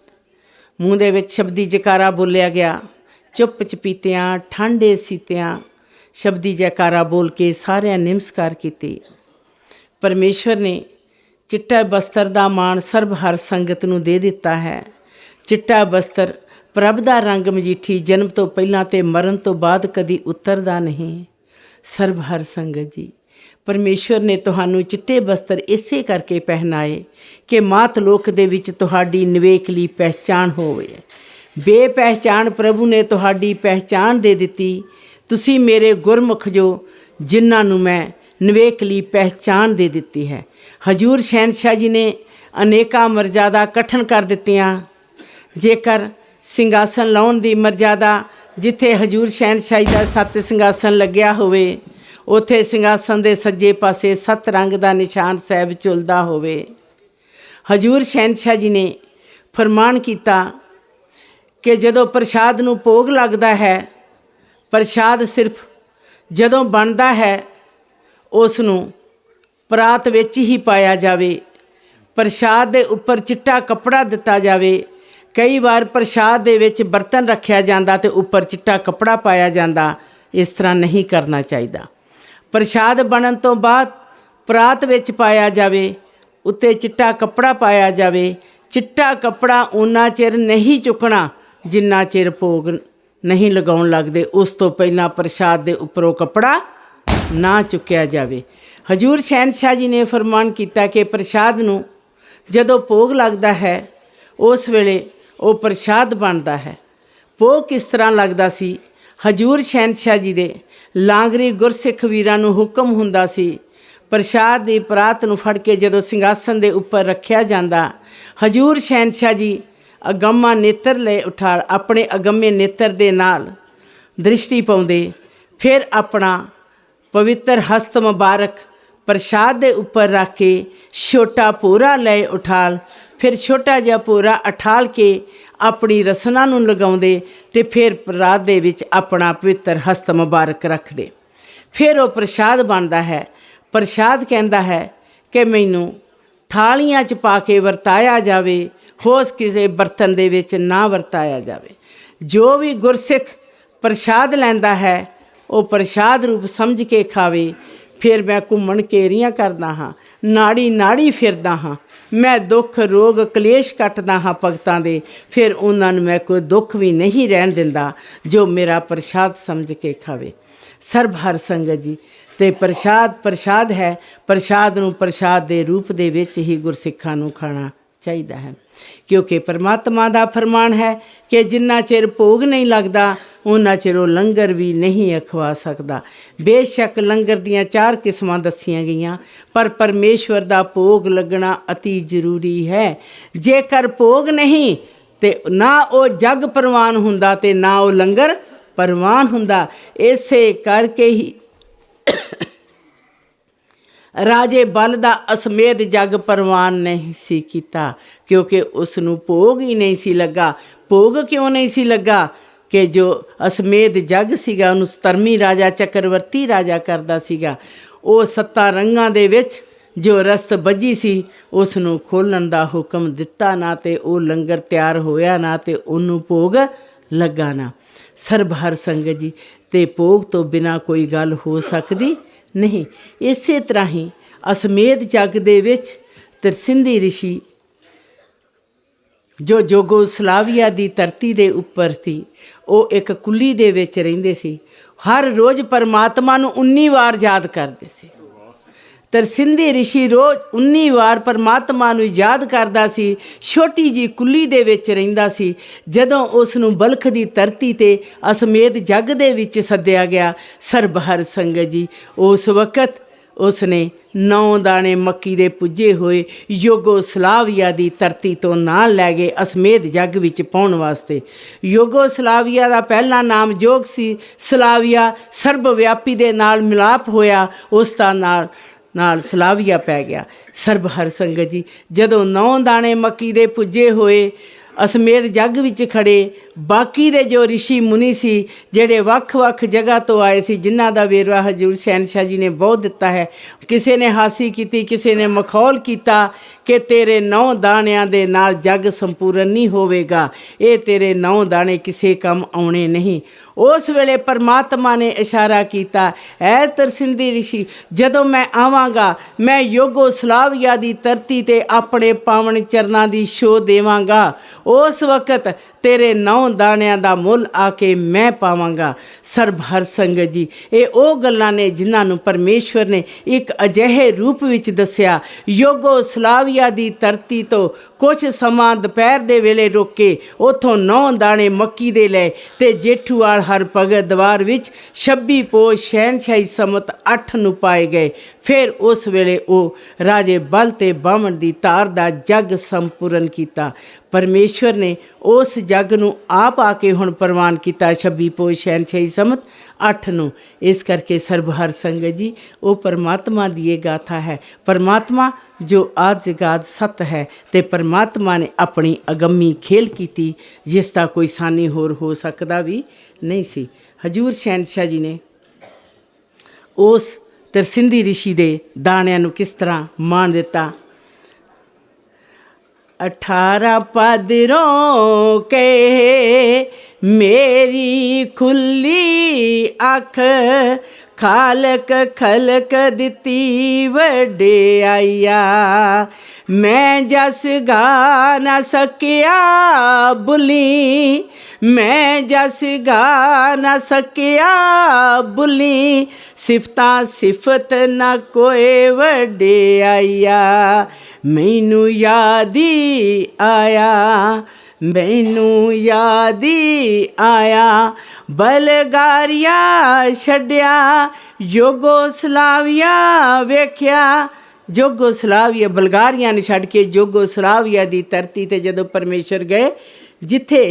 ਮੂੰਹ ਦੇ ਵਿੱਚ ਸ਼ਬਦੀ ਜੈਕਾਰਾ ਬੋਲਿਆ ਗਿਆ। ਚੁੱਪ ਚਪੀਤਿਆਂ ਠਾਂਡੇ ਸੀਤਿਆਂ ਸ਼ਬਦੀ ਜੈਕਾਰਾ ਬੋਲ ਕੇ ਸਾਰਿਆਂ ਨਮਸਕਾਰ ਕੀਤੀ। ਪਰਮੇਸ਼ਵਰ ਨੇ ਚਿੱਟਾ ਬਸਤਰ ਦਾ ਮਾਣ ਸਰਬ ਹਰ ਸੰਗਤ ਨੂੰ ਦੇ ਦਿੱਤਾ ਹੈ। ਚਿੱਟਾ ਬਸਤਰ ਪ੍ਰਭ ਦਾ ਰੰਗ ਮਜੀਠੀ ਜਨਮ ਤੋਂ ਪਹਿਲਾਂ ਤੇ ਮਰਨ ਤੋਂ ਬਾਅਦ ਕਦੀ ਉਤਰਦਾ ਨਹੀਂ। ਸਰਬ ਹਰ ਸੰਗਤ ਜੀ, ਪਰਮੇਸ਼ਵਰ ਨੇ ਤੁਹਾਨੂੰ ਚਿੱਟੇ ਬਸਤਰ ਇਸੇ ਕਰਕੇ ਪਹਿਨਾਏ ਕਿ ਮਾਤ ਲੋਕ ਦੇ ਵਿੱਚ ਤੁਹਾਡੀ ਨਿਵੇਕਲੀ ਪਹਿਚਾਣ ਹੋਵੇ। ਬੇਪਹਿਚਾਣ ਪ੍ਰਭੂ ਨੇ ਤੁਹਾਡੀ ਪਹਿਚਾਣ ਦੇ ਦਿੱਤੀ। ਤੁਸੀਂ ਮੇਰੇ ਗੁਰਮੁਖ ਜੋ ਜਿਨ੍ਹਾਂ ਨੂੰ ਮੈਂ ਨਿਵੇਕਲੀ ਪਹਿਚਾਣ ਦੇ ਦਿੱਤੀ ਹੈ। ਹਜ਼ੂਰ ਸ਼ਹਿਨशाह ਜੀ ਨੇ ਅਨੇਕਾਂ ਮਰਜ਼ਾਦਾ ਕਠਨ ਕਰ ਦਿੱਤੀਆਂ। ਜੇਕਰ ਸਿੰਘਾਸਨ ਲਾਉਣ ਦੀ ਮਰਜ਼ਾਦਾ ਜਿੱਥੇ ਹਜ਼ੂਰ ਸ਼ਹਿਨशाह ਦਾ 7 ਸਿੰਘਾਸਨ ਲੱਗਿਆ ਹੋਵੇ, ਉੱਥੇ ਸਿੰਘਾਸਨ ਦੇ ਸੱਜੇ ਪਾਸੇ 7 ਰੰਗ ਦਾ ਨਿਸ਼ਾਨ ਸਾਹਿਬ ਝੁਲਦਾ ਹੋਵੇ। ਹਜ਼ੂਰ ਸ਼ਹਿਨशाह ਜੀ ਨੇ ਫਰਮਾਨ ਕੀਤਾ ਕਿ ਜਦੋਂ ਪ੍ਰਸ਼ਾਦ ਨੂੰ ਭੋਗ ਲੱਗਦਾ ਹੈ, ਪ੍ਰਸ਼ਾਦ ਸਿਰਫ ਜਦੋਂ ਬਣਦਾ ਹੈ ਉਸ ਨੂੰ ਪਰਾਤ ਵਿੱਚ ਹੀ ਪਾਇਆ ਜਾਵੇ। ਪ੍ਰਸ਼ਾਦ ਦੇ ਉੱਪਰ ਚਿੱਟਾ ਕੱਪੜਾ ਦਿੱਤਾ ਜਾਵੇ। ਕਈ ਵਾਰ ਪ੍ਰਸ਼ਾਦ ਦੇ ਵਿੱਚ ਬਰਤਨ ਰੱਖਿਆ ਜਾਂਦਾ ਤੇ ਉੱਪਰ ਚਿੱਟਾ ਕੱਪੜਾ ਪਾਇਆ ਜਾਂਦਾ। ਇਸ ਤਰ੍ਹਾਂ ਨਹੀਂ ਕਰਨਾ ਚਾਹੀਦਾ। ਪ੍ਰਸ਼ਾਦ ਬਣਨ ਤੋਂ ਬਾਅਦ ਪਰਾਤ ਵਿੱਚ ਪਾਇਆ ਜਾਵੇ, ਉੱਤੇ ਚਿੱਟਾ ਕੱਪੜਾ ਪਾਇਆ ਜਾਵੇ। ਚਿੱਟਾ ਕੱਪੜਾ ਓਨਾ ਚਿਰ ਨਹੀਂ ਚੁੱਕਣਾ ਜਿੰਨਾ ਚਿਰ ਭੋਗ ਨਹੀਂ ਲਗਾਉਣ ਲੱਗਦੇ। ਉਸ ਤੋਂ ਪਹਿਲਾਂ ਪ੍ਰਸ਼ਾਦ ਦੇ ਉੱਪਰੋਂ ਕੱਪੜਾ ਨਾ ਚੁੱਕਿਆ ਜਾਵੇ। ਹਜ਼ੂਰ ਸ਼ਹਿਨशाह ਜੀ ਨੇ ਫਰਮਾਨ ਕੀਤਾ ਕਿ ਪ੍ਰਸ਼ਾਦ ਨੂੰ ਜਦੋਂ ਭੋਗ ਲੱਗਦਾ ਹੈ ਉਸ ਵੇਲੇ ਉਹ ਪ੍ਰਸ਼ਾਦ ਬਣਦਾ ਹੈ। ਭੋਗ ਕਿਸ ਤਰ੍ਹਾਂ ਲੱਗਦਾ ਸੀ? ਹਜ਼ੂਰ ਸ਼ਹਿਨशाह ਜੀ ਦੇ ਲਾਂਗਰੀ ਗੁਰਸਿੱਖ ਵੀਰਾਂ ਨੂੰ ਹੁਕਮ ਹੁੰਦਾ ਸੀ, ਪ੍ਰਸ਼ਾਦ ਦੀ ਪਰਾਤ ਨੂੰ ਫੜ ਕੇ ਜਦੋਂ ਸਿੰਘਾਸਨ ਦੇ ਉੱਪਰ ਰੱਖਿਆ ਜਾਂਦਾ, ਹਜ਼ੂਰ ਸ਼ਹਿਨशाह ਜੀ ਅਗੰਮਾ ਨੇਤਰ ਲੈ ਉਠਾ ਆਪਣੇ ਅਗੰਮੇ ਨੇਤਰ ਦੇ ਨਾਲ ਦ੍ਰਿਸ਼ਟੀ ਪਾਉਂਦੇ, ਫਿਰ ਆਪਣਾ ਪਵਿੱਤਰ ਹਸਤ ਮੁਬਾਰਕ ਪ੍ਰਸ਼ਾਦ ਦੇ ਉੱਪਰ ਰੱਖ ਕੇ ਛੋਟਾ ਭੋਰਾ ਲੈ ਉਠਾਲ, ਫਿਰ ਛੋਟਾ ਜਿਹਾ ਭੋਰਾ ਉਠਾਲ ਕੇ ਆਪਣੀ ਰਸਨਾ ਨੂੰ ਲਗਾਉਂਦੇ ਅਤੇ ਫਿਰ ਪਰਾਤ ਦੇ ਵਿੱਚ ਆਪਣਾ ਪਵਿੱਤਰ ਹਸਤ ਮੁਬਾਰਕ ਰੱਖਦੇ। ਫਿਰ ਉਹ ਪ੍ਰਸ਼ਾਦ ਬਣਦਾ ਹੈ। ਪ੍ਰਸ਼ਾਦ ਕਹਿੰਦਾ ਹੈ ਕਿ ਮੈਨੂੰ ਥਾਲੀਆਂ 'ਚ ਪਾ ਕੇ ਵਰਤਾਇਆ ਜਾਵੇ, ਹੋਸ ਕਿਸੇ ਬਰਤਨ ਦੇ ਵਿੱਚ ਨਾ ਵਰਤਾਇਆ ਜਾਵੇ। ਜੋ ਵੀ ਗੁਰਸਿੱਖ ਪ੍ਰਸ਼ਾਦ ਲੈਂਦਾ ਹੈ ਉਹ ਪ੍ਰਸ਼ਾਦ ਰੂਪ ਸਮਝ ਕੇ ਖਾਵੇ। ਫਿਰ ਮੈਂ ਘੁੰਮਣ ਘੇਰੀਆਂ ਕਰਦਾ ਹਾਂ, ਨਾੜੀ ਨਾੜੀ ਫਿਰਦਾ ਹਾਂ, ਮੈਂ ਦੁੱਖ ਰੋਗ ਕਲੇਸ਼ ਕੱਟਦਾ ਹਾਂ ਭਗਤਾਂ ਦੇ, ਫਿਰ ਉਹਨਾਂ ਨੂੰ ਮੈਂ ਕੋਈ ਦੁੱਖ ਵੀ ਨਹੀਂ ਰਹਿਣ ਦਿੰਦਾ ਜੋ ਮੇਰਾ ਪ੍ਰਸ਼ਾਦ ਸਮਝ ਕੇ ਖਾਵੇ। ਸਰਬ ਹਰ ਸੰਗਤ ਜੀ, ਅਤੇ ਪ੍ਰਸ਼ਾਦ ਹੈ। ਪ੍ਰਸ਼ਾਦ ਨੂੰ ਪ੍ਰਸ਼ਾਦ ਦੇ ਰੂਪ ਦੇ ਵਿੱਚ ਹੀ ਗੁਰਸਿੱਖਾਂ ਨੂੰ ਖਾਣਾ ਚਾਹੀਦਾ ਹੈ, ਕਿਉਂਕਿ ਪਰਮਾਤਮਾ ਦਾ ਫਰਮਾਨ ਹੈ ਕਿ ਜਿੰਨਾ ਚਿਰ ਭੋਗ ਨਹੀਂ ਲੱਗਦਾ ਉਹਨਾਂ ਚਿਰ ਉਹ ਲੰਗਰ ਵੀ ਨਹੀਂ ਅਖਵਾ ਸਕਦਾ। ਬੇਸ਼ੱਕ ਲੰਗਰ ਦੀਆਂ 4 ਕਿਸਮਾਂ ਦੱਸੀਆਂ ਗਈਆਂ, ਪਰ ਪਰਮੇਸ਼ਵਰ ਦਾ ਭੋਗ ਲੱਗਣਾ ਅਤੀ ਜ਼ਰੂਰੀ ਹੈ। ਜੇਕਰ ਭੋਗ ਨਹੀਂ ਤੇ ਨਾ ਉਹ ਜਗ ਪ੍ਰਵਾਨ ਹੁੰਦਾ ਤੇ ਨਾ ਉਹ ਲੰਗਰ ਪ੍ਰਵਾਨ ਹੁੰਦਾ। ਇਸੇ ਕਰਕੇ ਹੀ ਰਾਜੇ ਬਲ ਦਾ ਅਸਮੇਧ ਜਗ ਪ੍ਰਵਾਨ ਨਹੀਂ ਸੀ ਕੀਤਾ, ਕਿਉਂਕਿ ਉਸ ਨੂੰ ਭੋਗ ਹੀ ਨਹੀਂ ਸੀ ਲੱਗਾ। ਭੋਗ ਕਿਉਂ ਨਹੀਂ ਸੀ ਲੱਗਾ? ਕਿ ਜੋ ਅਸਮੇਧ ਜਗ ਸੀਗਾ ਉਹਨੂੰ ਸਤਰਮੀ ਰਾਜਾ ਚੱਕਰਵਰਤੀ ਰਾਜਾ ਕਰਦਾ ਸੀਗਾ। ਉਹ 7 ਰੰਗਾਂ ਦੇ ਵਿੱਚ ਜੋ ਰਸਤ ਬੱਝੀ ਸੀ ਉਸ ਨੂੰ ਖੋਲ੍ਹਣ ਦਾ ਹੁਕਮ ਦਿੱਤਾ ਨਾ, ਤੇ ਉਹ ਲੰਗਰ ਤਿਆਰ ਹੋਇਆ ਨਾ, ਤੇ ਉਹਨੂੰ ਭੋਗ ਲੱਗਾ ਨਾ। ਸਰਬ ਹਰ ਸੰਗਤ ਜੀ, ਅਤੇ ਭੋਗ ਤੋਂ ਬਿਨਾਂ ਕੋਈ ਗੱਲ ਹੋ ਸਕਦੀ ਨਹੀਂ। ਇਸੇ ਤਰ੍ਹਾਂ ਹੀ ਅਸਮੇਧ ਜਗ ਦੇ ਵਿੱਚ ਤਰਸਿੰਧੀ ਰਿਸ਼ੀ ਜੋ ਯੂਗੋਸਲਾਵੀਆ ਦੀ ਧਰਤੀ ਦੇ ਉੱਪਰ ਸੀ, ਉਹ ਇੱਕ ਕੁੱਲੀ ਦੇ ਵਿੱਚ ਰਹਿੰਦੇ ਸੀ। ਹਰ ਰੋਜ਼ ਪਰਮਾਤਮਾ ਨੂੰ 19 ਵਾਰ ਯਾਦ ਕਰਦੇ ਸੀ। ਤਰਸਿੰਧੀ ਰਿਸ਼ੀ ਰੋਜ਼ 19 ਵਾਰ ਪਰਮਾਤਮਾ ਨੂੰ ਯਾਦ ਕਰਦਾ ਸੀ। ਛੋਟੀ ਜਿਹੀ ਕੁੱਲੀ ਦੇ ਵਿੱਚ ਰਹਿੰਦਾ ਸੀ। ਜਦੋਂ ਉਸ ਨੂੰ ਬਲਖ ਦੀ ਧਰਤੀ 'ਤੇ ਅਸਮੇਧ ਜਗ ਦੇ ਵਿੱਚ ਸੱਦਿਆ ਗਿਆ, ਸਰਬ ਹਰ ਸੰਗਤ ਜੀ, ਉਸ ਵਕਤ ਉਸ ਨੇ 9 ਦਾਣੇ ਮੱਕੀ ਦੇ ਪੁੱਜੇ ਹੋਏ ਯੂਗੋਸਲਾਵੀਆ ਦੀ ਧਰਤੀ ਤੋਂ ਨਾਲ ਲੈ ਗਏ ਅਸਮੇਧ ਜੱਗ ਵਿੱਚ ਪਾਉਣ ਵਾਸਤੇ। ਯੂਗੋਸਲਾਵੀਆ ਦਾ ਪਹਿਲਾ ਨਾਮ ਯੋਗ ਸੀ। ਸਲਾਵੀਆ ਸਰਬ ਵਿਆਪੀ ਦੇ ਨਾਲ ਮਿਲਾਪ ਹੋਇਆ, ਉਸ ਦਾ ਨਾਲ ਸਲਾਵੀਆ ਪੈ ਗਿਆ। ਸਰਬ ਹਰ ਸੰਗਤ ਜੀ, ਜਦੋਂ 9 ਦਾਣੇ ਮੱਕੀ ਦੇ ਪੁੱਜੇ ਹੋਏ ਅਸਮੇਧ ਜੱਗ ਵਿੱਚ ਖੜੇ, ਬਾਕੀ ਦੇ ਜੋ ਰਿਸ਼ੀ ਮੁਨੀ ਸੀ ਜਿਹੜੇ ਵੱਖ-ਵੱਖ ਜਗ੍ਹਾ ਤੋਂ ਆਏ ਸੀ, ਜਿਨ੍ਹਾਂ ਦਾ ਵੇਰਵਾ ਹਜ਼ੂਰ ਸ਼ਹਿਨशाह ਜੀ ਨੇ ਬਹੁਤ ਦਿੱਤਾ ਹੈ। ਕਿਸੇ ਨੇ ਹਾਸੀ ਕੀਤੀ, ਕਿਸੇ ਨੇ ਮਖੌਲ ਕੀਤਾ ਕਿ ਤੇਰੇ 9 ਦਾਣਿਆਂ ਦੇ ਨਾਲ ਜੱਗ ਸੰਪੂਰਨ ਨਹੀਂ ਹੋਵੇਗਾ, ਇਹ ਤੇਰੇ 9 ਦਾਣੇ ਕਿਸੇ ਕੰਮ ਆਉਣੇ ਨਹੀਂ। ਉਸ ਵੇਲੇ ਪਰਮਾਤਮਾ ਨੇ ਇਸ਼ਾਰਾ ਕੀਤਾ, ਐ ਤਰਸਿੰਧੀ ਰਿਸ਼ੀ, ਜਦੋਂ ਮੈਂ ਆਵਾਂਗਾ ਮੈਂ ਯੂਗੋਸਲਾਵੀਆ ਦੀ ਧਰਤੀ 'ਤੇ ਆਪਣੇ ਪਾਵਨ ਚਰਨਾਂ ਦੀ ਛੋਹ ਦੇਵਾਂਗਾ। ਉਸ ਵਕਤ ਤੇਰੇ 9 ਦਾਣਿਆਂ ਦਾ ਮੁੱਲ ਆ ਕੇ ਮੈਂ ਪਾਵਾਂਗਾ। ਸਰਬ ਹਰ ਸੰਗਤ ਜੀ, ਇਹ ਉਹ ਗੱਲਾਂ ਨੇ ਜਿਨ੍ਹਾਂ ਨੂੰ ਪਰਮੇਸ਼ਵਰ ਨੇ ਇੱਕ ਅਜਿਹੇ ਰੂਪ ਵਿੱਚ ਦੱਸਿਆ। ਯੂਗੋਸਲਾਵੀਆ ਦੀ ਧਰਤੀ ਤੋਂ ਕੁਝ ਸਮਾਂ ਦੁਪਹਿਰ ਦੇ ਵੇਲੇ ਰੁਕ ਕੇ ਉੱਥੋਂ 9 ਦਾਣੇ ਮੱਕੀ ਦੇ ਲਏ ਅਤੇ ਜੇਠੂਵਾਲ ਹਰ ਭਗਤ ਦਵਾਰ ਵਿੱਚ 26 ਪੋਹ ਸ਼ਹਿਨशाही ਸੰਮਤ 8 ਨੂੰ ਪਾਏ ਗਏ। ਫਿਰ ਉਸ ਵੇਲੇ ਉਹ ਰਾਜੇ ਬਲ ਤੇ ਬਾਹਮਣ ਦੀ ਧਾਰ ਦਾ ਜੱਗ ਸੰਪੂਰਨ ਕੀਤਾ। ਪਰਮੇਸ਼ਵਰ ਨੇ ਉਸ ਜੱਗ ਨੂੰ ਆਪ ਆ ਕੇ ਹੁਣ ਪ੍ਰਵਾਨ ਕੀਤਾ 26 ਪੋਹ ਸ਼ਹਿਨशाही ਸੰਮਤ 8 ਨੂੰ। ਇਸ ਕਰਕੇ ਸਰਬ ਹਰ ਸੰਗਤ ਜੀ, ਉਹ ਪਰਮਾਤਮਾ ਦੀ ਇਹ ਗਾਥਾ ਹੈ। ਪਰਮਾਤਮਾ ਜੋ ਆਦਿ ਜਗਾਦ ਸਤ ਹੈ, ਅਤੇ ਪਰਮਾਤਮਾ ਨੇ ਆਪਣੀ ਅਗੰਮੀ ਖੇਲ ਕੀਤੀ ਜਿਸ ਦਾ ਕੋਈ ਸਾਨੀ ਹੋਰ ਹੋ ਸਕਦਾ ਵੀ ਨਹੀਂ ਸੀ। ਹਜ਼ੂਰ ਸ਼ਹਿਨशाह ਜੀ ਨੇ ਉਸ ਤਰਸਿੰਧੀ ਰਿਸ਼ੀ ਦੇ ਦਾਣਿਆਂ ਨੂੰ ਕਿਸ ਤਰ੍ਹਾਂ ਮਾਣ ਦਿੱਤਾ। 18 ਪਾਦਰੋਂ ਕੇ ਮੇਰੀ ਖੁੱਲੀ ਅੱਖ, खालक खलक दिती वडियाइया मैं जस गा ना सकिया बुली मैं जस गा ना सकिया बुली सिफतां सिफत ना कोई वडियाइया मैनू याद ही आया मैनू याद ही आया बलगारिया छड्या योगोस्लाविया वेख्या जोगोस्लाविया बलगारिया ने छड्ड के जोगोस्लाविया दी धरती ते जदों परमेश्वर गए जिथे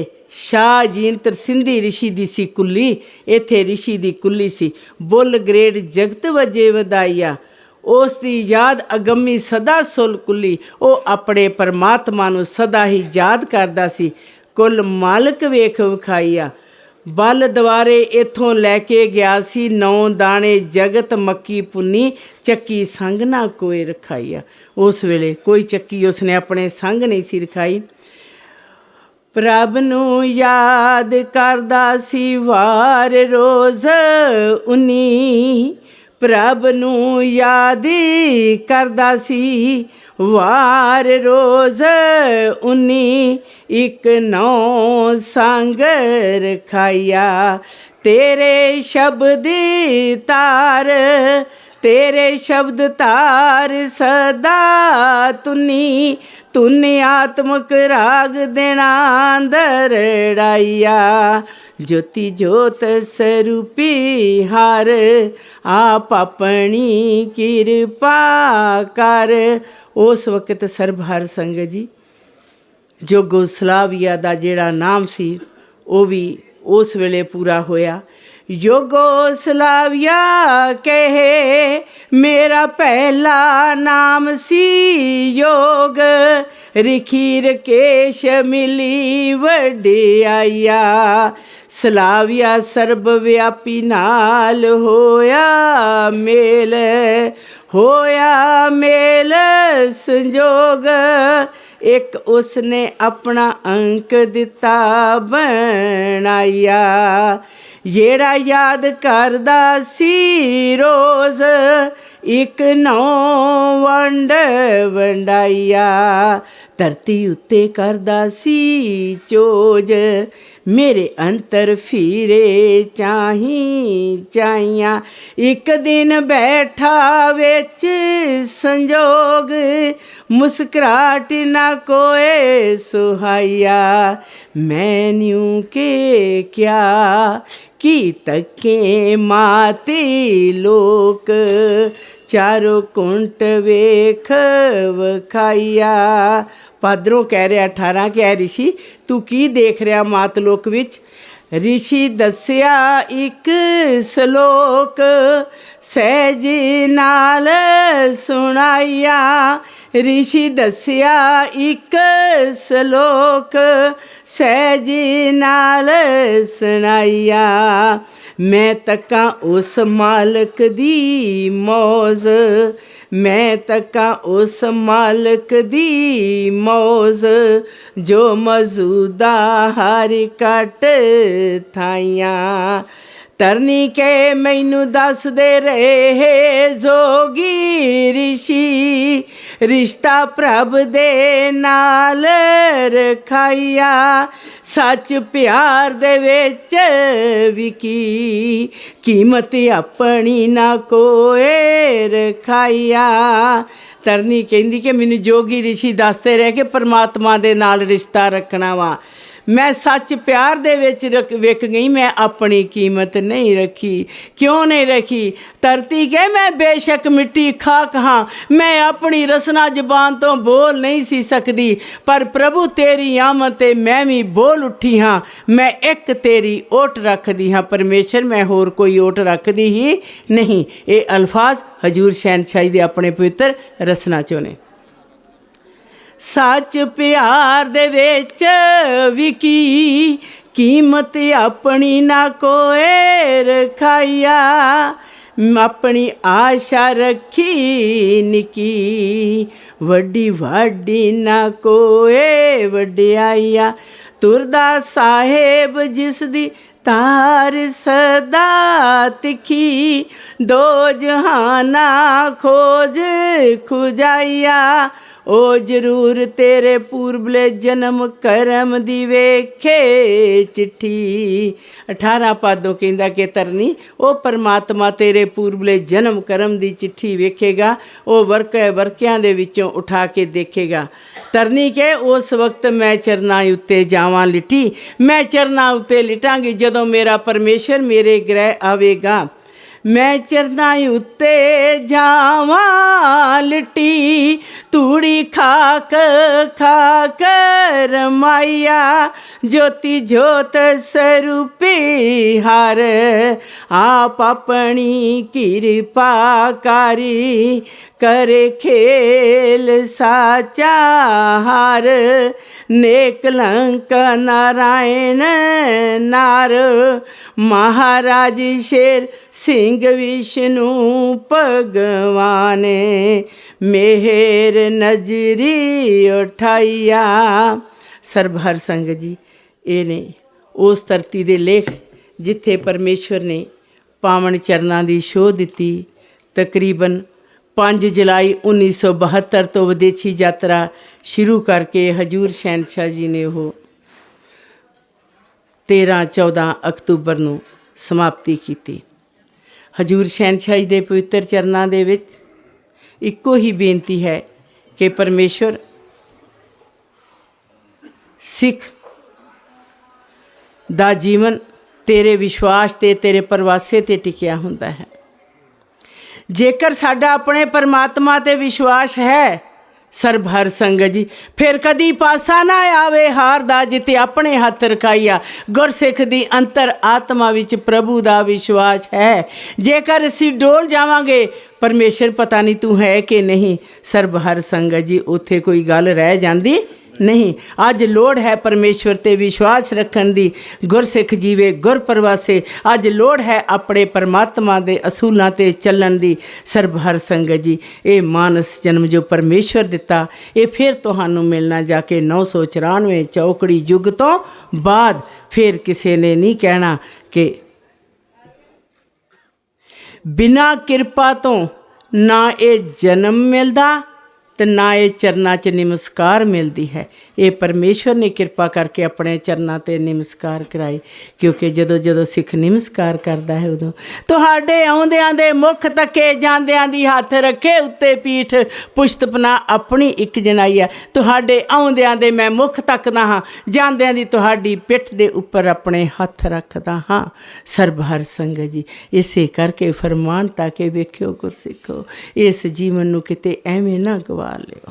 शाह जीनत सिंधी रिशी दी सी कुल्ली इत्थे रिशी दी कुल्ली सी बुल ग्रेड जगत वजे वधाइया उस दी याद अगम्मी सदा सुल कुल्ली वो अपने परमात्मा नूं सदा ही याद करदा सी कुल मालक वेख विखाइया बल द्वारे इत्थों लैके गया सी 9 दाने जगत मक्की पुन्नी चक्की संग ना कोई रखाइया उस वेले कोई चक्की उसने अपने संग नहीं सी रखाई प्रभ नूं याद करदा सी वार रोज़ उन्नी प्रभ नूं याद करदा सी वार रोज़ उन्नी एक 9 संग रखाइया तेरे शब्द तार तेरे शब्द तार सदा तुनी तुने आत्मक राग देना दरड़ाइया ज्योति ज्योत स्वरूपी हार आप अपनी कृपा कर उस वक्त सरबहार संगत जी जोगोस्लाविया दा जेड़ा नाम सी वो भी उस वेले पूरा होया योगोस्लाविया कहे मेरा पहला नाम सी योग रिखीर केश मिली वडियाइया स्लाविया सर्वव्यापी नाल होया मेल संजोग एक उसने अपना अंक दिता बनाइया जेड़ा याद करदा सी रोज़ एक 9 वंड वंडाइया धरती उत्ते करदा सी चोज मेरे अंतर फिरे चाहिया एक दिन बैठा विच संजोग मुस्कुराहट ना कोई सुहाइया मैनू के क्या की तके माते लोक चारों कुंट वेख वखाइया पादरों कह रहा 18 कह ऋषि तू की देख रहा मातलोक विच ऋषि दस्या एक सलोक सहज नाल सुनाइया ऋषि दस्या एक सलोक सहज नाल सुनाइया मैं तकां उस मालक दी मौज मैं तकां उस मालक दी मौज जो मौजूदा हर कट थाइयां तरनी के मैनू दस दे रहे जोगी ऋषि रिश्ता प्रभ दे नाल रखाइया सच प्यार दे विच विकी कीमत अपनी ना कोई रखाइया तरनी कहंदी कि मैनू जोगी ऋषि दसते रहे कि परमात्मा दे नाल रिश्ता रखना वा मैं सच प्यार दे विच विक गई मैं अपनी कीमत नहीं रखी क्यों नहीं रखी धरती के मैं बेशक मिट्टी खाक हाँ मैं अपनी रसना जबान तो बोल नहीं सी सकती पर प्रभु तेरी आमद ते मैं भी बोल उठी हाँ मैं एक तेरी ओट रखदी हाँ परमेश्वर मैं होर कोई ओट रखदी ही नहीं ये अल्फाज हजूर शहनशाही दे अपने पवित्र रसना चों ने सच प्यार दे विच विकी कीमत अपनी ना कोई रखाइया अपनी आशा रखी निकी वड्डी वाडी ना कोई वड्याइया तुरदा साहेब जिस दी तार सदा तिखी दो जहाना खोज खुजाइया ओ जरूर तेरे पूर्वले जन्म करम दी वेखे चिट्ठी 18 पादों कहंदा कि तरनी ओ परमात्मा तेरे पूर्वले जन्म करम दी चिट्ठी वेखेगा ओ वरकियां दे विचों उठा के देखेगा। तरनी के उस वक्त मैं चरना उत्ते जावां लिटी, मैं चरना उत्ते लिटांगी जदों मेरा परमेश्वर मेरे गृह आवेगा। मैं चरना उत्ते जावां लिटी तूड़ी खाक खाक रमाइया ज्योति ज्योत स्वरूपी हार आप अपनी कृपा कारी करे खेल साचा हार नेक लंक नारायण नार महाराज शेर सिंह विष्णु भगवान मेहर नजरी उठाइया। सरबहर संगत जी ये ने उस धरती दे लेख जिथे परमेश्वर ने पावन चरनां दी शोध दिती। तकरीबन 5 जुलाई 1972 तो विदेशी यात्रा शुरू करके हजूर शहनशाह जी ने वो 13-14 अक्तूबर ਨੂੰ समाप्ति की। हजूर शहनशाह जी ਦੇ पवित्र चरनां ਦੇ ਵਿੱਚ ਇੱਕੋ ਹੀ ਬੇਨਤੀ ਹੈ कि परमेश्वर सिख ਦਾ ਜੀਵਨ तेरे विश्वास ਤੇ तेरे प्रवासे ਤੇ ਟਿਕਿਆ ਹੁੰਦਾ ਹੈ। जेकर साडा अपने परमात्मा ते विश्वास है सरबहर संगत जी फिर कदी पासा ना आवे हार दा जिते अपने हथ रखाइया। गुरसिख दी अंतर आत्मा विच प्रभु दा विश्वास है। जेकर असीं डोल जावांगे परमेश्वर पता नहीं तू है कि नहीं, सरबहर संगत जी उत्थे कोई गल रह जांदी नहीं। अज लोड़ है परमेश्वर ते विश्वास रखन दी, गुरसिख जीवे गुर प्रवासे। अज लोड़ है अपने परमात्मा दे असूलों ते चलन दी। सरबहर संगत जी ये मानस जन्म जो परमेश्वर दिता ये फिर तुहानू मिलना जाके 994 चौकड़ी युग तो बाद फिर किसी ने नहीं कहना कि बिना किरपा तो ना ये जन्म मिलता तो ना ये चरना च नमस्कार मिलती है। ये परमेश्वर ने कृपा करके अपने चरना ते नमस्कार कराई, क्योंकि जदों जदों सिख नमस्कार करता है उदों तुहाडे आउंदियां दे मुख तके जांदियां दी हथ रखे उत्ते पीठ पुष्टपना अपनी एक जनाई है। तुहाडे आउंदियां दे मैं मुख तकदा हाँ, जांदियां दी तुहाडी पिठ दे उपर अपने हथ रखदा हाँ। सरबहर संगत जी इसे करके फरमान ताके वेखियो गुरसिखो इस जीवन नू किते एवें ना गवा लियो।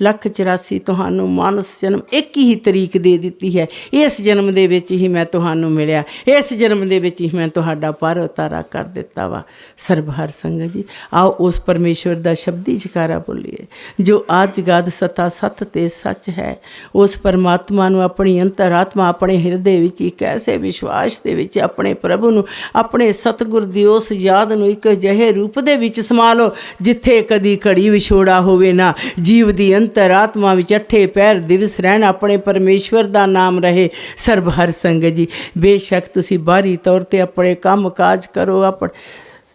184 तुहानू मानस जन्म एक ही तरीक दे दी है। इस जन्म दे विच ही मैं तुहानू मिलिया, इस जन्म दे विच ही मैं तुहाडा पार उतारा कर दिता वा। सरबहर संगत जी आओ उस परमेश्वर दा शब्दी जकारा बोलीए जो आज गाद सता सत ते सच है। उस परमात्मा नू अपनी अंतरात्मा अपने हिरदे विच एक ऐसे विश्वास दे विच अपने प्रभु नू अपने सतगुर दी उस याद नू एक अजिहे रूप दे विच समा लो जिथे कदी घड़ी विछोड़ा होवे ना। जीव दी अंतरात्मा विच 8 पैर दिवस रहन अपने परमेश्वर दा नाम रहे। सरबहर संगत जी बेशक तुसी बाहरी तौर ते अपने काम काज करो, अपने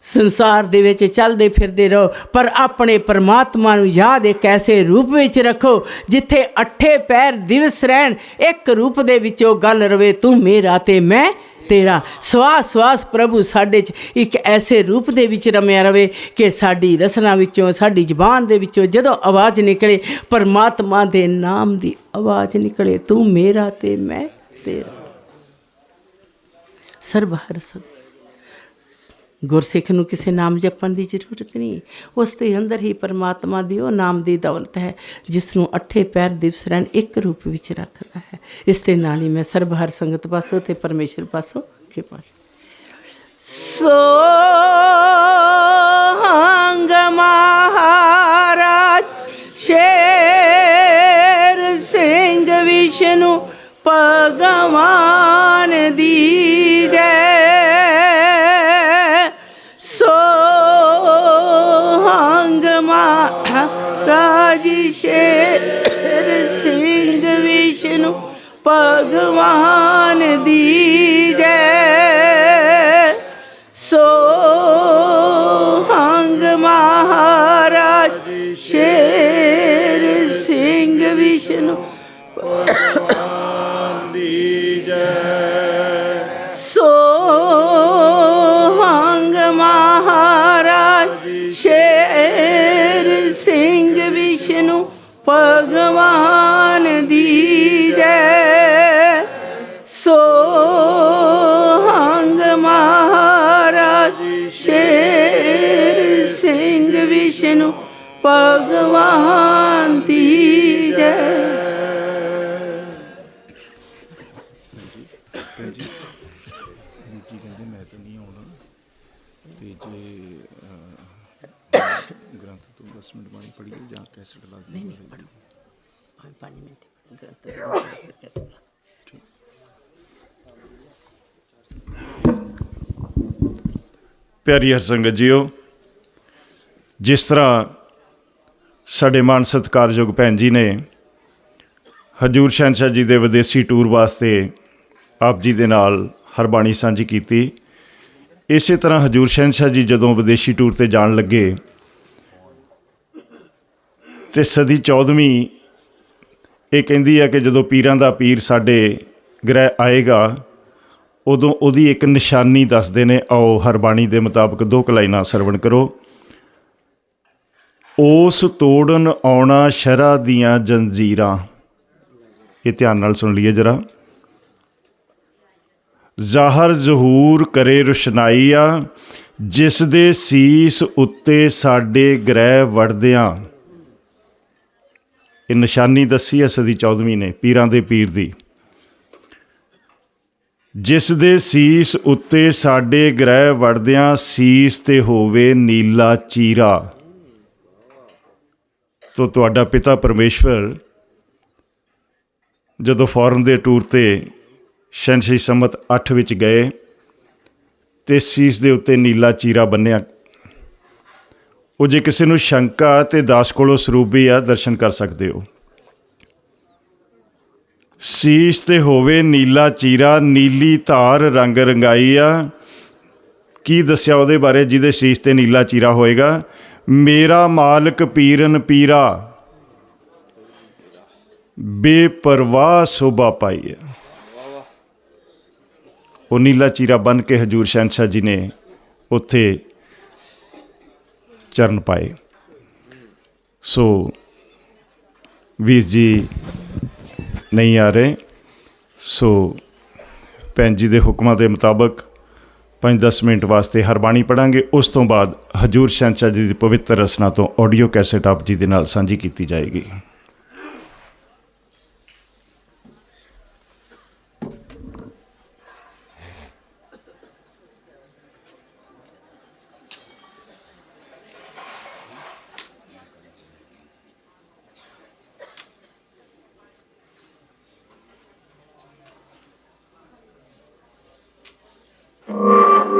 संसार दे विच चलदे फिरदे रहो, पर अपने परमात्मा नू याद एक ऐसे रूप विच रखो जिथे 8 पैर दिवस रहन एक रूप दे विचों गल रवे तू मेरा ते मैं तेरा। श्वास श्वास प्रभु साडे च एक ऐसे रूप दे विच रमिया रवे कि साडी रसना विचों साडी जबान दे विचों जदों आवाज़ निकले परमात्मा दे नाम दी आवाज़ निकले तू मेरा ते मैं तेरा। सरबहर संगत गुरसिख नू किसी नाम जपन की जरूरत नहीं, उसके अंदर ही परमात्मा दी वो नाम की दौलत है जिसनों 8 पैर दिवस रहन एक रूप विच रखता है। इस दे नाल ही मैं सरबहर संगत पासों ते परमेश्वर पासों के पास सोहंग महाराज शेर सिंह विष्णु भगवान दी जय। सोहंग महाराज शेर सिंह विष्णु भगवान दी जय। विष्णु भगवान दी जय। सोहंग महाराज शेर सिंह विष्णु भगवान दी जय। सोहंग महाराज शेर सिंह विष्णु भगवान दी जय। ਜੀ ਕਹਿੰਦੇ ਮੈਂ ਤਾਂ ਨਹੀਂ ਆਉਣਾ, ਤੇ ਜੇ ਗ੍ਰੰਥ ਤੋਂ 10 ਮਿੰਟ ਬਾਣੀ ਪੜ੍ਹੀਏ ਜਾਂ ਕੈਸਟ ਲਾ ਦੇ। नहीं पढ़ो 5 मिनट ग्रंथ कैसे ਪਿਆਰੀ ਹਰਸੰਗਤ ਜੀਓ, ਜਿਸ ਤਰ੍ਹਾਂ ਸਾਡੇ ਮਾਣ ਸਤਿਕਾਰਯੋਗ ਭੈਣ ਜੀ ਨੇ ਹਜ਼ੂਰ ਸ਼ਹਿਨਸ਼ਾਹ ਜੀ ਦੇ ਵਿਦੇਸ਼ੀ ਟੂਰ ਵਾਸਤੇ ਆਪ ਜੀ ਦੇ ਨਾਲ ਹਰਬਾਣੀ ਸਾਂਝੀ ਕੀਤੀ, ਇਸੇ ਤਰ੍ਹਾਂ ਹਜ਼ੂਰ ਸ਼ਹਿਨਸ਼ਾਹ ਜੀ ਜਦੋਂ ਵਿਦੇਸ਼ੀ ਟੂਰ 'ਤੇ ਜਾਣ ਲੱਗੇ ਤੇ ਸਦੀ 14ਵੀਂ ਇਹ ਕਹਿੰਦੀ ਹੈ ਕਿ ਜਦੋਂ ਪੀਰਾਂ ਦਾ ਪੀਰ ਸਾਡੇ ਗ੍ਰਹਿ ਆਏਗਾ ਉਦੋਂ ਉਹਦੀ ਇੱਕ ਨਿਸ਼ਾਨੀ ਦੱਸਦੇ ਨੇ। ਆਓ ਹਰਬਾਣੀ ਦੇ ਮੁਤਾਬਕ 2 ਲਾਈਨਾਂ ਸਰਵਣ ਕਰੋ। ਉਸ ਤੋੜਨ ਆਉਣਾ ਸ਼ਰ੍ਹਾ ਦੀਆਂ ਜੰਜੀਰਾਂ, ਇਹ ਧਿਆਨ ਨਾਲ ਸੁਣ ਲਈਏ ਜਰਾ। ਜ਼ਾਹਰ ਜ਼ਹੂਰ ਕਰੇ ਰੁਸ਼ਨਾਈ ਆ, ਜਿਸ ਦੇ ਸੀਸ ਉੱਤੇ ਸਾਡੇ ਗ੍ਰਹਿ ਵੜਦਿਆਂ। ਇਹ ਨਿਸ਼ਾਨੀ ਦੱਸੀ ਹੈ ਸਦੀ 14ਵੀਂ ਨੇ ਪੀਰਾਂ ਦੇ ਪੀਰ ਦੀ। ਜਿਸ ਦੇ ਸੀਸ ਉੱਤੇ ਸਾਡੇ ਗ੍ਰਹਿ ਵੜਦਿਆਂ, ਸੀਸ ਤੇ ਹੋਵੇ ਨੀਲਾ ਚੀਰਾ। ਤੋ ਤੁਹਾਡਾ ਪਿਤਾ ਪਰਮੇਸ਼ਵਰ ਜਦੋਂ ਫੋਰਨ ਦੇ ਟੂਰ 'ਤੇ ਸ਼ਹਿਨਸ਼ਾਹੀ ਸੰਮਤ 8 ਵਿੱਚ ਗਏ ਤੇ ਸੀਸ ਦੇ ਉੱਤੇ ਨੀਲਾ ਚੀਰਾ ਬੰਨਿਆ। ਉਹ ਜੇ ਕਿਸੇ ਨੂੰ ਸ਼ੰਕਾ ਤੇ ਦਾਸ ਕੋਲੋਂ ਸਰੂਪ ਵੀ ਆ, ਦਰਸ਼ਨ ਕਰ ਸਕਦੇ ਹੋ। ਸੀਸ ਤੇ ਹੋਵੇ ਨੀਲਾ ਚੀਰਾ, ਨੀਲੀ ਧਾਰ ਰੰਗ ਰੰਗਾਈ ਆ। ਕੀ ਦੱਸਿਆ ਉਹਦੇ ਬਾਰੇ ਜਿਹਦੇ ਸੀਸ ਤੇ ਨੀਲਾ ਚੀਰਾ ਹੋਏਗਾ? ਮੇਰਾ ਮਾਲਕ ਪੀਰਨ ਪੀਰਾ, ਬੇਪਰਵਾਹ ਸ਼ੋਭਾ ਪਾਈ ਹੈ। ਉਹ ਨੀਲਾ ਚੀਰਾ ਬੰਨ ਕੇ ਹਜ਼ੂਰ ਸ਼ਹਿਨਸ਼ਾਹ ਜੀ ਨੇ ਉੱਥੇ ਚਰਨ ਪਾਏ। ਸੋ ਵੀਰ ਜੀ ਨਹੀਂ ਆ ਰਹੇ, ਸੋ ਭੈਣ ਜੀ ਦੇ ਹੁਕਮਾਂ ਦੇ ਮੁਤਾਬਕ 5-10 ਮਿੰਟ ਵਾਸਤੇ ਹਰਬਾਣੀ ਪੜ੍ਹਾਂਗੇ। ਉਸ ਤੋਂ ਬਾਅਦ ਹਜ਼ੂਰ ਸ਼ਹਿਨਸ਼ਾਹ ਜੀ ਦੀ ਪਵਿੱਤਰ ਰਸਨਾ ਤੋਂ ਆਡੀਓ ਕੈਸੇਟ ਆਪ ਜੀ ਦੇ ਨਾਲ ਸਾਂਝੀ ਕੀਤੀ ਜਾਏਗੀ।